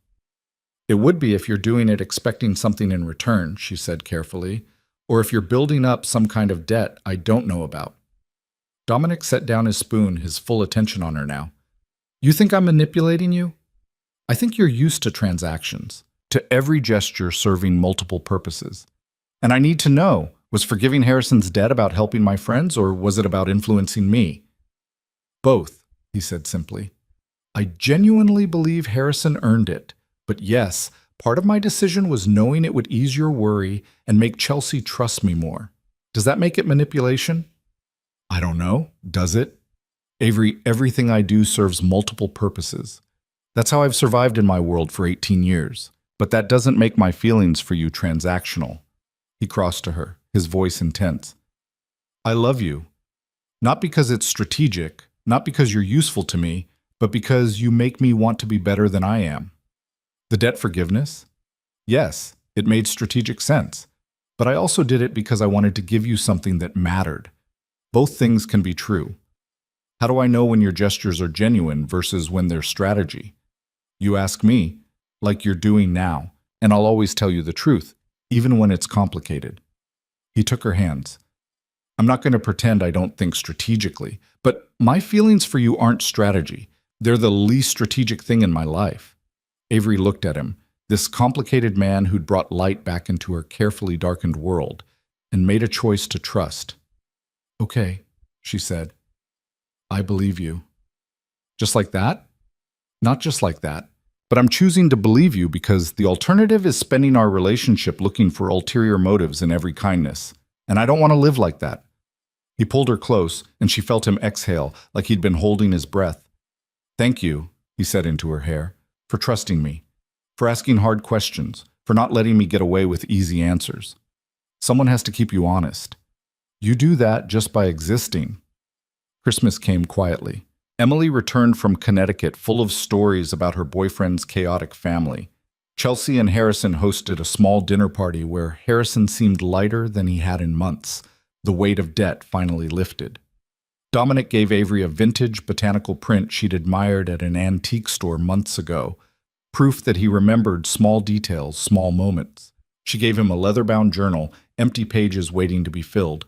It would be if you're doing it expecting something in return, she said carefully, or if you're building up some kind of debt I don't know about. Dominic set down his spoon, his full attention on her now. You think I'm manipulating you? I think you're used to transactions, to every gesture serving multiple purposes. And I need to know, was forgiving Harrison's debt about helping my friends, or was it about influencing me? Both, he said simply. I genuinely believe Harrison earned it, but yes, part of my decision was knowing it would ease your worry and make Chelsea trust me more. Does that make it manipulation? I don't know. Does it? Avery, everything I do serves multiple purposes. That's how I've survived in my world for 18 years. But that doesn't make my feelings for you transactional. He crossed to her, his voice intense. I love you. Not because it's strategic, not because you're useful to me, but because you make me want to be better than I am. The debt forgiveness? Yes, it made strategic sense. But I also did it because I wanted to give you something that mattered. Both things can be true. How do I know when your gestures are genuine versus when they're strategy? You ask me, like you're doing now, and I'll always tell you the truth, even when it's complicated. He took her hands. I'm not going to pretend I don't think strategically, but my feelings for you aren't strategy. They're the least strategic thing in my life. Avery looked at him, this complicated man who'd brought light back into her carefully darkened world, and made a choice to trust. Okay, she said. I believe you. Just like that? Not just like that. But I'm choosing to believe you because the alternative is spending our relationship looking for ulterior motives in every kindness. And I don't want to live like that. He pulled her close, and she felt him exhale like he'd been holding his breath. Thank you, he said into her hair, for trusting me, for asking hard questions, for not letting me get away with easy answers. Someone has to keep you honest. You do that just by existing. Christmas came quietly. Emily returned from Connecticut full of stories about her boyfriend's chaotic family. Chelsea and Harrison hosted a small dinner party where Harrison seemed lighter than he had in months. The weight of debt finally lifted. Dominic gave Avery a vintage botanical print she'd admired at an antique store months ago, proof that he remembered small details, small moments. She gave him a leather-bound journal, empty pages waiting to be filled.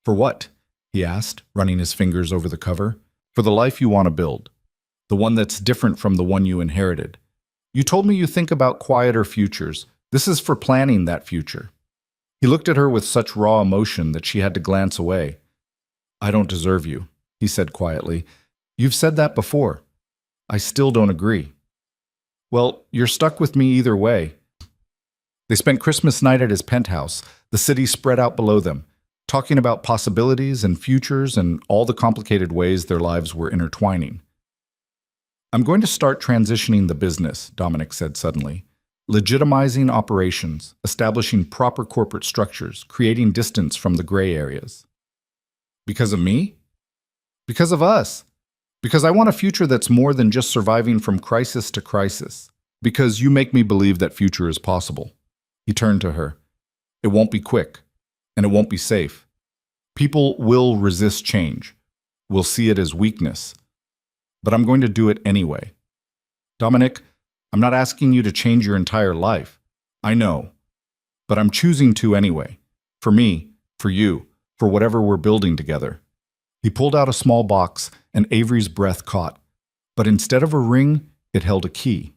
For what? He asked, running his fingers over the cover. For the life you want to build. The one that's different from the one you inherited. You told me you think about quieter futures. This is for planning that future. He looked at her with such raw emotion that she had to glance away. I don't deserve you, he said quietly. You've said that before. I still don't agree. Well, you're stuck with me either way. They spent Christmas night at his penthouse, the city spread out below them, talking about possibilities and futures and all the complicated ways their lives were intertwining. I'm going to start transitioning the business, Dominic said suddenly. Legitimizing operations, establishing proper corporate structures, creating distance from the gray areas. Because of me? Because of us. Because I want a future that's more than just surviving from crisis to crisis. Because you make me believe that future is possible. He turned to her. It won't be quick, and it won't be safe. People will resist change. Will see it as weakness. But I'm going to do it anyway. Dominic, I'm not asking you to change your entire life. I know. But I'm choosing to anyway. For me, for you, for whatever we're building together. He pulled out a small box, and Avery's breath caught. But instead of a ring, it held a key.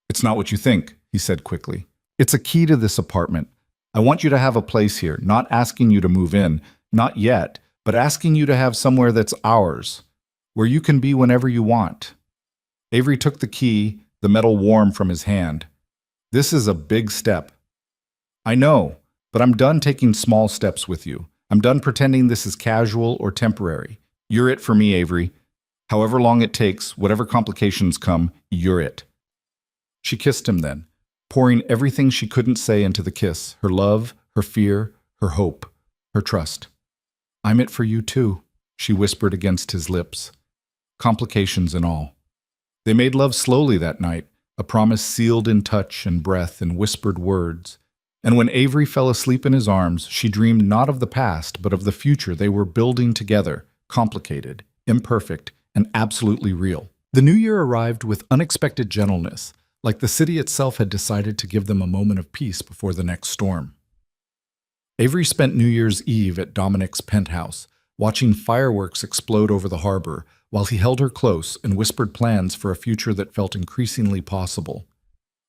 It's not what you think, he said quickly. It's a key to this apartment. I want you to have a place here, not asking you to move in, not yet, but asking you to have somewhere that's ours, where you can be whenever you want. Avery took the key, the metal warm from his hand. This is a big step. I know, but I'm done taking small steps with you. I'm done pretending this is casual or temporary. You're it for me, Avery. However long it takes, whatever complications come, you're it. She kissed him then, pouring everything she couldn't say into the kiss, her love, her fear, her hope, her trust. I'm it for you too, she whispered against his lips. Complications and all. They made love slowly that night, a promise sealed in touch and breath and whispered words. And when Avery fell asleep in his arms, she dreamed not of the past, but of the future they were building together, complicated, imperfect, and absolutely real. The new year arrived with unexpected gentleness, like the city itself had decided to give them a moment of peace before the next storm. Avery spent New Year's Eve at Dominic's penthouse, watching fireworks explode over the harbor, while he held her close and whispered plans for a future that felt increasingly possible.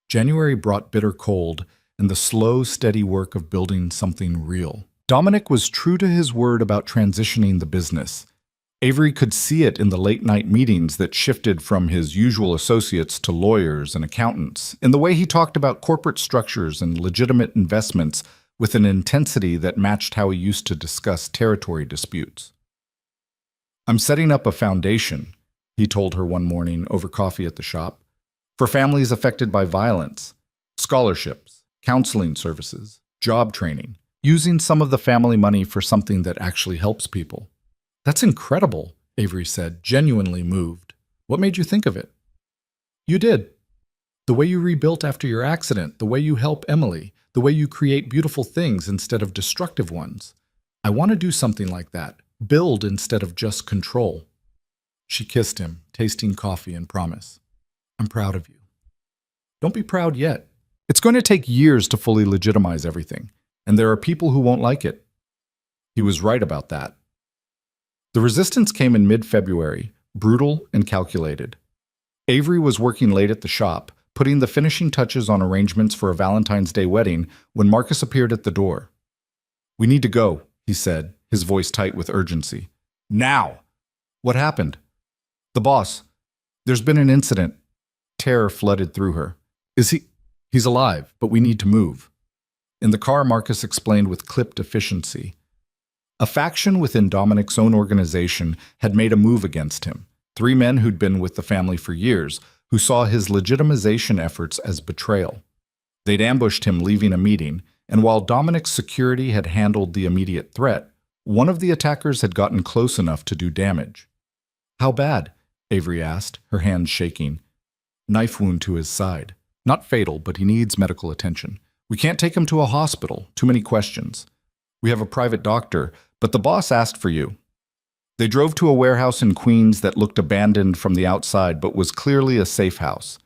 January brought bitter cold, and the slow, steady work of building something real. Dominic was true to his word about transitioning the business. Avery could see it in the late-night meetings that shifted from his usual associates to lawyers and accountants, in the way he talked about corporate structures and legitimate investments with an intensity that matched how he used to discuss territory disputes. I'm setting up a foundation, he told her one morning over coffee at the shop, for families affected by violence, scholarships, counseling services, job training, using some of the family money for something that actually helps people. That's incredible, Avery said, genuinely moved. What made you think of it? You did. The way you rebuilt after your accident, the way you help Emily, the way you create beautiful things instead of destructive ones. I want to do something like that. Build instead of just control. She kissed him, tasting coffee and promise. I'm proud of you. Don't be proud yet. It's going to take years to fully legitimize everything, and there are people who won't like it. He was right about that. The resistance came in mid-February, brutal and calculated. Avery was working late at the shop, putting the finishing touches on arrangements for a Valentine's Day wedding when Marcus appeared at the door. We need to go, he said, his voice tight with urgency. Now! What happened? The boss. There's been an incident. Terror flooded through her. Is he? He's alive, but we need to move. In the car, Marcus explained with clipped efficiency. A faction within Dominic's own organization had made a move against him. 3 men who'd been with the family for years, who saw his legitimization efforts as betrayal. They'd ambushed him leaving a meeting, and while Dominic's security had handled the immediate threat, one of the attackers had gotten close enough to do damage. How bad? Avery asked, her hands shaking. Knife wound to his side. Not fatal, but he needs medical attention. We can't take him to a hospital. Too many questions. We have a private doctor, but the boss asked for you. They drove to a warehouse in Queens that looked abandoned from the outside but was clearly a safe house.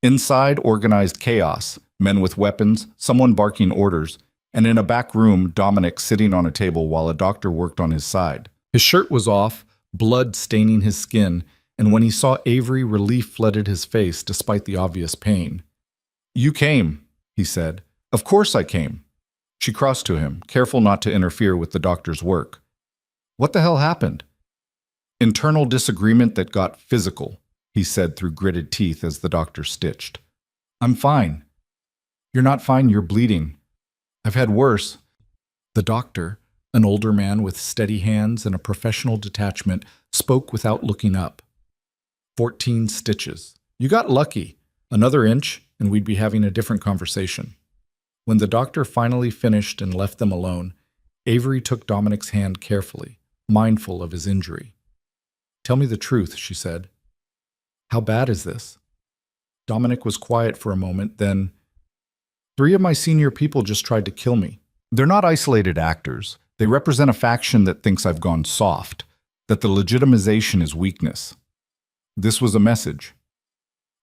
Inside, organized chaos, men with weapons, someone barking orders, and in a back room, Dominic sitting on a table while a doctor worked on his side. His shirt was off, blood staining his skin, and when he saw Avery, relief flooded his face despite the obvious pain. You came, he said. Of course I came. She crossed to him, careful not to interfere with the doctor's work. What the hell happened? Internal disagreement that got physical, he said through gritted teeth as the doctor stitched. I'm fine. You're not fine, you're bleeding. I've had worse. The doctor, an older man with steady hands and a professional detachment, spoke without looking up. 14 stitches. You got lucky. Another inch, and we'd be having a different conversation. When the doctor finally finished and left them alone, Avery took Dominic's hand carefully, mindful of his injury. Tell me the truth, she said. How bad is this? Dominic was quiet for a moment, then, 3 of my senior people just tried to kill me. They're not isolated actors. They represent a faction that thinks I've gone soft, that the legitimization is weakness. This was a message.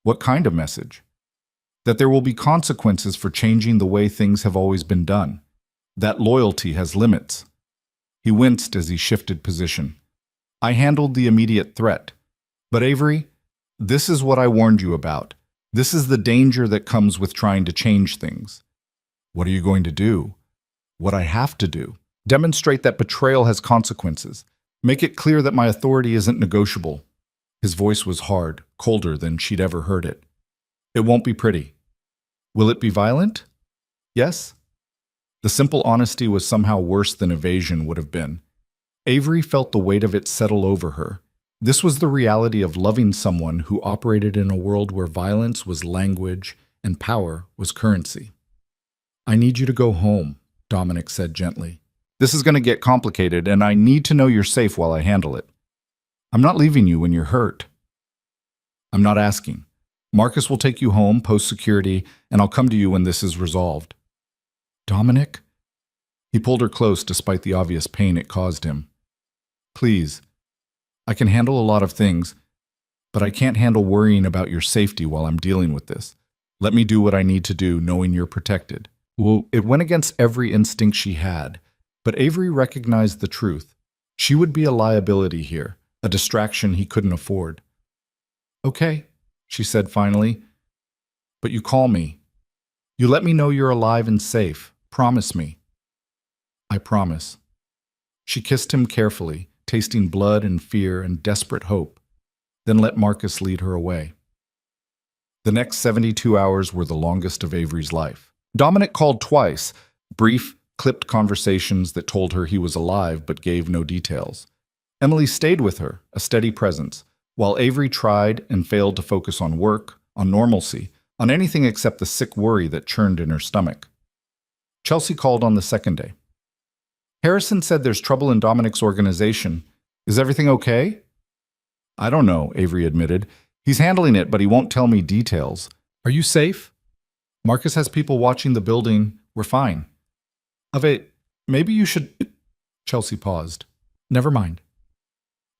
What kind of message? That there will be consequences for changing the way things have always been done. That loyalty has limits. He winced as he shifted position. I handled the immediate threat. But Avery, this is what I warned you about. This is the danger that comes with trying to change things. What are you going to do? What I have to do. Demonstrate that betrayal has consequences. Make it clear that my authority isn't negotiable. His voice was hard, colder than she'd ever heard it. It won't be pretty. Will it be violent? Yes? The simple honesty was somehow worse than evasion would have been. Avery felt the weight of it settle over her. This was the reality of loving someone who operated in a world where violence was language and power was currency. I need you to go home, Dominic said gently. This is going to get complicated, and I need to know you're safe while I handle it. I'm not leaving you when you're hurt. I'm not asking. Marcus will take you home, post-security, and I'll come to you when this is resolved. Dominic? He pulled her close despite the obvious pain it caused him. Please. I can handle a lot of things, but I can't handle worrying about your safety while I'm dealing with this. Let me do what I need to do, knowing you're protected. Well, it went against every instinct she had, but Avery recognized the truth. She would be a liability here, a distraction he couldn't afford. Okay, she said finally, but you call me. You let me know you're alive and safe. Promise me. I promise. She kissed him carefully, tasting blood and fear and desperate hope, then let Marcus lead her away. The next 72 hours were the longest of Avery's life. Dominic called twice, brief, clipped conversations that told her he was alive but gave no details. Emily stayed with her, a steady presence, while Avery tried and failed to focus on work, on normalcy, on anything except the sick worry that churned in her stomach. Chelsea called on the second day. Harrison said there's trouble in Dominic's organization. Is everything okay? I don't know, Avery admitted. He's handling it, but he won't tell me details. Are you safe? Marcus has people watching the building. We're fine. Ave, maybe you should... Chelsea paused. Never mind.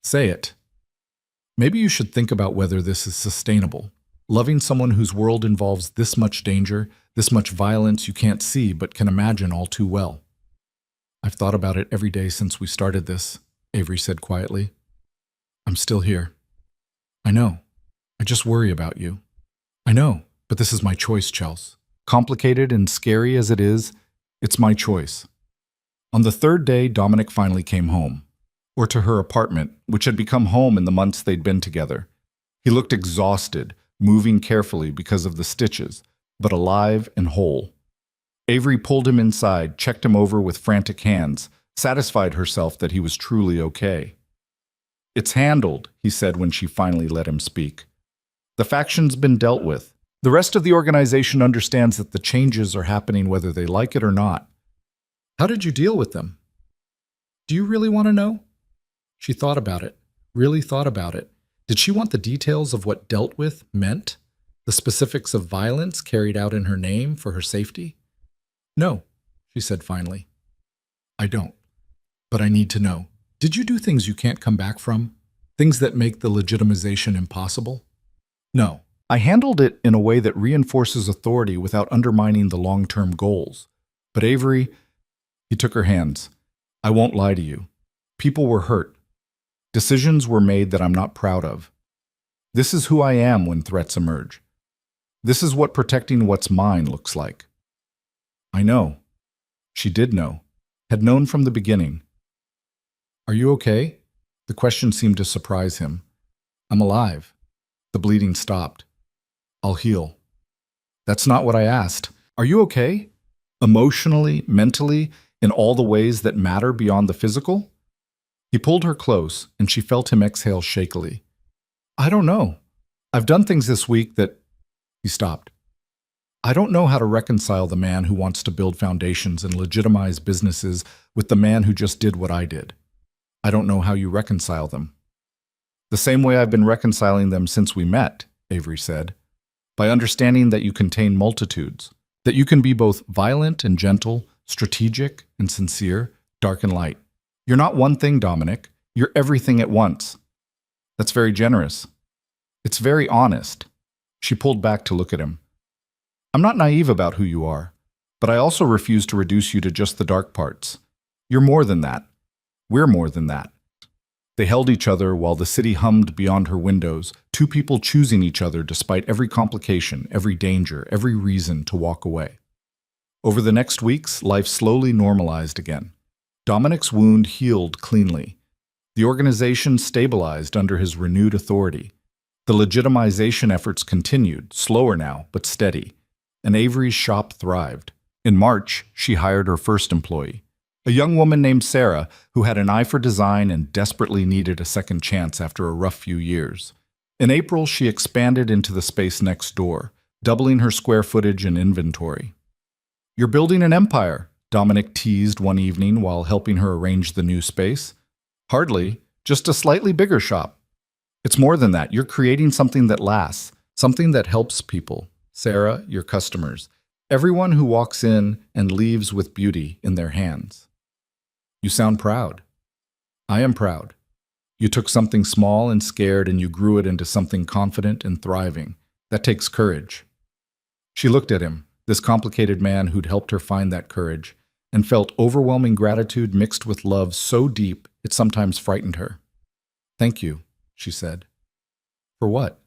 Say it. Maybe you should think about whether this is sustainable. Loving someone whose world involves this much danger, this much violence you can't see but can imagine all too well. I've thought about it every day since we started this, Avery said quietly. I'm still here. I know. I just worry about you. I know, but this is my choice, Chels. Complicated and scary as it is, it's my choice. On the third day, Dominic finally came home, or to her apartment, which had become home in the months they'd been together. He looked exhausted, moving carefully because of the stitches, but alive and whole. Avery pulled him inside, checked him over with frantic hands, satisfied herself that he was truly okay. It's handled, he said when she finally let him speak. The faction's been dealt with. The rest of the organization understands that the changes are happening whether they like it or not. How did you deal with them? Do you really want to know? She thought about it, really thought about it. Did she want the details of what dealt with meant? The specifics of violence carried out in her name for her safety? No, she said finally. I don't. But I need to know. Did you do things you can't come back from? Things that make the legitimization impossible? No. I handled it in a way that reinforces authority without undermining the long-term goals. But Avery, he took her hands. I won't lie to you. People were hurt. Decisions were made that I'm not proud of. This is who I am when threats emerge. This is what protecting what's mine looks like. I know. She did know, had known from the beginning. Are you okay? The question seemed to surprise him. I'm alive. The bleeding stopped. I'll heal. That's not what I asked. Are you okay? Emotionally, mentally, in all the ways that matter beyond the physical? He pulled her close, and she felt him exhale shakily. I don't know. I've done things this week that... He stopped. I don't know how to reconcile the man who wants to build foundations and legitimize businesses with the man who just did what I did. I don't know how you reconcile them. The same way I've been reconciling them since we met, Avery said, by understanding that you contain multitudes, that you can be both violent and gentle, strategic and sincere, dark and light. You're not one thing, Dominic. You're everything at once. That's very generous. It's very honest. She pulled back to look at him. I'm not naive about who you are, but I also refuse to reduce you to just the dark parts. You're more than that. We're more than that. They held each other while the city hummed beyond her windows, two people choosing each other despite every complication, every danger, every reason to walk away. Over the next weeks, life slowly normalized again. Dominic's wound healed cleanly. The organization stabilized under his renewed authority. The legitimization efforts continued, slower now, but steady. And Avery's shop thrived. In March, she hired her first employee, a young woman named Sarah who had an eye for design and desperately needed a second chance after a rough few years. In April, she expanded into the space next door, doubling her square footage and inventory. You're building an empire, Dominic teased one evening while helping her arrange the new space. Hardly, just a slightly bigger shop. It's more than that. You're creating something that lasts, something that helps people. Sarah, your customers, everyone who walks in and leaves with beauty in their hands. You sound proud. I am proud. You took something small and scared and you grew it into something confident and thriving. That takes courage. She looked at him, this complicated man who'd helped her find that courage, and felt overwhelming gratitude mixed with love so deep it sometimes frightened her. Thank you, she said. For what?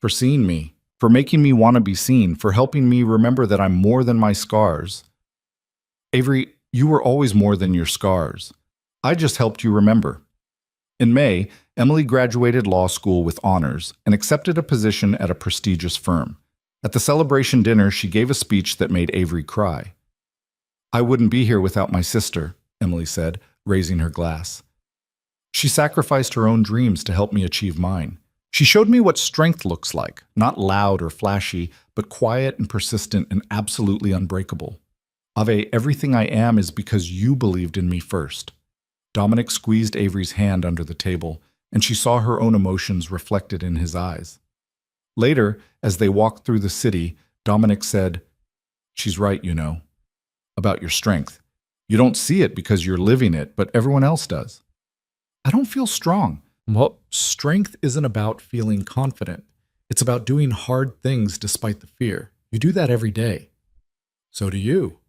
For seeing me, for making me want to be seen, for helping me remember that I'm more than my scars. Avery, you were always more than your scars. I just helped you remember. In May, Emily graduated law school with honors and accepted a position at a prestigious firm. At the celebration dinner, she gave a speech that made Avery cry. I wouldn't be here without my sister, Emily said, raising her glass. She sacrificed her own dreams to help me achieve mine. She showed me what strength looks like, not loud or flashy, but quiet and persistent and absolutely unbreakable. Ave, everything I am is because you believed in me first. Dominic squeezed Avery's hand under the table, and she saw her own emotions reflected in his eyes. Later, as they walked through the city, Dominic said, She's right, you know, about your strength. You don't see it because you're living it, but everyone else does. I don't feel strong. Well, strength isn't about feeling confident. It's about doing hard things despite the fear. You do that every day. So do you.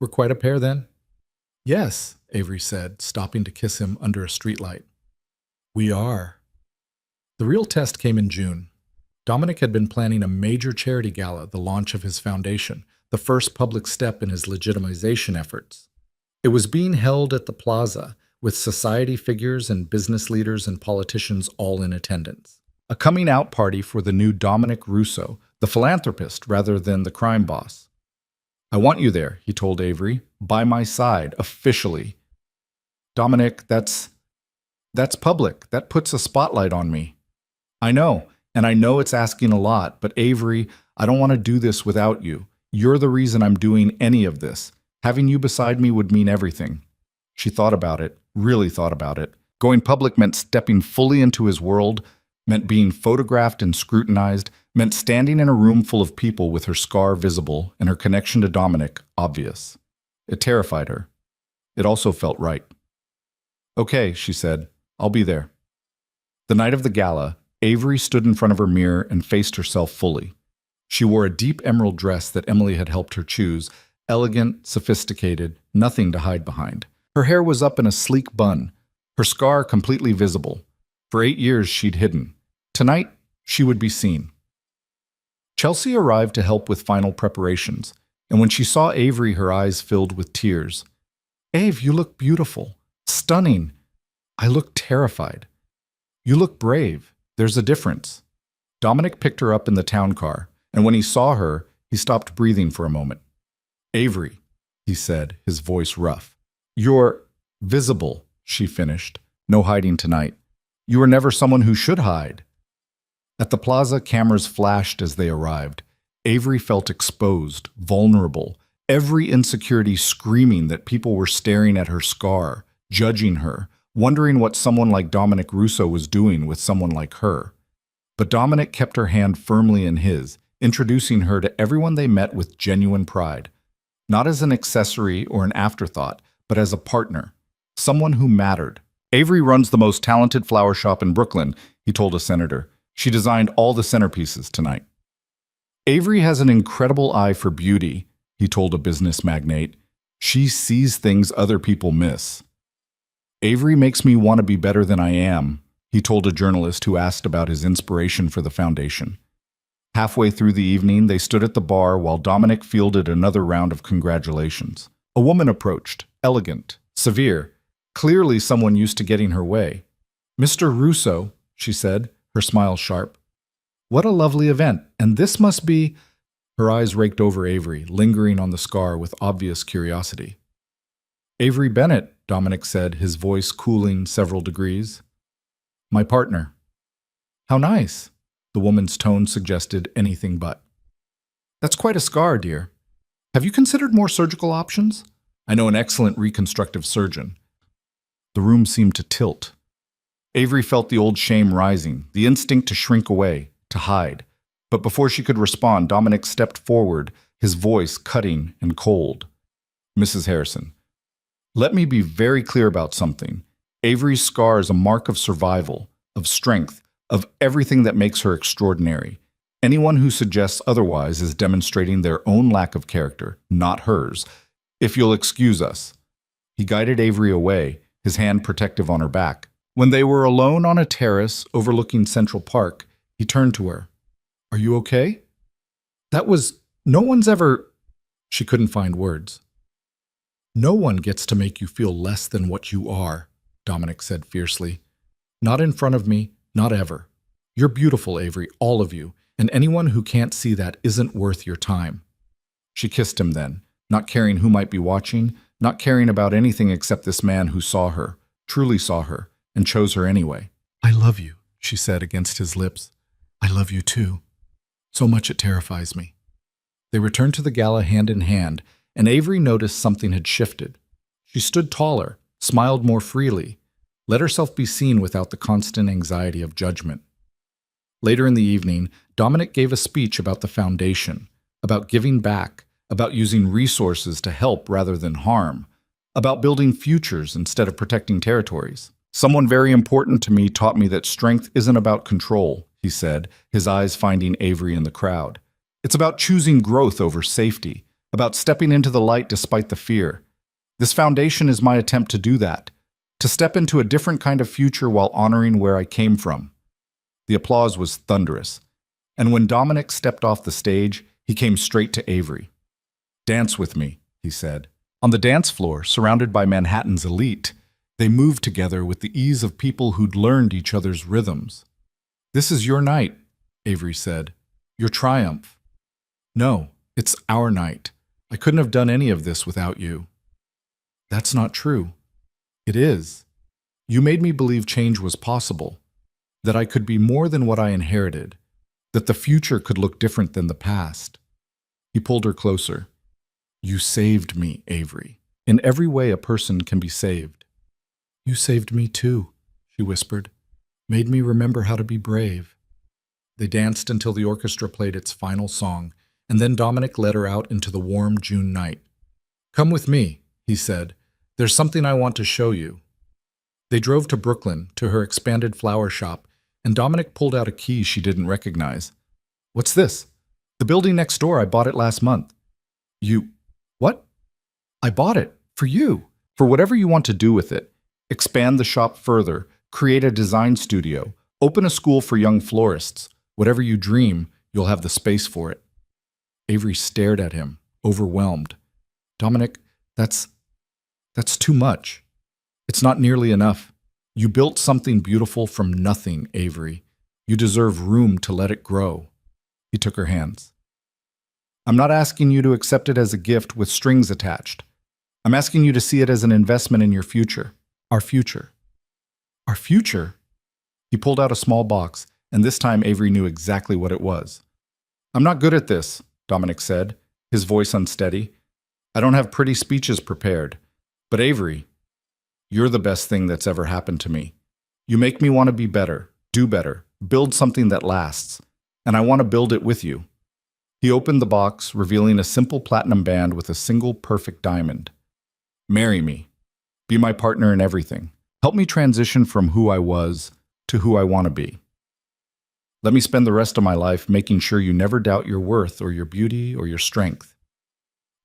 We're quite a pair then? Yes, Avery said, stopping to kiss him under a streetlight. We are. The real test came in June. Dominic had been planning a major charity gala, the launch of his foundation, the first public step in his legitimization efforts. It was being held at the plaza, with society figures and business leaders and politicians all in attendance. A coming out party for the new Dominic Russo, the philanthropist rather than the crime boss. I want you there, he told Avery, by my side, officially. Dominic, that's public. That puts a spotlight on me. I know, and I know it's asking a lot, but Avery, I don't want to do this without you. You're the reason I'm doing any of this. Having you beside me would mean everything. She thought about it, really thought about it. Going public meant stepping fully into his world, meant being photographed and scrutinized, meant standing in a room full of people with her scar visible and her connection to Dominic obvious. It terrified her. It also felt right. Okay, she said, I'll be there. The night of the gala, Avery stood in front of her mirror and faced herself fully. She wore a deep emerald dress that Emily had helped her choose, elegant, sophisticated, nothing to hide behind. Her hair was up in a sleek bun, her scar completely visible. For 8 years she'd hidden. Tonight, she would be seen. Chelsea arrived to help with final preparations. and when she saw Avery, her eyes filled with tears. Ave, you look beautiful. Stunning. I look terrified. You look brave. There's a difference. Dominic picked her up in the town car, and when he saw her, he stopped breathing for a moment. Avery, he said, his voice rough. You're visible, she finished. No hiding tonight. You were never someone who should hide. At the plaza, cameras flashed as they arrived. Avery felt exposed, vulnerable, every insecurity screaming that people were staring at her scar, judging her, wondering what someone like Dominic Russo was doing with someone like her. But Dominic kept her hand firmly in his, introducing her to everyone they met with genuine pride. Not as an accessory or an afterthought, but as a partner, someone who mattered. Avery runs the most talented flower shop in Brooklyn, he told a senator. She designed all the centerpieces tonight. Avery has an incredible eye for beauty, he told a business magnate. She sees things other people miss. Avery makes me want to be better than I am, he told a journalist who asked about his inspiration for the foundation. Halfway through the evening, they stood at the bar while Dominic fielded another round of congratulations. A woman approached, elegant, severe, clearly someone used to getting her way. Mr. Russo, she said, her smile sharp. What a lovely event, and this must be… Her eyes raked over Avery, lingering on the scar with obvious curiosity. Avery Bennett, Dominic said, his voice cooling several degrees. My partner. How nice. The woman's tone suggested anything but. That's quite a scar, dear. Have you considered more surgical options? I know an excellent reconstructive surgeon. The room seemed to tilt. Avery felt the old shame rising, the instinct to shrink away, to hide. But before she could respond, Dominic stepped forward, his voice cutting and cold. Mrs. Harrison, let me be very clear about something. Avery's scar is a mark of survival, of strength, of everything that makes her extraordinary. Anyone who suggests otherwise is demonstrating their own lack of character, not hers. If you'll excuse us. He guided Avery away, his hand protective on her back. When they were alone on a terrace overlooking Central Park, he turned to her. Are you okay? That was… no one's ever… She couldn't find words. No one gets to make you feel less than what you are, Dominic said fiercely. Not in front of me, not ever. You're beautiful, Avery, all of you, and anyone who can't see that isn't worth your time. She kissed him then, not caring who might be watching, not caring about anything except this man who saw her, truly saw her, and chose her anyway. I love you, she said against his lips. I love you too. So much it terrifies me. They returned to the gala hand in hand, and Avery noticed something had shifted. She stood taller, smiled more freely, let herself be seen without the constant anxiety of judgment. Later in the evening, Dominic gave a speech about the foundation, about giving back, about using resources to help rather than harm, about building futures instead of protecting territories. Someone very important to me taught me that strength isn't about control, he said, his eyes finding Avery in the crowd. It's about choosing growth over safety, about stepping into the light despite the fear. This foundation is my attempt to do that, to step into a different kind of future while honoring where I came from. The applause was thunderous, and when Dominic stepped off the stage, he came straight to Avery. Dance with me, he said. On the dance floor, surrounded by Manhattan's elite, they moved together with the ease of people who'd learned each other's rhythms. This is your night, Avery said. Your triumph. No, it's our night. I couldn't have done any of this without you. That's not true. It is. You made me believe change was possible, that I could be more than what I inherited, that the future could look different than the past. He pulled her closer. You saved me, Avery. In every way a person can be saved. You saved me too, she whispered, made me remember how to be brave. They danced until the orchestra played its final song, and then Dominic led her out into the warm June night. Come with me, he said. There's something I want to show you. They drove to Brooklyn, to her expanded flower shop, and Dominic pulled out a key she didn't recognize. What's this? The building next door. I bought it last month. You… What? I bought it. For you. For whatever you want to do with it. Expand the shop further. Create a design studio. Open a school for young florists. Whatever you dream, you'll have the space for it. Avery stared at him, overwhelmed. Dominic, that's too much. It's not nearly enough. You built something beautiful from nothing, Avery. You deserve room to let it grow. He took her hands. I'm not asking you to accept it as a gift with strings attached. I'm asking you to see it as an investment in your future. Our future. Our future? He pulled out a small box, and this time Avery knew exactly what it was. I'm not good at this, Dominic said, his voice unsteady. I don't have pretty speeches prepared. But Avery, you're the best thing that's ever happened to me. You make me want to be better, do better, build something that lasts. And I want to build it with you. He opened the box, revealing a simple platinum band with a single perfect diamond. Marry me. Be my partner in everything. Help me transition from who I was to who I want to be. Let me spend the rest of my life making sure you never doubt your worth or your beauty or your strength.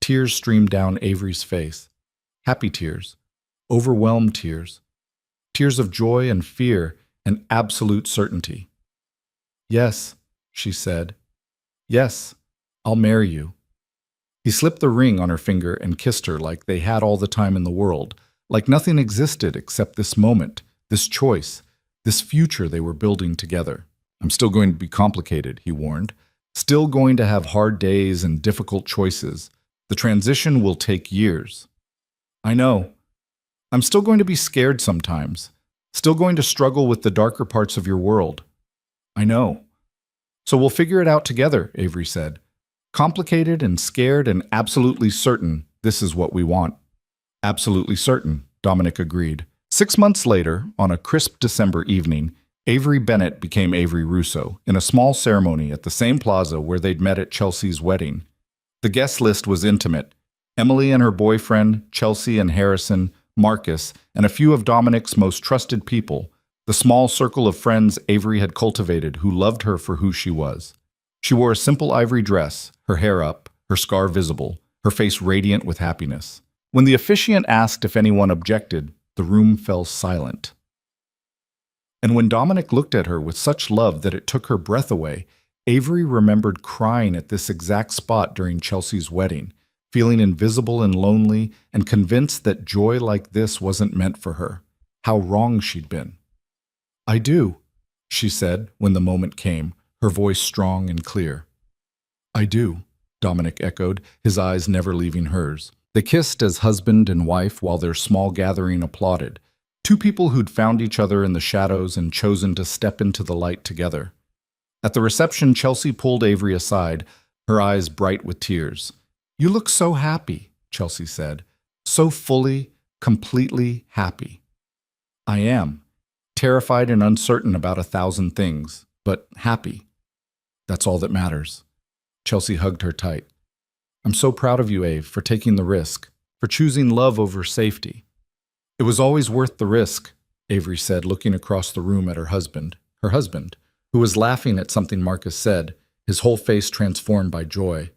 Tears streamed down Avery's face. Happy tears. Overwhelmed tears. Tears of joy and fear and absolute certainty. Yes, she said. Yes, I'll marry you. He slipped the ring on her finger and kissed her like they had all the time in the world, like nothing existed except this moment, this choice, this future they were building together. I'm still going to be complicated, he warned. Still going to have hard days and difficult choices. The transition will take years. I know. I'm still going to be scared sometimes. Still going to struggle with the darker parts of your world. I know. So we'll figure it out together, Avery said. Complicated and scared and absolutely certain this is what we want. Absolutely certain, Dominic agreed. 6 months later, on a crisp December evening, Avery Bennett became Avery Russo in a small ceremony at the same plaza where they'd met at Chelsea's wedding. The guest list was intimate. Emily and her boyfriend, Chelsea and Harrison, Marcus, and a few of Dominic's most trusted people, the small circle of friends Avery had cultivated who loved her for who she was. She wore a simple ivory dress, her hair up, her scar visible, her face radiant with happiness. When the officiant asked if anyone objected, the room fell silent. And when Dominic looked at her with such love that it took her breath away, Avery remembered crying at this exact spot during Chelsea's wedding, feeling invisible and lonely and convinced that joy like this wasn't meant for her. How wrong she'd been. I do, she said when the moment came, her voice strong and clear. I do, Dominic echoed, his eyes never leaving hers. They kissed as husband and wife while their small gathering applauded, two people who'd found each other in the shadows and chosen to step into the light together. At the reception, Chelsea pulled Avery aside, her eyes bright with tears. You look so happy, Chelsea said. So fully, completely happy. I am. Terrified and uncertain about 1,000 things, but happy. That's all that matters. Chelsea hugged her tight. I'm so proud of you, Ave, for taking the risk, for choosing love over safety. It was always worth the risk, Avery said, looking across the room at her husband, who was laughing at something Marcus said, his whole face transformed by joy.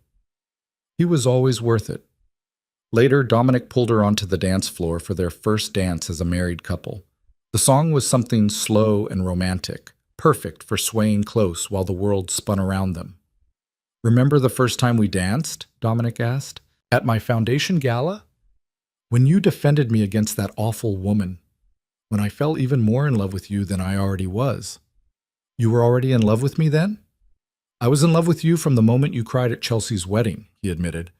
He was always worth it. Later, Dominic pulled her onto the dance floor for their first dance as a married couple. The song was something slow and romantic, perfect for swaying close while the world spun around them. Remember the first time we danced? Dominic asked. At my foundation gala? When you defended me against that awful woman. When I fell even more in love with you than I already was. You were already in love with me then? I was in love with you from the moment you cried at Chelsea's wedding, he admitted.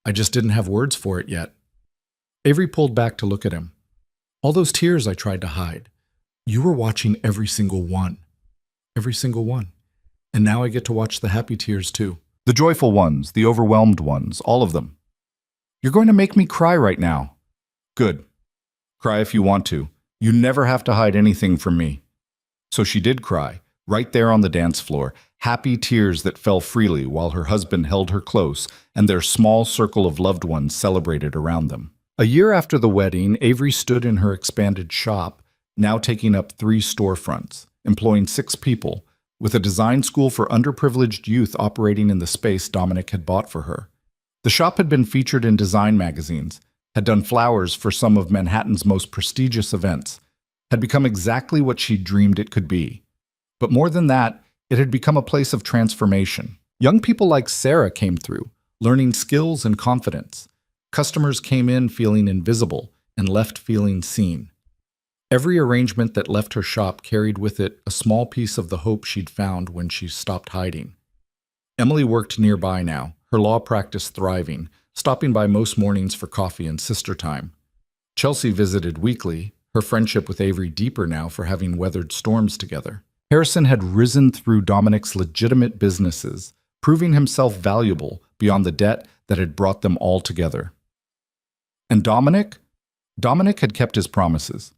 I just didn't have words for it yet. Avery pulled back to look at him. All those tears I tried to hide. You were watching every single one. Every single one. And now I get to watch the happy tears too. The joyful ones, the overwhelmed ones, all of them. You're going to make me cry right now. Good. Cry if you want to. You never have to hide anything from me. So she did cry, right there on the dance floor, happy tears that fell freely while her husband held her close and their small circle of loved ones celebrated around them. A year after the wedding, Avery stood in her expanded shop, now taking up 3 storefronts, employing 6 people, with a design school for underprivileged youth operating in the space Dominic had bought for her. The shop had been featured in design magazines, had done flowers for some of Manhattan's most prestigious events, had become exactly what she dreamed it could be. But more than that, it had become a place of transformation. Young people like Sarah came through, learning skills and confidence. Customers came in feeling invisible and left feeling seen. Every arrangement that left her shop carried with it a small piece of the hope she'd found when she stopped hiding. Emily worked nearby now, her law practice thriving, stopping by most mornings for coffee and sister time. Chelsea visited weekly, her friendship with Avery deeper now for having weathered storms together. Harrison had risen through Dominic's legitimate businesses, proving himself valuable beyond the debt that had brought them all together. And Dominic? Dominic had kept his promises.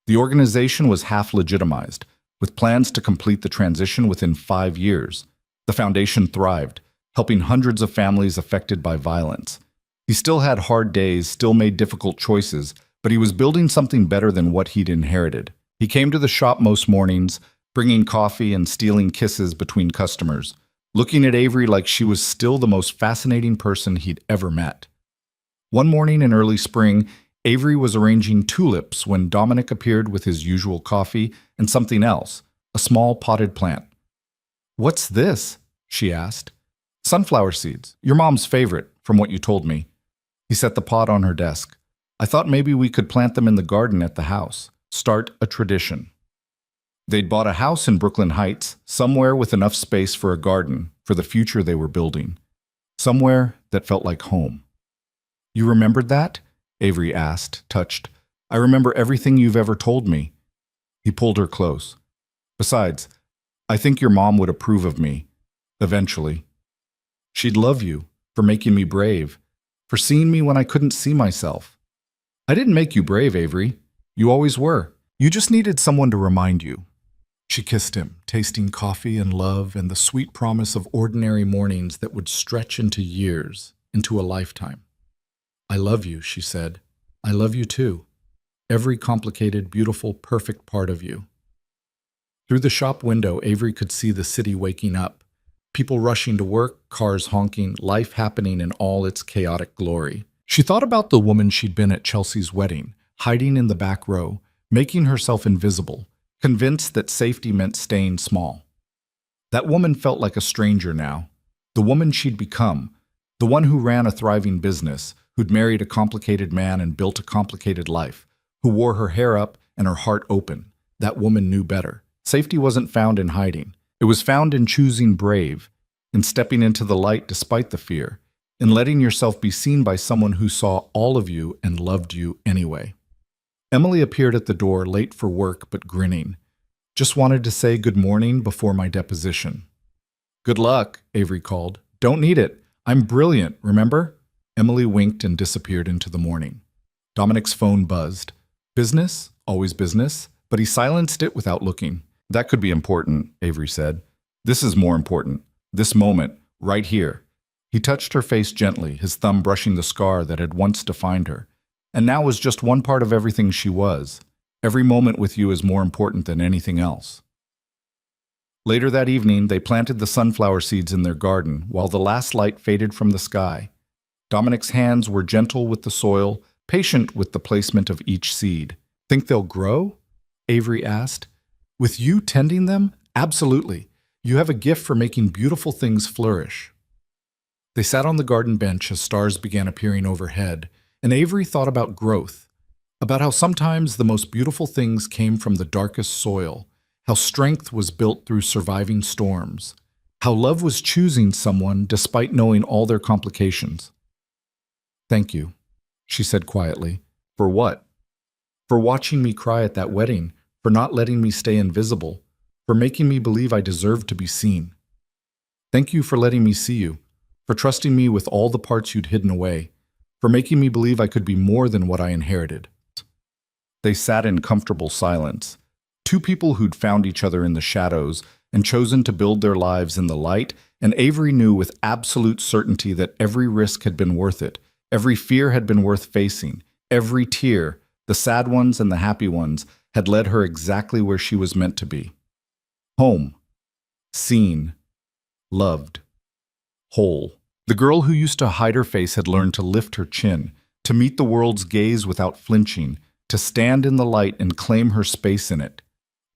The organization was half legitimized, with plans to complete the transition within 5 years. The foundation thrived, helping hundreds of families affected by violence. He still had hard days, still made difficult choices, but he was building something better than what he'd inherited. He came to the shop most mornings, bringing coffee and stealing kisses between customers, looking at Avery like she was still the most fascinating person he'd ever met. One morning in early spring, Avery was arranging tulips when Dominic appeared with his usual coffee and something else, a small potted plant. "What's this?" she asked. "Sunflower seeds, your mom's favorite, from what you told me." He set the pot on her desk. "I thought maybe we could plant them in the garden at the house. Start a tradition." They'd bought a house in Brooklyn Heights, somewhere with enough space for a garden, for the future they were building. Somewhere that felt like home. "You remembered that?" Avery asked, touched. "I remember everything you've ever told me." He pulled her close. "Besides, I think your mom would approve of me. Eventually. She'd love you for making me brave, for seeing me when I couldn't see myself." "I didn't make you brave, Avery. You always were. You just needed someone to remind you." She kissed him, tasting coffee and love and the sweet promise of ordinary mornings that would stretch into years, into a lifetime. "I love you," she said. "I love you too. Every complicated, beautiful, perfect part of you." Through the shop window, Avery could see the city waking up. People rushing to work, cars honking, life happening in all its chaotic glory. She thought about the woman she'd been at Chelsea's wedding, hiding in the back row, making herself invisible, convinced that safety meant staying small. That woman felt like a stranger now. The woman she'd become, the one who ran a thriving business, who'd married a complicated man and built a complicated life, who wore her hair up and her heart open. That woman knew better. Safety wasn't found in hiding. It was found in choosing brave, in stepping into the light despite the fear, in letting yourself be seen by someone who saw all of you and loved you anyway. Emily appeared at the door, late for work but grinning. "Just wanted to say good morning before my deposition." "Good luck," Avery called. "Don't need it. I'm brilliant, remember?" Emily winked and disappeared into the morning. Dominic's phone buzzed. Business? Always business. But he silenced it without looking. "That could be important," Avery said. "This is more important. This moment, right here." He touched her face gently, his thumb brushing the scar that had once defined her, and now was just one part of everything she was. "Every moment with you is more important than anything else." Later that evening, they planted the sunflower seeds in their garden while the last light faded from the sky. Dominic's hands were gentle with the soil, patient with the placement of each seed. "Think they'll grow?" Avery asked. "With you tending them? Absolutely. You have a gift for making beautiful things flourish." They sat on the garden bench as stars began appearing overhead, and Avery thought about growth, about how sometimes the most beautiful things came from the darkest soil, how strength was built through surviving storms, how love was choosing someone despite knowing all their complications. "Thank you," she said quietly. "For what?" "For watching me cry at that wedding, for not letting me stay invisible, for making me believe I deserved to be seen. Thank you for letting me see you, for trusting me with all the parts you'd hidden away, for making me believe I could be more than what I inherited." They sat in comfortable silence, two people who'd found each other in the shadows and chosen to build their lives in the light, and Avery knew with absolute certainty that every risk had been worth it, every fear had been worth facing, every tear, the sad ones and the happy ones, had led her exactly where she was meant to be. Home. Seen. Loved. Whole. The girl who used to hide her face had learned to lift her chin, to meet the world's gaze without flinching, to stand in the light and claim her space in it.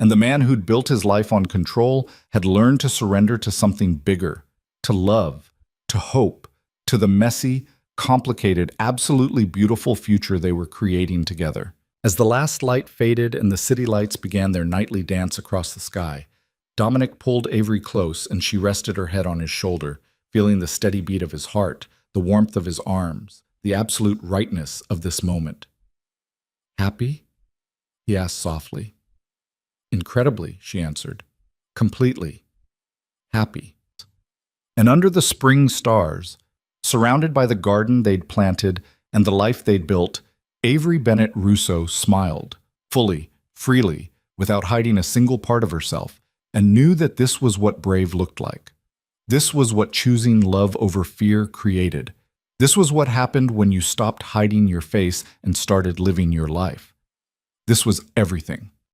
And the man who'd built his life on control had learned to surrender to something bigger, to love, to hope, to the messy, complicated, absolutely beautiful future they were creating together. As the last light faded and the city lights began their nightly dance across the sky, Dominic pulled Avery close and she rested her head on his shoulder, feeling the steady beat of his heart, the warmth of his arms, the absolute rightness of this moment. "Happy?" he asked softly. "Incredibly," she answered. "Completely. Happy." And under the spring stars, surrounded by the garden they'd planted and the life they'd built, Avery Bennett Russo smiled, fully, freely, without hiding a single part of herself, and knew that this was what brave looked like. This was what choosing love over fear created. This was what happened when you stopped hiding your face and started living your life. This was everything.